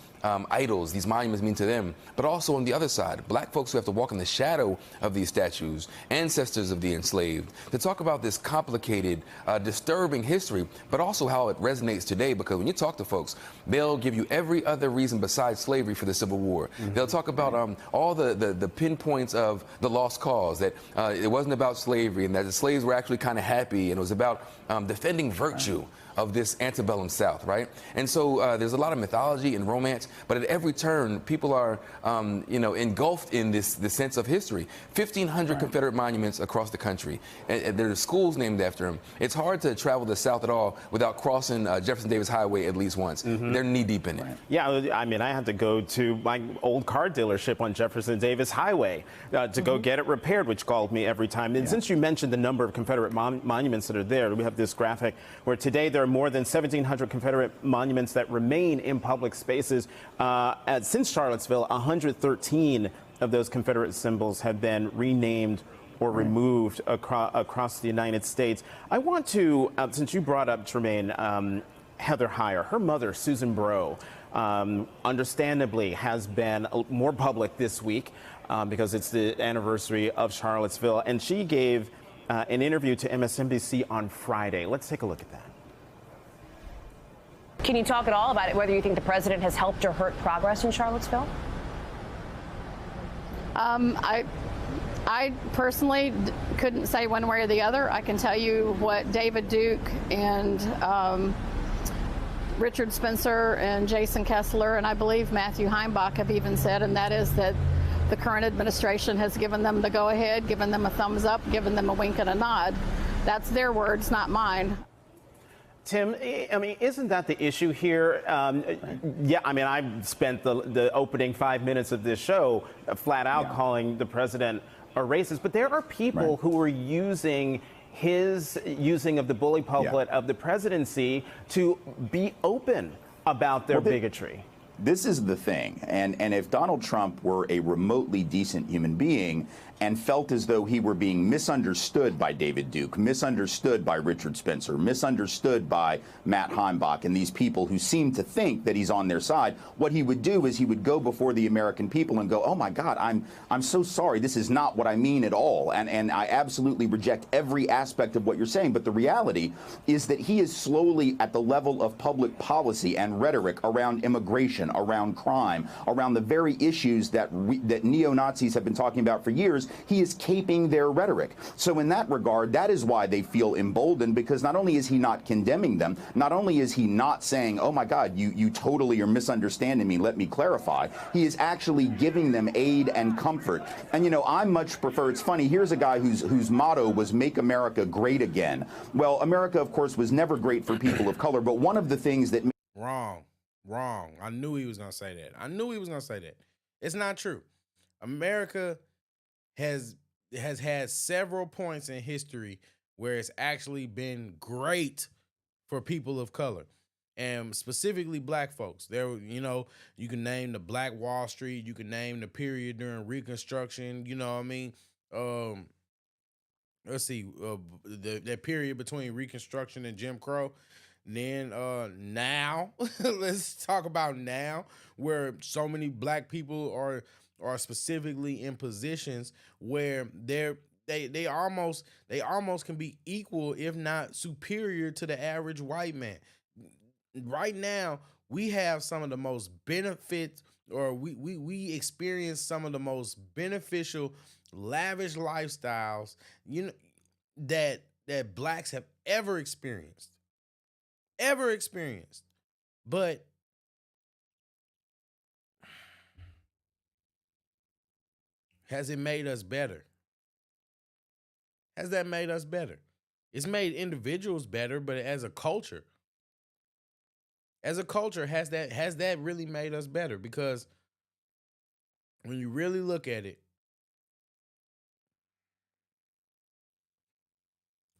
idols, these monuments mean to them, but also on the other side, black folks who have to walk in the shadow of these statues, ancestors of the enslaved, to talk about this complicated, disturbing history, but also how it resonates today, because when you talk to folks, they'll give you every other reason besides slavery for the Civil War. They'll talk about all the pinpoints of the lost cause, that it wasn't about slavery and that the slaves were actually kind of happy, and it was about defending virtue of this antebellum South, right? And so there's a lot of mythology and romance, but at every turn, people are, engulfed in this sense of history. 1,500 Confederate monuments across the country. And there are schools named after them. It's hard to travel the South at all without crossing Jefferson Davis Highway at least once. They're knee-deep in it. Yeah, I mean, I had to go to my old car dealership on Jefferson Davis Highway to go get it repaired, which called me every time. And since you mentioned the number of Confederate monuments that are there, we have this graphic where today there are more than 1,700 Confederate monuments that remain in public spaces. Since Charlottesville, 113 of those Confederate symbols have been renamed or removed across the United States. I want to, since you brought up, Tremaine, Heather Heyer, her mother, Susan Breaux, understandably has been more public this week because it's the anniversary of Charlottesville, and she gave an interview to MSNBC on Friday. Let's take a look at that. Can you talk at all about it, whether you think the president has helped or hurt progress in Charlottesville? I personally couldn't say one way or the other. I can tell you what David Duke and Richard Spencer and Jason Kessler and I believe Matthew Heimbach have even said, and that is that the current administration has given them the go-ahead, given them a thumbs up, given them a wink and a nod. That's their words, not mine. Tim, I mean, isn't that the issue here? Yeah, I mean, I spent the opening 5 minutes of this show flat out calling the president a racist, but there are people who are using his using of the bully pulpit of the presidency to be open about their bigotry. This is the thing, and if Donald Trump were a remotely decent human being and felt as though he were being misunderstood by David Duke, misunderstood by Richard Spencer, misunderstood by Matt Heimbach, and these people who seem to think that he's on their side, what he would do is he would go before the American people and go, oh my God, I'm so sorry, this is not what I mean at all, and I absolutely reject every aspect of what you're saying. But the reality is that he is slowly at the level of public policy and rhetoric around immigration, around crime, around the very issues that neo-Nazis have been talking about for years. He is caping their rhetoric. So in that regard, that is why they feel emboldened, because not only is he not condemning them, not only is he not saying, oh my God, you totally are misunderstanding me, let me clarify, he is actually giving them aid and comfort. And you know, I much prefer, it's funny, here's a guy whose motto was make America great again. Well, America, of course, was never great for people of color, but one of the things that... Wrong. I knew he was going to say that. It's not true. America has had several points in history where it's actually been great for people of color, and specifically black folks. There, you know, you can name the Black Wall Street, you can name the period during Reconstruction, you know what I mean? Let's see, that period between Reconstruction and Jim Crow. Then now, let's talk about now, where so many black people are specifically in positions where they almost can be equal, if not superior, to the average white man. Right now, we have some of the most benefits, or we experience some of the most beneficial, lavish lifestyles, you know, that blacks have ever experienced. But has it made us better? Has that made us better? It's made individuals better, but as a culture, has that really made us better? Because when you really look at it,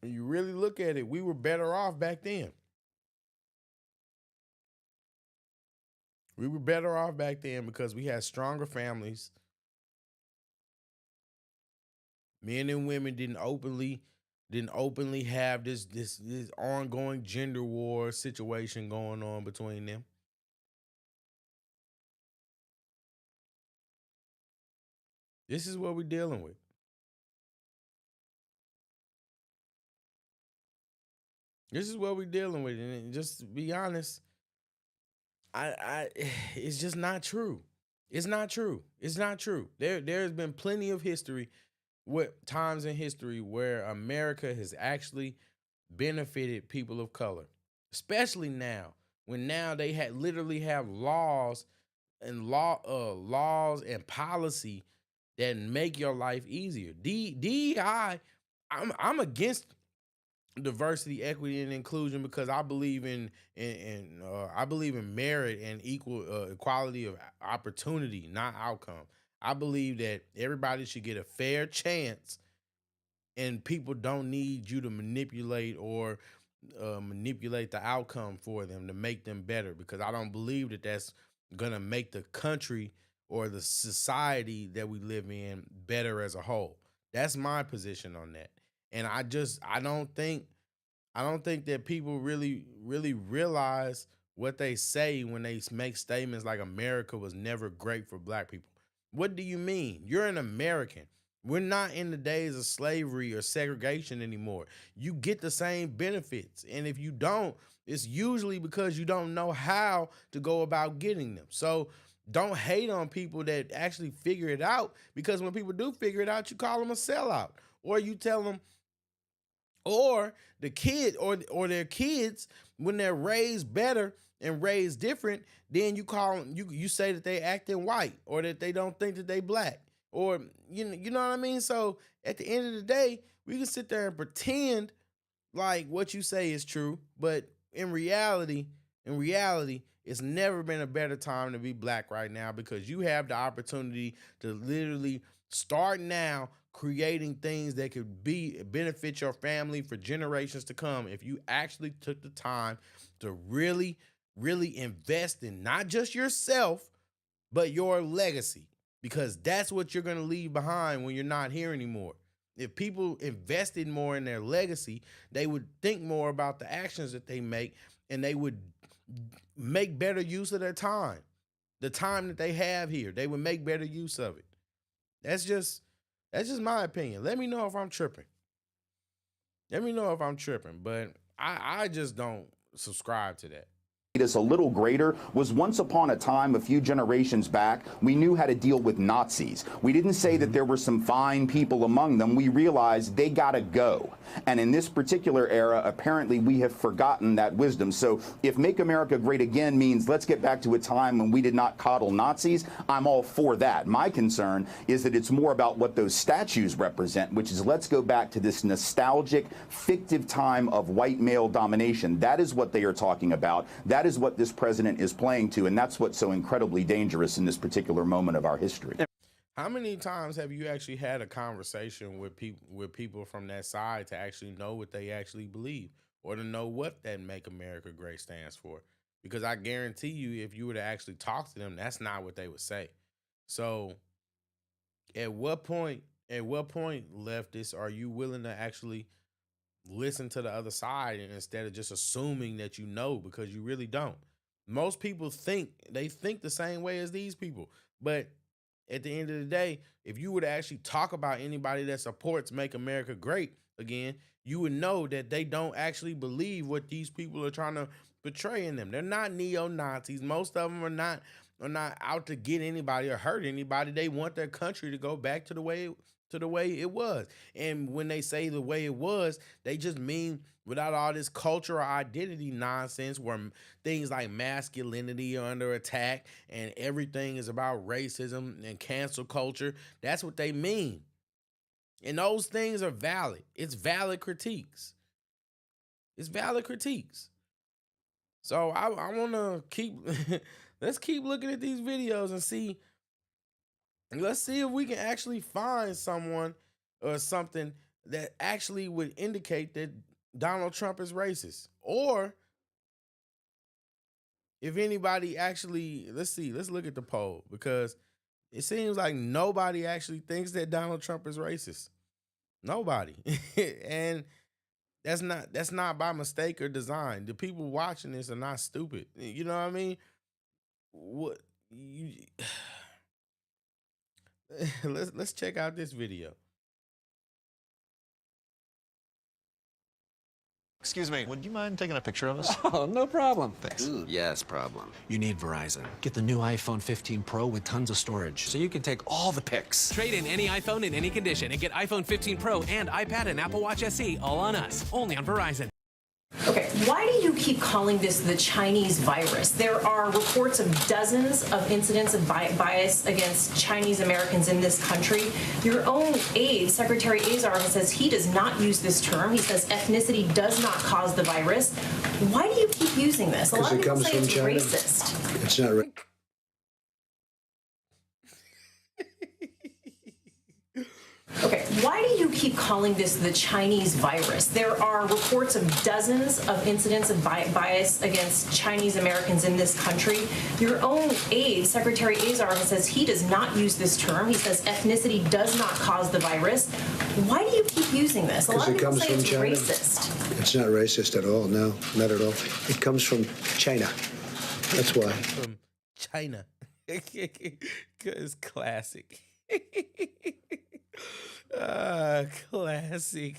we were better off back then. We were better off back then because we had stronger families. Men and women didn't openly have this ongoing gender war situation going on between them. This is what we're dealing with. And just to be honest, it's just not true. It's not true. There's been plenty of times in history where America has actually benefited people of color, especially now, when they literally have laws and policy that make your life easier. DEI, I'm against diversity, equity, and inclusion because I believe in merit and equality of opportunity, not outcome. I believe that everybody should get a fair chance, and people don't need you to manipulate the outcome for them to make them better, because I don't believe that that's gonna make the country or the society that we live in better as a whole. That's my position on that. And I don't think that people really realize what they say when they make statements like America was never great for black people. What do you mean? You're an American. We're not in the days of slavery or segregation anymore. You get the same benefits. And if you don't, it's usually because you don't know how to go about getting them. So don't hate on people that actually figure it out, because when people do figure it out, you call them a sellout, or you tell them, or the kid or their kids, when they're raised better and raised different, then you call them, you say that they acting white, or that they don't think that they black, or you know what I mean? So at the end of the day, we can sit there and pretend like what you say is true, but in reality, it's never been a better time to be black right now, because you have the opportunity to literally start now creating things that could benefit your family for generations to come if you actually took the time to really, really invest in not just yourself, but your legacy, because that's what you're going to leave behind when you're not here anymore. If people invested more in their legacy, they would think more about the actions that they make, and they would make better use of their time. The time that they have here, they would make better use of it. That's just my opinion. Let me know if I'm tripping. But I just don't subscribe to that. Us a little greater was once upon a time, a few generations back, we knew how to deal with Nazis. We didn't say that there were some fine people among them. We realized they gotta go. And in this particular era, apparently we have forgotten that wisdom. So if Make America Great Again means let's get back to a time when we did not coddle Nazis, I'm all for that. My concern is that it's more about what those statues represent, which is let's go back to this nostalgic, fictive time of white male domination. That is what they are talking about. That is what this president is playing to, and that's what's so incredibly dangerous in this particular moment of our history. How many times have you actually had a conversation with people from that side to actually know what they actually believe, or to know what that Make America Great stands for? Because I guarantee you, if you were to actually talk to them, that's not what they would say. So at what point, leftists, are you willing to actually listen to the other side, and instead of just assuming that you know, because you really don't? Most people think the same way as these people, but at the end of the day, if you were to actually talk about anybody that supports Make America Great Again, you would know that they don't actually believe what these people are trying to portray in them. They're not neo-Nazis. Most of them are not out to get anybody or hurt anybody. They want their country to go back to the way it was. And when they say the way it was, they just mean without all this cultural identity nonsense where things like masculinity are under attack and everything is about racism and cancel culture. That's what they mean. And those things are valid. It's valid critiques. So I want to let's keep looking at these videos and see. Let's see if we can actually find someone or something that actually would indicate that Donald Trump is racist. Or if anybody actually, let's look at the poll, because it seems like nobody actually thinks that Donald Trump is racist. Nobody. And that's not by mistake or design. The people watching this are not stupid. You know what I mean? Let's check out this video. Excuse me, would you mind taking a picture of us? Oh, no problem. Thanks. Ooh, yes, problem. You need Verizon. Get the new iPhone 15 Pro with tons of storage, so you can take all the pics. Trade in any iPhone in any condition and get iPhone 15 Pro and iPad and Apple Watch SE all on us, only on Verizon. Okay, why do you keep calling this the Chinese virus? There are reports of dozens of incidents of bias against Chinese Americans in this country. Your own aide, Secretary Azar, says he does not use this term. He says ethnicity does not cause the virus. Why do you keep using this? A lot of people say it's racist. It's not right. Okay, why do you keep calling this the Chinese virus? There are reports of dozens of incidents of bias against Chinese Americans in this country. Your own aide, Secretary Azar, says he does not use this term. He says ethnicity does not cause the virus. Why do you keep using this? A lot of people say it's racist. It's not racist at all. No, not at all. It comes from China. That's why. From China. It's classic. Classic.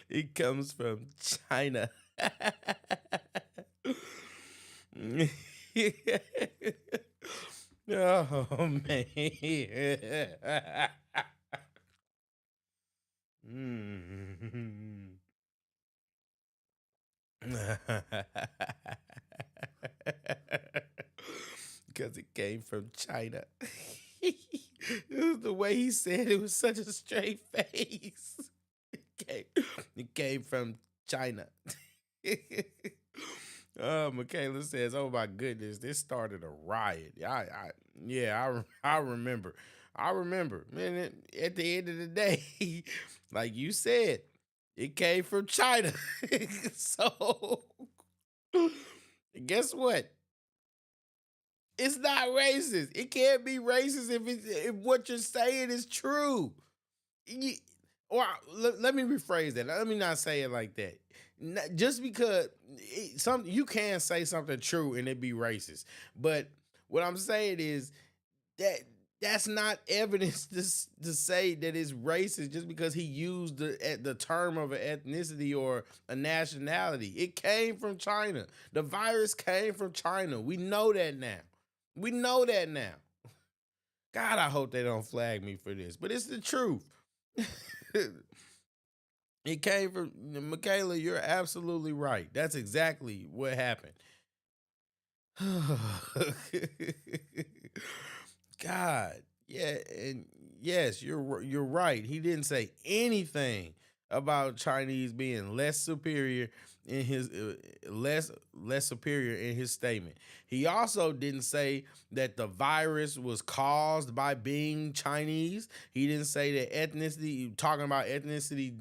It comes from China. Oh, man. Because it came from China. It was the way he said it was such a straight face. It came from China. Michaela says, "Oh my goodness, this started a riot." I remember. I remember. Man, at the end of the day, like you said, it came from China. So guess what? It's not racist. It can't be racist if what you're saying is true. Let me rephrase that. Let me not say it like that. Just because you can say something true and it be racist, but what I'm saying is that's not evidence to say that it's racist just because he used the term of an ethnicity or a nationality. It came from China. The virus came from China. We know that now. God, I hope they don't flag me for this, but it's the truth. It came from Michaela. You're absolutely right. That's exactly what happened. God, yeah, and yes, you're right. He didn't say anything about Chinese being less superior in his less superior in his statement. He also didn't say that the virus was caused by being Chinese. He didn't say that ethnicity, talking about ethnicity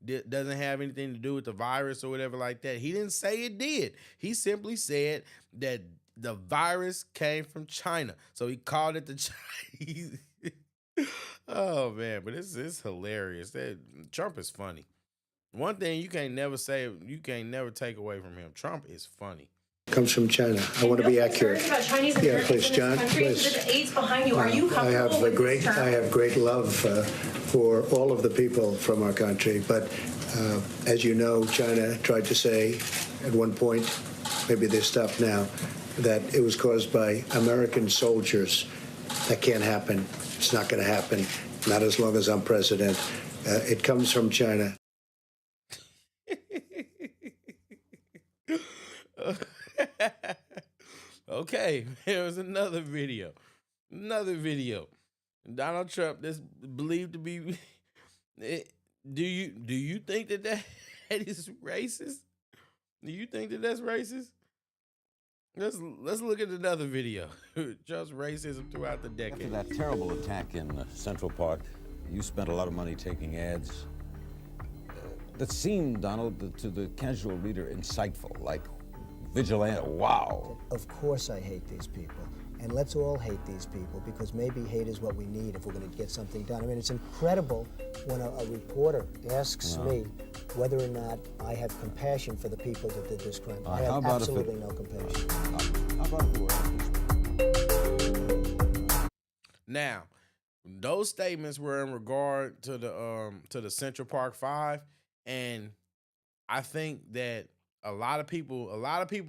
doesn't have anything to do with the virus or whatever like that. He didn't say it did. He simply said that the virus came from China. So he called it the Chinese. Oh man, but it's hilarious. Trump is funny. One thing you can't never take away from him. Trump is funny. Comes from China. I want to be accurate. About Chinese Please, John. Please. The aides behind you. Are you comfortable with this term? I have great love for all of the people from our country. But as you know, China tried to say at one point, maybe they stopped now, that it was caused by American soldiers. That can't happen. It's not going to happen. Not as long as I'm president. It comes from China. Okay, there was another video. Donald Trump that's believed to be. Do you think that is racist? Do you think that that's racist? Let's look at another video. Just racism throughout the decade. After that terrible attack in Central Park, you spent a lot of money taking ads that seemed, Donald, to the casual reader, insightful, like vigilante. Wow. Of course I hate these people. And let's all hate these people, because maybe hate is what we need if we're going to get something done. I mean, it's incredible when a reporter asks me whether or not I have compassion for the people that did this crime. I have absolutely no compassion. How about Now, those statements were in regard to the Central Park 5, and I think that a lot of people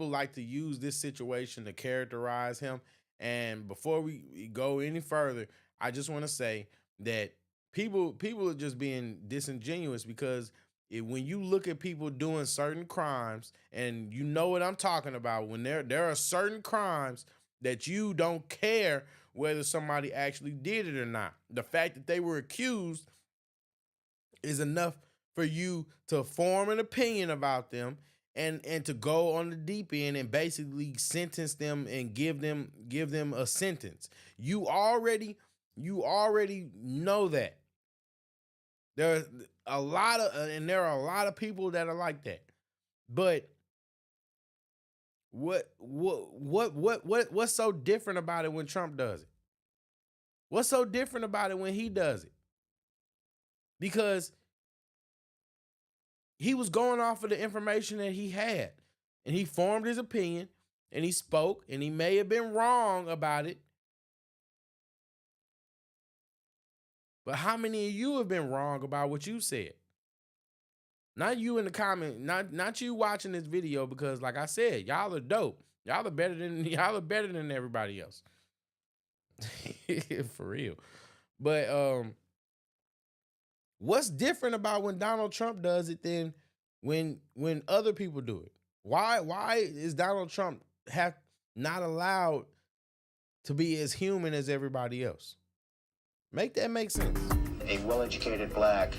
like to use this situation to characterize him. And before we go any further, I just want to say that people are just being disingenuous, because when you look at people doing certain crimes, and you know what I'm talking about, when there are certain crimes that you don't care whether somebody actually did it or not. The fact that they were accused is enough for you to form an opinion about them and to go on the deep end and basically sentence them and give them a sentence. You already know that. There are a lot of people that are like that. But what's so different about it when Trump does it? What's so different about it when he does it? Because he was going off of the information that he had, and he formed his opinion, and he spoke, and he may have been wrong about it. But how many of you have been wrong about what you said? Not you in the comment, not you watching this video, because like I said, y'all are dope. Y'all are better than everybody else. For real. But what's different about when Donald Trump does it than when other people do it? Why is Donald Trump not allowed to be as human as everybody else? Make that make sense. A well-educated black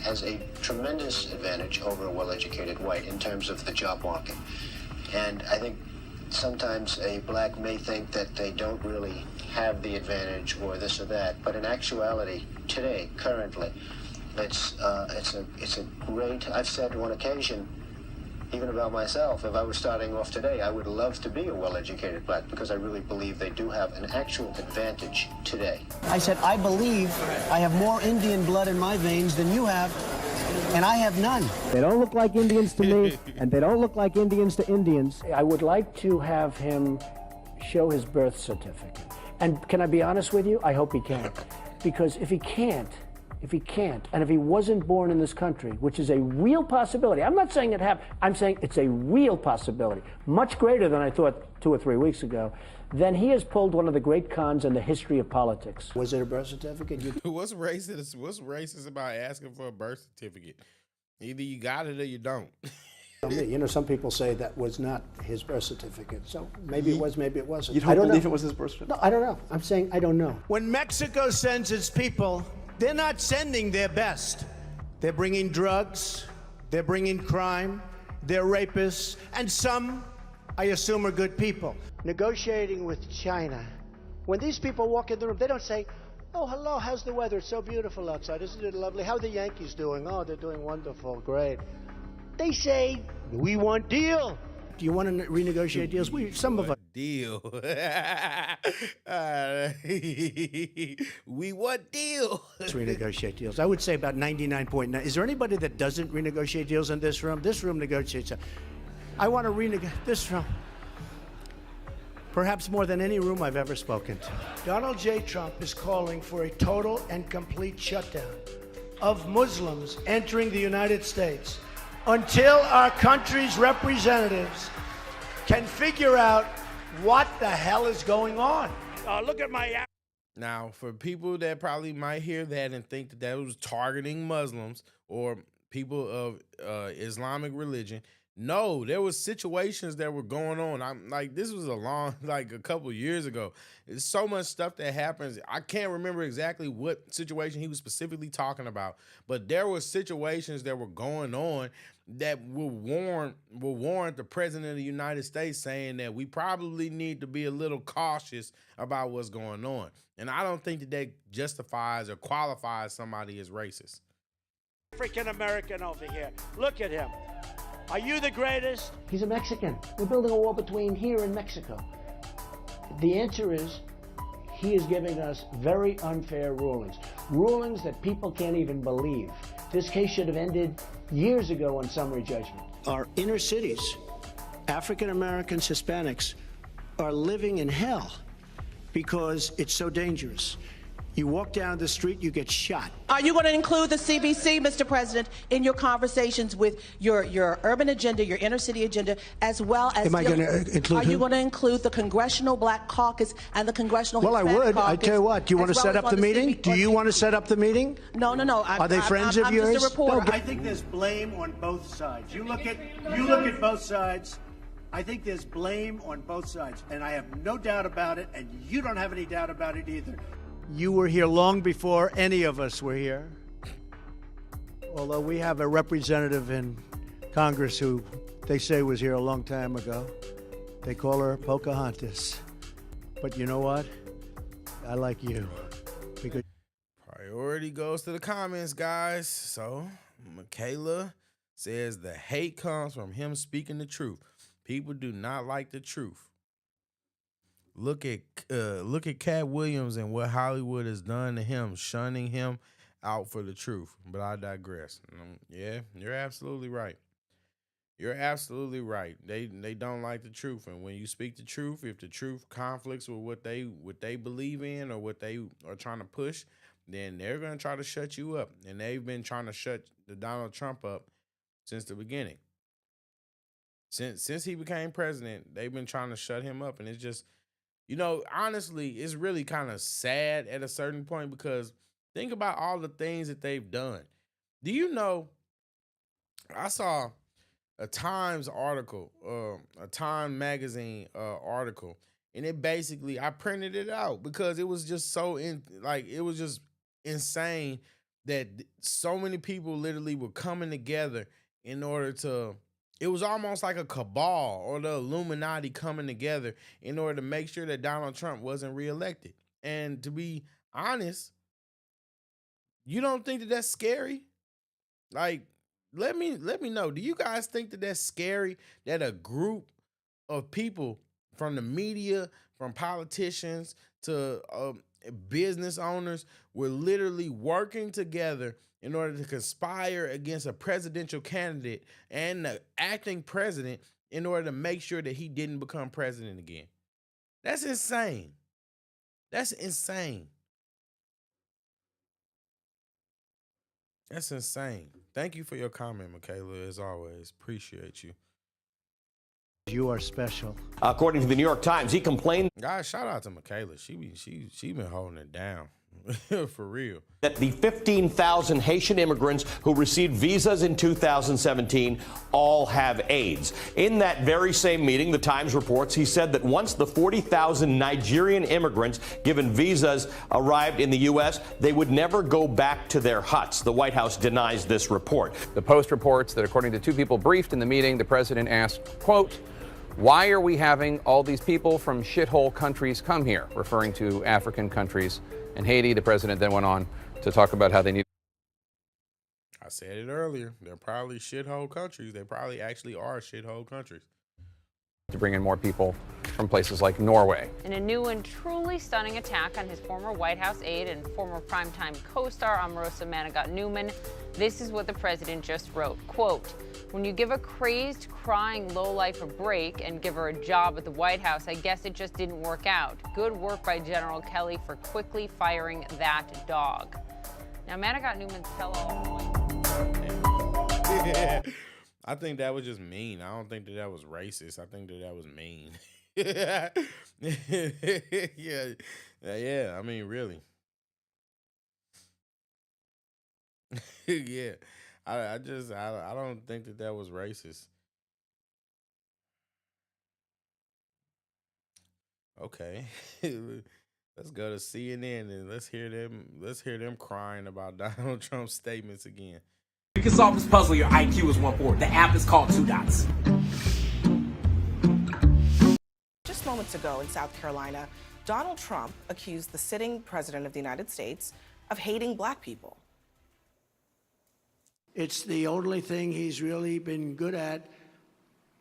has a tremendous advantage over a well-educated white in terms of the job market. And I think sometimes a black may think that they don't really have the advantage or this or that, but in actuality, today, currently, it's a great, I've said on occasion, even about myself, if I were starting off today, I would love to be a well-educated black because I really believe they do have an actual advantage today. I said, I believe I have more Indian blood in my veins than you have, and I have none. They don't look like Indians to me, and they don't look like Indians to Indians. I would like to have him show his birth certificate. And can I be honest with you? I hope he can. Because if he can't, and if he wasn't born in this country, which is a real possibility, I'm not saying it happened, I'm saying it's a real possibility, much greater than I thought 2 or 3 weeks ago, then he has pulled one of the great cons in the history of politics. Was it a birth certificate? What's racist about asking for a birth certificate? Either you got it or you don't. You know, some people say that was not his birth certificate. So maybe it was, maybe it wasn't. You don't believe it was his birth certificate? No, I don't know. I'm saying I don't know. When Mexico sends its people, they're not sending their best. They're bringing drugs, they're bringing crime, they're rapists, and some, I assume, are good people. Negotiating with China, when these people walk in the room, they don't say, oh, hello, how's the weather? It's so beautiful outside. Isn't it lovely? How are the Yankees doing? Oh, they're doing wonderful, great. They say, we want deal. Do you want to renegotiate deals? Some of us. Deal. We want deal. Let's renegotiate deals. I would say about 99.9. Is there anybody that doesn't renegotiate deals in this room? This room negotiates. I want to renegotiate this room. Perhaps more than any room I've ever spoken to. Donald J. Trump is calling for a total and complete shutdown of Muslims entering the United States until our country's representatives can figure out what the hell is going on. Look at my... Now, for people that probably might hear that and think that that was targeting Muslims or people of Islamic religion, no, there was situations that were going on. I'm like, this was a couple years ago. There's so much stuff that happens. I can't remember exactly what situation he was specifically talking about, but there were situations that were going on that will warrant the president of the United States saying that we probably need to be a little cautious about what's going on. And I don't think that justifies or qualifies somebody as racist. African American over here. Look at him. Are you the greatest? He's a Mexican. We're building a wall between here and Mexico. The answer is he is giving us very unfair rulings that people can't even believe. This case should have ended years ago on summary judgment. Our inner cities, African Americans, Hispanics, are living in hell because it's so dangerous. You walk down the street, you get shot. Are you going to include the CBC, Mr. President, in your conversations with your urban agenda, your inner city agenda, as well as... Am I going to include Are you going to include the Congressional Black Caucus and the Congressional Hispanic Well, I would. Caucus, I tell you what, do you want to set up the meeting? Do you want to set up the meeting? No. Are they friends of yours? I'm just a reporter. No, I think there's blame on both sides. You look at both sides. I think there's blame on both sides, and I have no doubt about it, and you don't have any doubt about it either. You were here long before any of us were here. Although we have a representative in Congress who they say was here a long time ago. They call her Pocahontas. But you know what? I like you. Because priority goes to the comments, guys. So Michaela says the hate comes from him speaking the truth. People do not like the truth. Look at Cat Williams and what Hollywood has done to him, shunning him out for the truth. But I digress. Yeah, you're absolutely right. You're absolutely right. They don't like the truth, and when you speak the truth, if the truth conflicts with what they believe in or what they are trying to push, then they're gonna try to shut you up. And they've been trying to shut the Donald Trump up since the beginning. Since he became president, they've been trying to shut him up, and it's just. You know, honestly, it's really kind of sad at a certain point because think about all the things that they've done. Do you know, I saw a Times article, a Time magazine article, And it basically, I printed it out because it was just it was just insane that so many people literally were coming together in order to, it was almost like a cabal or the Illuminati coming together in order to make sure that Donald Trump wasn't reelected. And to be honest, you don't think that that's scary? Like, let me know. Do you guys think that that's scary that a group of people from the media, from politicians to business owners were literally working together in order to conspire against a presidential candidate and the acting president in order to make sure that he didn't become president again? That's insane. That's insane. That's insane. Thank you for your comment, Michaela, as always. Appreciate you. You are special. According to the New York Times, he complained. Guys, shout out to Michaela. She been holding it down. For real. That the 15,000 Haitian immigrants who received visas in 2017 all have AIDS. In that very same meeting, the Times reports, he said that once the 40,000 Nigerian immigrants given visas arrived in the U.S., they would never go back to their huts. The White House denies this report. The Post reports that according to two people briefed in the meeting, the president asked, quote, "Why are we having all these people from shithole countries come here?" referring to African countries. And Haiti, the president then went on to talk about how they need. I said it earlier. They're probably shithole countries. They probably actually are shithole countries. To bring in more people from places like Norway. In a new and truly stunning attack on his former White House aide and former primetime co-star Omarosa Manigat-Newman, this is what the president just wrote. Quote, "When you give a crazed, crying lowlife a break and give her a job at the White House, I guess it just didn't work out. Good work by General Kelly for quickly firing that dog." Now, Manigat-Newman's tell-all. Yeah. I think that was just mean. I don't think that was racist. I think that was mean. Yeah. I mean, really. Yeah. I don't think that was racist. Okay. Let's go to CNN and let's hear them crying about Donald Trump's statements again. You can solve this puzzle. Your IQ is 1/4. The app is called 2 Dots. Just moments ago in South Carolina, Donald Trump accused the sitting president of the United States of hating black people. It's the only thing he's really been good at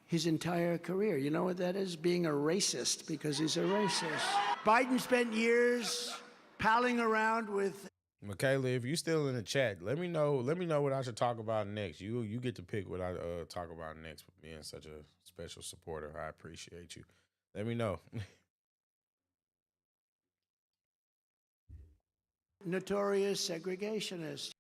his entire career. You know what that is? Being a racist, because he's a racist. Biden spent years palling around with... Michaela, if you're still in the chat, let me know what I should talk about next. You get to pick what I talk about next for being such a special supporter. I appreciate you. Let me know. Notorious segregationist.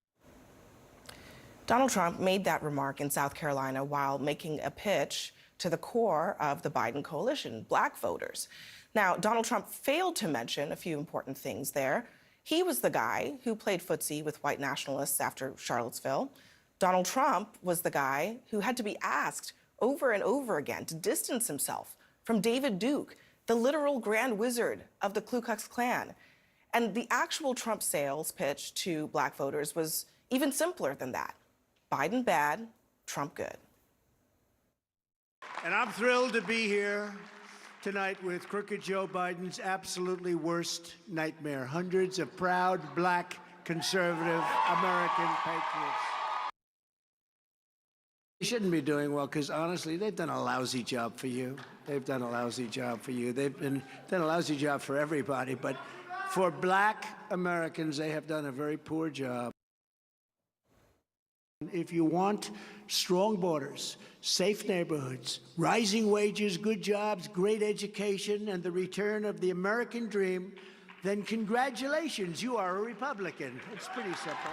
Donald Trump made that remark in South Carolina while making a pitch to the core of the Biden coalition, black voters. Now, Donald Trump failed to mention a few important things there. He was the guy who played footsie with white nationalists after Charlottesville. Donald Trump was the guy who had to be asked over and over again to distance himself from David Duke, the literal grand wizard of the Ku Klux Klan. And the actual Trump sales pitch to black voters was even simpler than that. Biden bad, Trump good. And I'm thrilled to be here tonight with crooked Joe Biden's absolutely worst nightmare. Hundreds of proud, black, conservative American patriots. They shouldn't be doing well because, honestly, they've done a lousy job for you. They've done a lousy job for you. They've done a lousy job for everybody. But for black Americans, they have done a very poor job. If you want strong borders, safe neighborhoods, rising wages, good jobs, great education, and the return of the American dream, then congratulations, you are a Republican. It's pretty simple.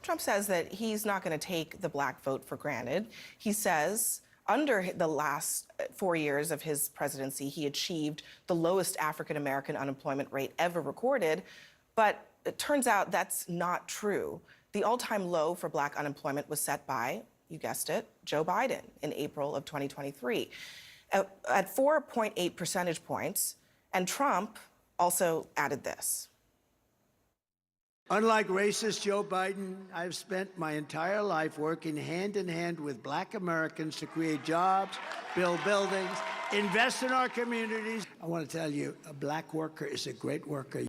Trump says that he's not going to take the black vote for granted. He says under the last 4 years of his presidency, he achieved the lowest African-American unemployment rate ever recorded. But it turns out that's not true. The all-time low for black unemployment was set by, you guessed it, Joe Biden in April of 2023. at 4.8 percentage points. And Trump also added this. Unlike racist Joe Biden, I've spent my entire life working hand in hand with black Americans to create jobs, build buildings, invest in our communities. I want to tell you, a black worker is a great worker.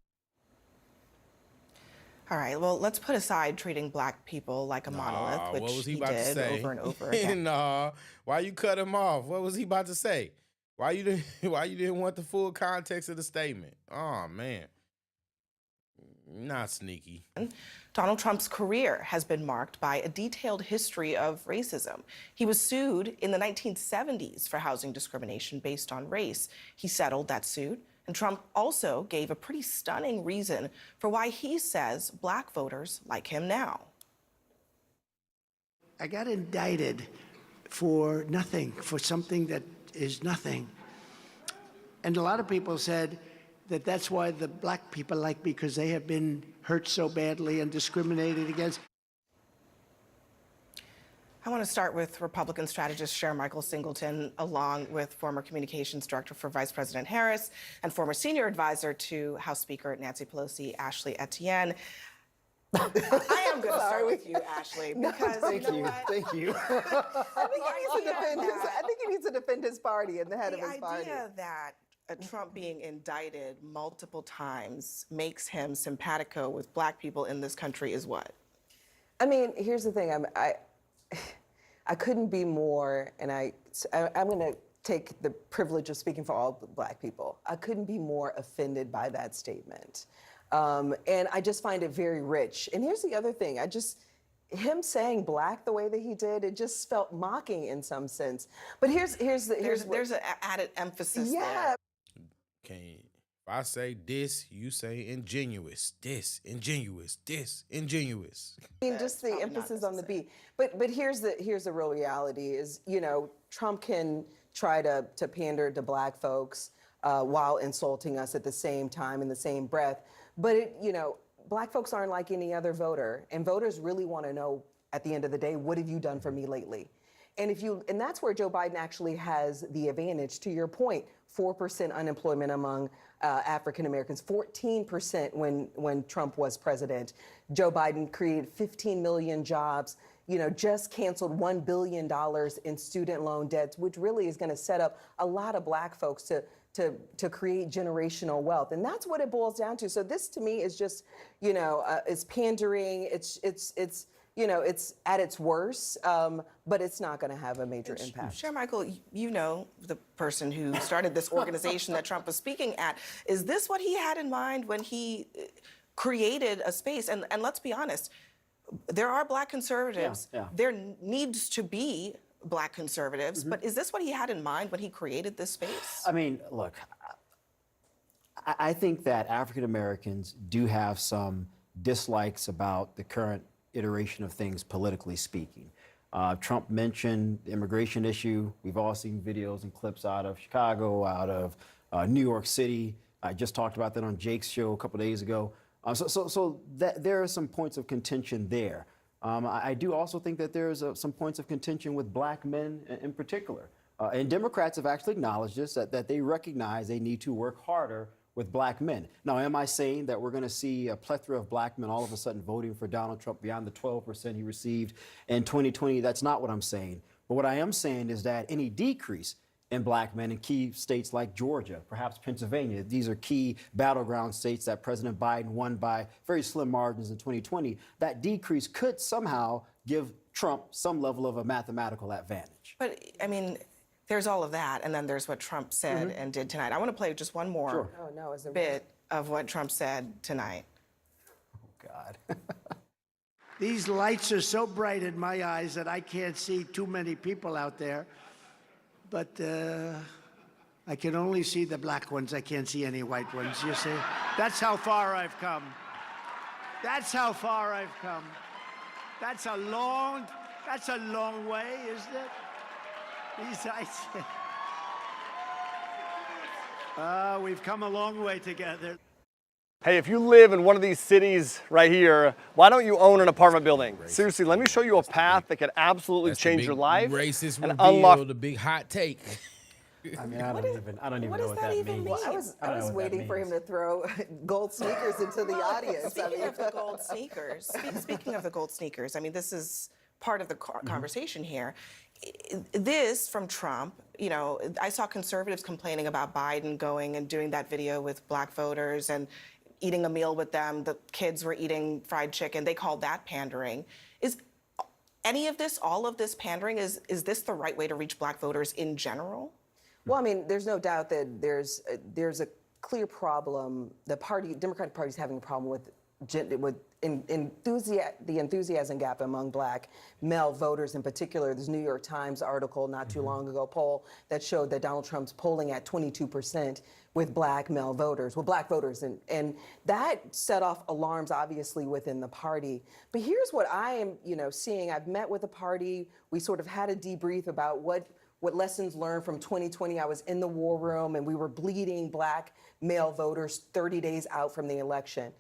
All right, well, let's put aside treating black people like a monolith, which what was he he about to did say? over and over again. Nah, why you cut him off? What was he about to say? Why you didn't want the full context of the statement? Oh man. Not sneaky. Donald Trump's career has been marked by a detailed history of racism. He was sued in the 1970s for housing discrimination based on race. He settled that suit, and Trump also gave a pretty stunning reason for why he says black voters like him now. I got indicted for nothing, for something that is nothing. And a lot of people said that that's why the black people like me, because they have been hurt so badly and discriminated against. I want to start with Republican strategist Chair Michael Singleton, along with former communications director for Vice President Harris and former senior advisor to House Speaker Nancy Pelosi, Ashley Etienne. I am going to start with you, Ashley, because Thank you. I think he needs to defend his party and the head of his party. The idea that Trump being indicted multiple times makes him simpatico with black people in this country is what? I mean, here's the thing. I couldn't be more, and I'm going to take the privilege of speaking for all black people. I couldn't be more offended by that statement. And I just find it very rich. And here's the other thing. Him saying black the way that he did, it just felt mocking in some sense. But there's an added emphasis there. If I say this, you say ingenuous. This, ingenuous. This, ingenuous. I mean, just the emphasis on the B. But here's the real reality is, Trump can try to pander to black folks while insulting us at the same time in the same breath. But black folks aren't like any other voter, and voters really want to know at the end of the day, what have you done for me lately? And that's where Joe Biden actually has the advantage. To your point, 4% unemployment among African Americans, 14% when Trump was president. Joe Biden created 15 million jobs, just canceled $1 billion in student loan debts, which really is going to set up a lot of black folks to create generational wealth. And that's what it boils down to. So this to me is just, it's pandering. It's at its worst, but it's not going to have a major impact. Chair Michael, you know the person who started this organization that Trump was speaking at. Is this what he had in mind when he created a space? And let's be honest, there are black conservatives. Yeah. There needs to be black conservatives. But is this what he had in mind when he created this space? I mean, look, I think that African Americans do have some dislikes about the current iteration of things, politically speaking. Trump mentioned the immigration issue. We've all seen videos and clips out of Chicago, out of New York City. I just talked about that on Jake's show a couple days ago. So there are some points of contention there. I do also think that there's some points of contention with black men in particular. And Democrats have actually acknowledged this, that they recognize they need to work harder with black men. Now, am I saying that we're going to see a plethora of black men all of a sudden voting for Donald Trump beyond the 12% he received in 2020? That's not what I'm saying. But what I am saying is that any decrease in black men in key states like Georgia, perhaps Pennsylvania, these are key battleground states that President Biden won by very slim margins in 2020, that decrease could somehow give Trump some level of a mathematical advantage. But, I mean, there's all of that, and then there's what Trump said and did tonight. I want to play just one more bit of what Trump said tonight. Oh, God. These lights are so bright in my eyes that I can't see too many people out there. But I can only see the black ones. I can't see any white ones, you see? That's how far I've come. That's how far I've come. That's a long way, isn't it? These lights. We've come a long way together. Hey, if you live in one of these cities right here, why don't you own an apartment building? Seriously, let me show you a path that could absolutely change your life Racist and reveal, unlock the big hot take. I mean, I don't even What know does what that even means. mean? I I was don't know what that waiting for him to throw gold sneakers into the audience. Speaking of the gold sneakers, speaking of the gold sneakers, I mean, this is part of the conversation here. This from Trump, you know, I saw conservatives complaining about Biden going and doing that video with black voters and eating a meal with them. The kids were eating fried chicken. They called that pandering. Is any of this, all of this pandering, is this the right way to reach black voters in general? Well, I mean, there's no doubt that there's a clear problem. The Democratic Party is having a problem with the enthusiasm gap among black male voters in particular. There's a New York Times article not too long ago, poll that showed that Donald Trump's polling at 22% with black male voters, and that set off alarms obviously within the party. But here's what I am, seeing. I've met with the party. We sort of had a debrief about what lessons learned from 2020. I was in the war room and we were bleeding black male voters 30 days out from the election.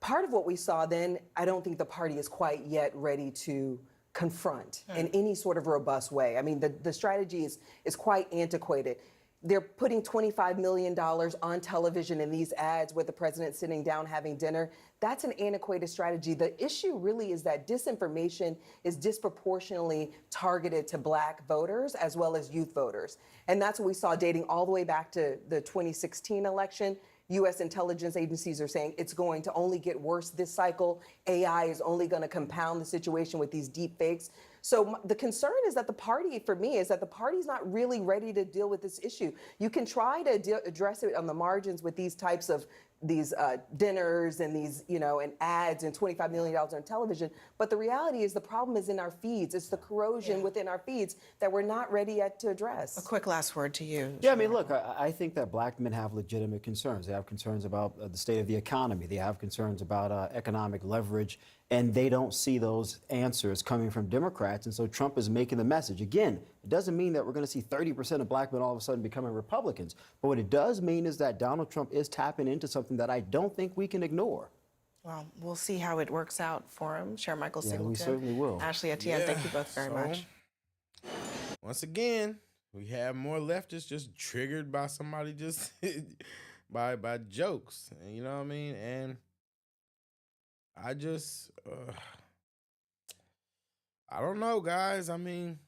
Part of what we saw then, I don't think the party is quite yet ready to confront in any sort of robust way. I mean, the strategy is quite antiquated. They're putting $25 million on television in these ads with the president sitting down having dinner. That's an antiquated strategy. The issue really is that disinformation is disproportionately targeted to black voters as well as youth voters. And that's what we saw dating all the way back to the 2016 election. U.S. intelligence agencies are saying it's going to only get worse this cycle. AI is only going to compound the situation with these deep fakes. So the concern is that the party, for me, is that the party's not really ready to deal with this issue. You can try to address it on the margins with these types of dinners and these, and ads and $25 million on television. But the reality is the problem is in our feeds. It's the corrosion within our feeds that we're not ready yet to address. A quick last word to you. Yeah, I mean, look, I think that black men have legitimate concerns. They have concerns about the state of the economy. They have concerns about economic leverage, and they don't see those answers coming from Democrats. And so Trump is making the message. Again, it doesn't mean that we're going to see 30% of black men all of a sudden becoming Republicans. But what it does mean is that Donald Trump is tapping into something that I don't think we can ignore. Well, we'll see how it works out for him. Chair Michael Singleton. We certainly will. Ashley Etienne, thank you both very much. Once again, we have more leftists just triggered by somebody just by jokes. You know what I mean? And I just I don't know, guys. I mean,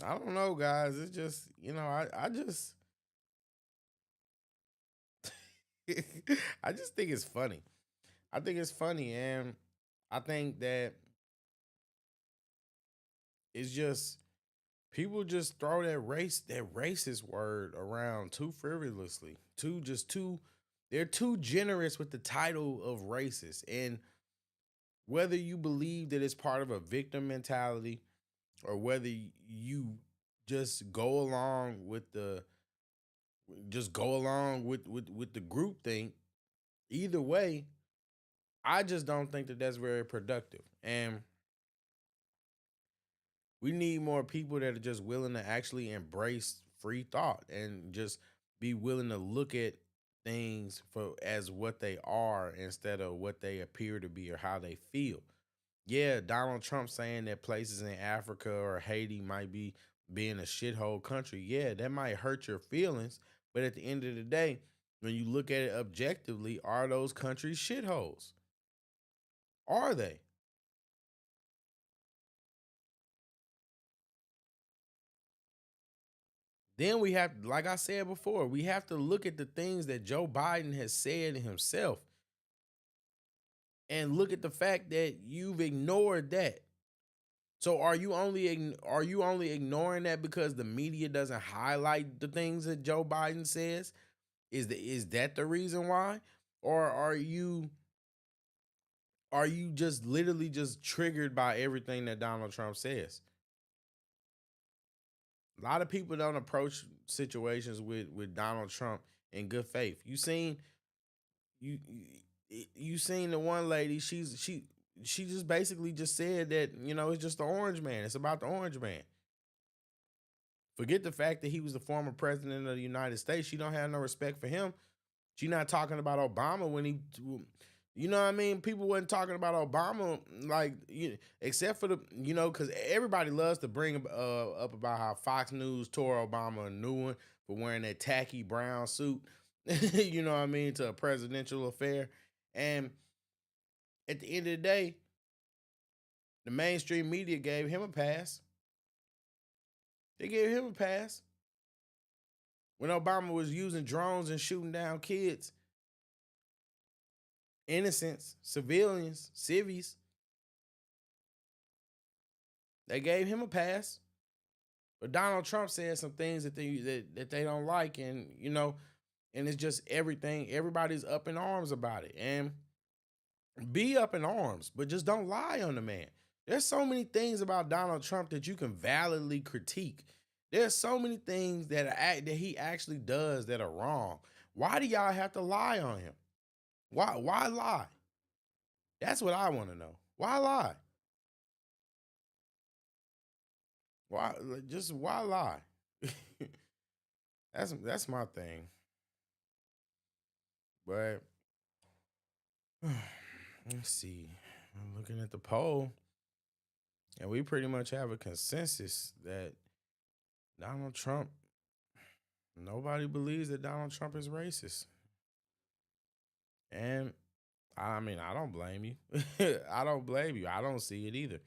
I don't know, guys. It's just, I just I just think it's funny. I think it's funny, and I think that it's just people just throw that racist word around too frivolously. They're too generous with the title of racist. And whether you believe that it's part of a victim mentality or whether you just go along with the group thing, either way, I just don't think that that's very productive. And we need more people that are just willing to actually embrace free thought and just be willing to look at things as what they are instead of what they appear to be or how they feel. Yeah, Donald Trump saying that places in Africa or Haiti might be being a shithole country. Yeah, that might hurt your feelings. But at the end of the day, when you look at it objectively, are those countries shitholes? Are they? Then we have, like I said before, we have to look at the things that Joe Biden has said himself and look at the fact that you've ignored that. So are you only ignoring that because the media doesn't highlight the things that Joe Biden says? Is that the reason why? Or are you just literally just triggered by everything that Donald Trump says? A lot of people don't approach situations with Donald Trump in good faith. You seen the one lady, she just basically just said that, it's just the orange man. It's about the orange man. Forget the fact that he was the former president of the United States. She don't have no respect for him. She's not talking about Obama when You know what I mean? People wasn't talking about Obama, like, except for the, because everybody loves to bring up about how Fox News tore Obama a new one for wearing that tacky brown suit, you know what I mean, to a presidential affair. And at the end of the day, the mainstream media gave him a pass. They gave him a pass. When Obama was using drones and shooting down kids, innocents, civilians, civies, they gave him a pass. But Donald Trump said some things that they don't like, and and it's just everything. Everybody's up in arms about it, and be up in arms, but just don't lie on the man. There's so many things about Donald Trump that you can validly critique. There's so many things that he actually does that are wrong. Why do y'all have to lie on him? Why lie? That's what I want to know. Why lie? Why lie? That's my thing. But let's see. I'm looking at the poll, and we pretty much have a consensus that Donald Trump, nobody believes that Donald Trump is racist. And I mean, I don't blame you. I don't blame you. I don't see it either.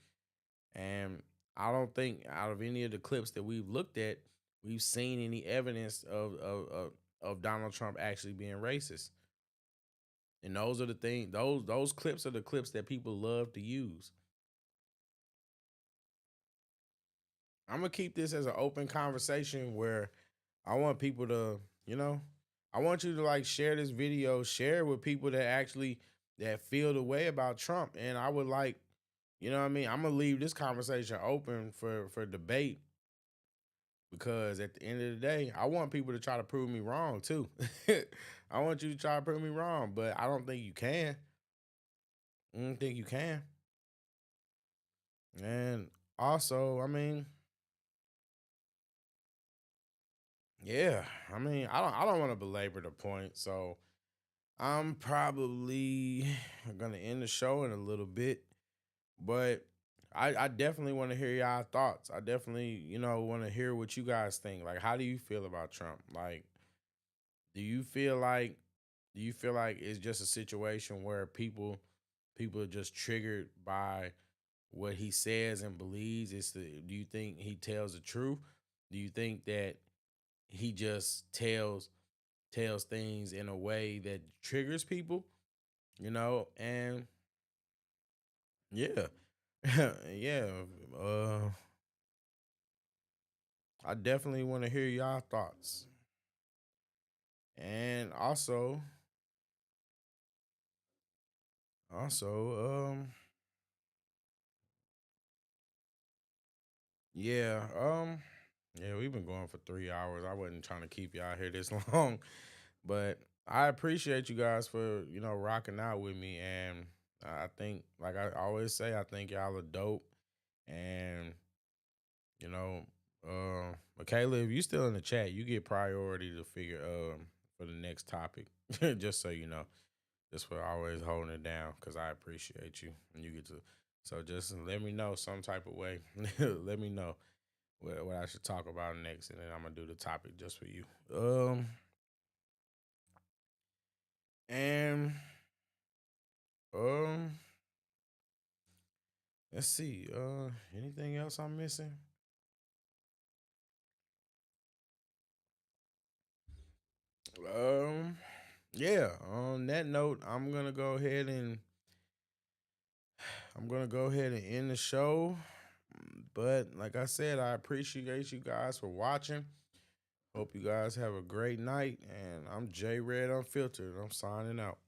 And I don't think out of any of the clips that we've looked at, we've seen any evidence of Donald Trump actually being racist. And those are the things, those clips are the clips that people love to use. I'm going to keep this as an open conversation where I want people to, I want you to like share this video, share it with people that feel the way about Trump. And I would like, you know what I mean? I'm going to leave this conversation open for debate, because at the end of the day, I want people to try to prove me wrong too. I want you to try to prove me wrong, but I don't think you can. I don't think you can. And also, I mean, yeah, I mean, I don't want to belabor the point, so I'm probably gonna end the show in a little bit, but I definitely want to hear y'all thoughts. I definitely, want to hear what you guys think. Like, how do you feel about Trump? Like, do you feel like it's just a situation where people are just triggered by what he says and believes? Do you think he tells the truth? Do you think that he just tells things in a way that triggers people? And yeah. Yeah. I definitely want to hear y'all thoughts. And also, yeah, we've been going for 3 hours. I wasn't trying to keep y'all here this long, but I appreciate you guys for, rocking out with me. And I think, like I always say, I think y'all are dope. And, Michaela, if you still in the chat, you get priority to figure for the next topic. Just so you know. Just for always holding it down, because I appreciate you. And you get to, so just let me know some type of way. Let me know what I should talk about next, and then I'm gonna do the topic just for you. And let's see. Anything else I'm missing? Yeah. On that note, I'm gonna go ahead and end the show. But like I said, I appreciate you guys for watching. Hope you guys have a great night. And I'm J Red Unfiltered. I'm signing out.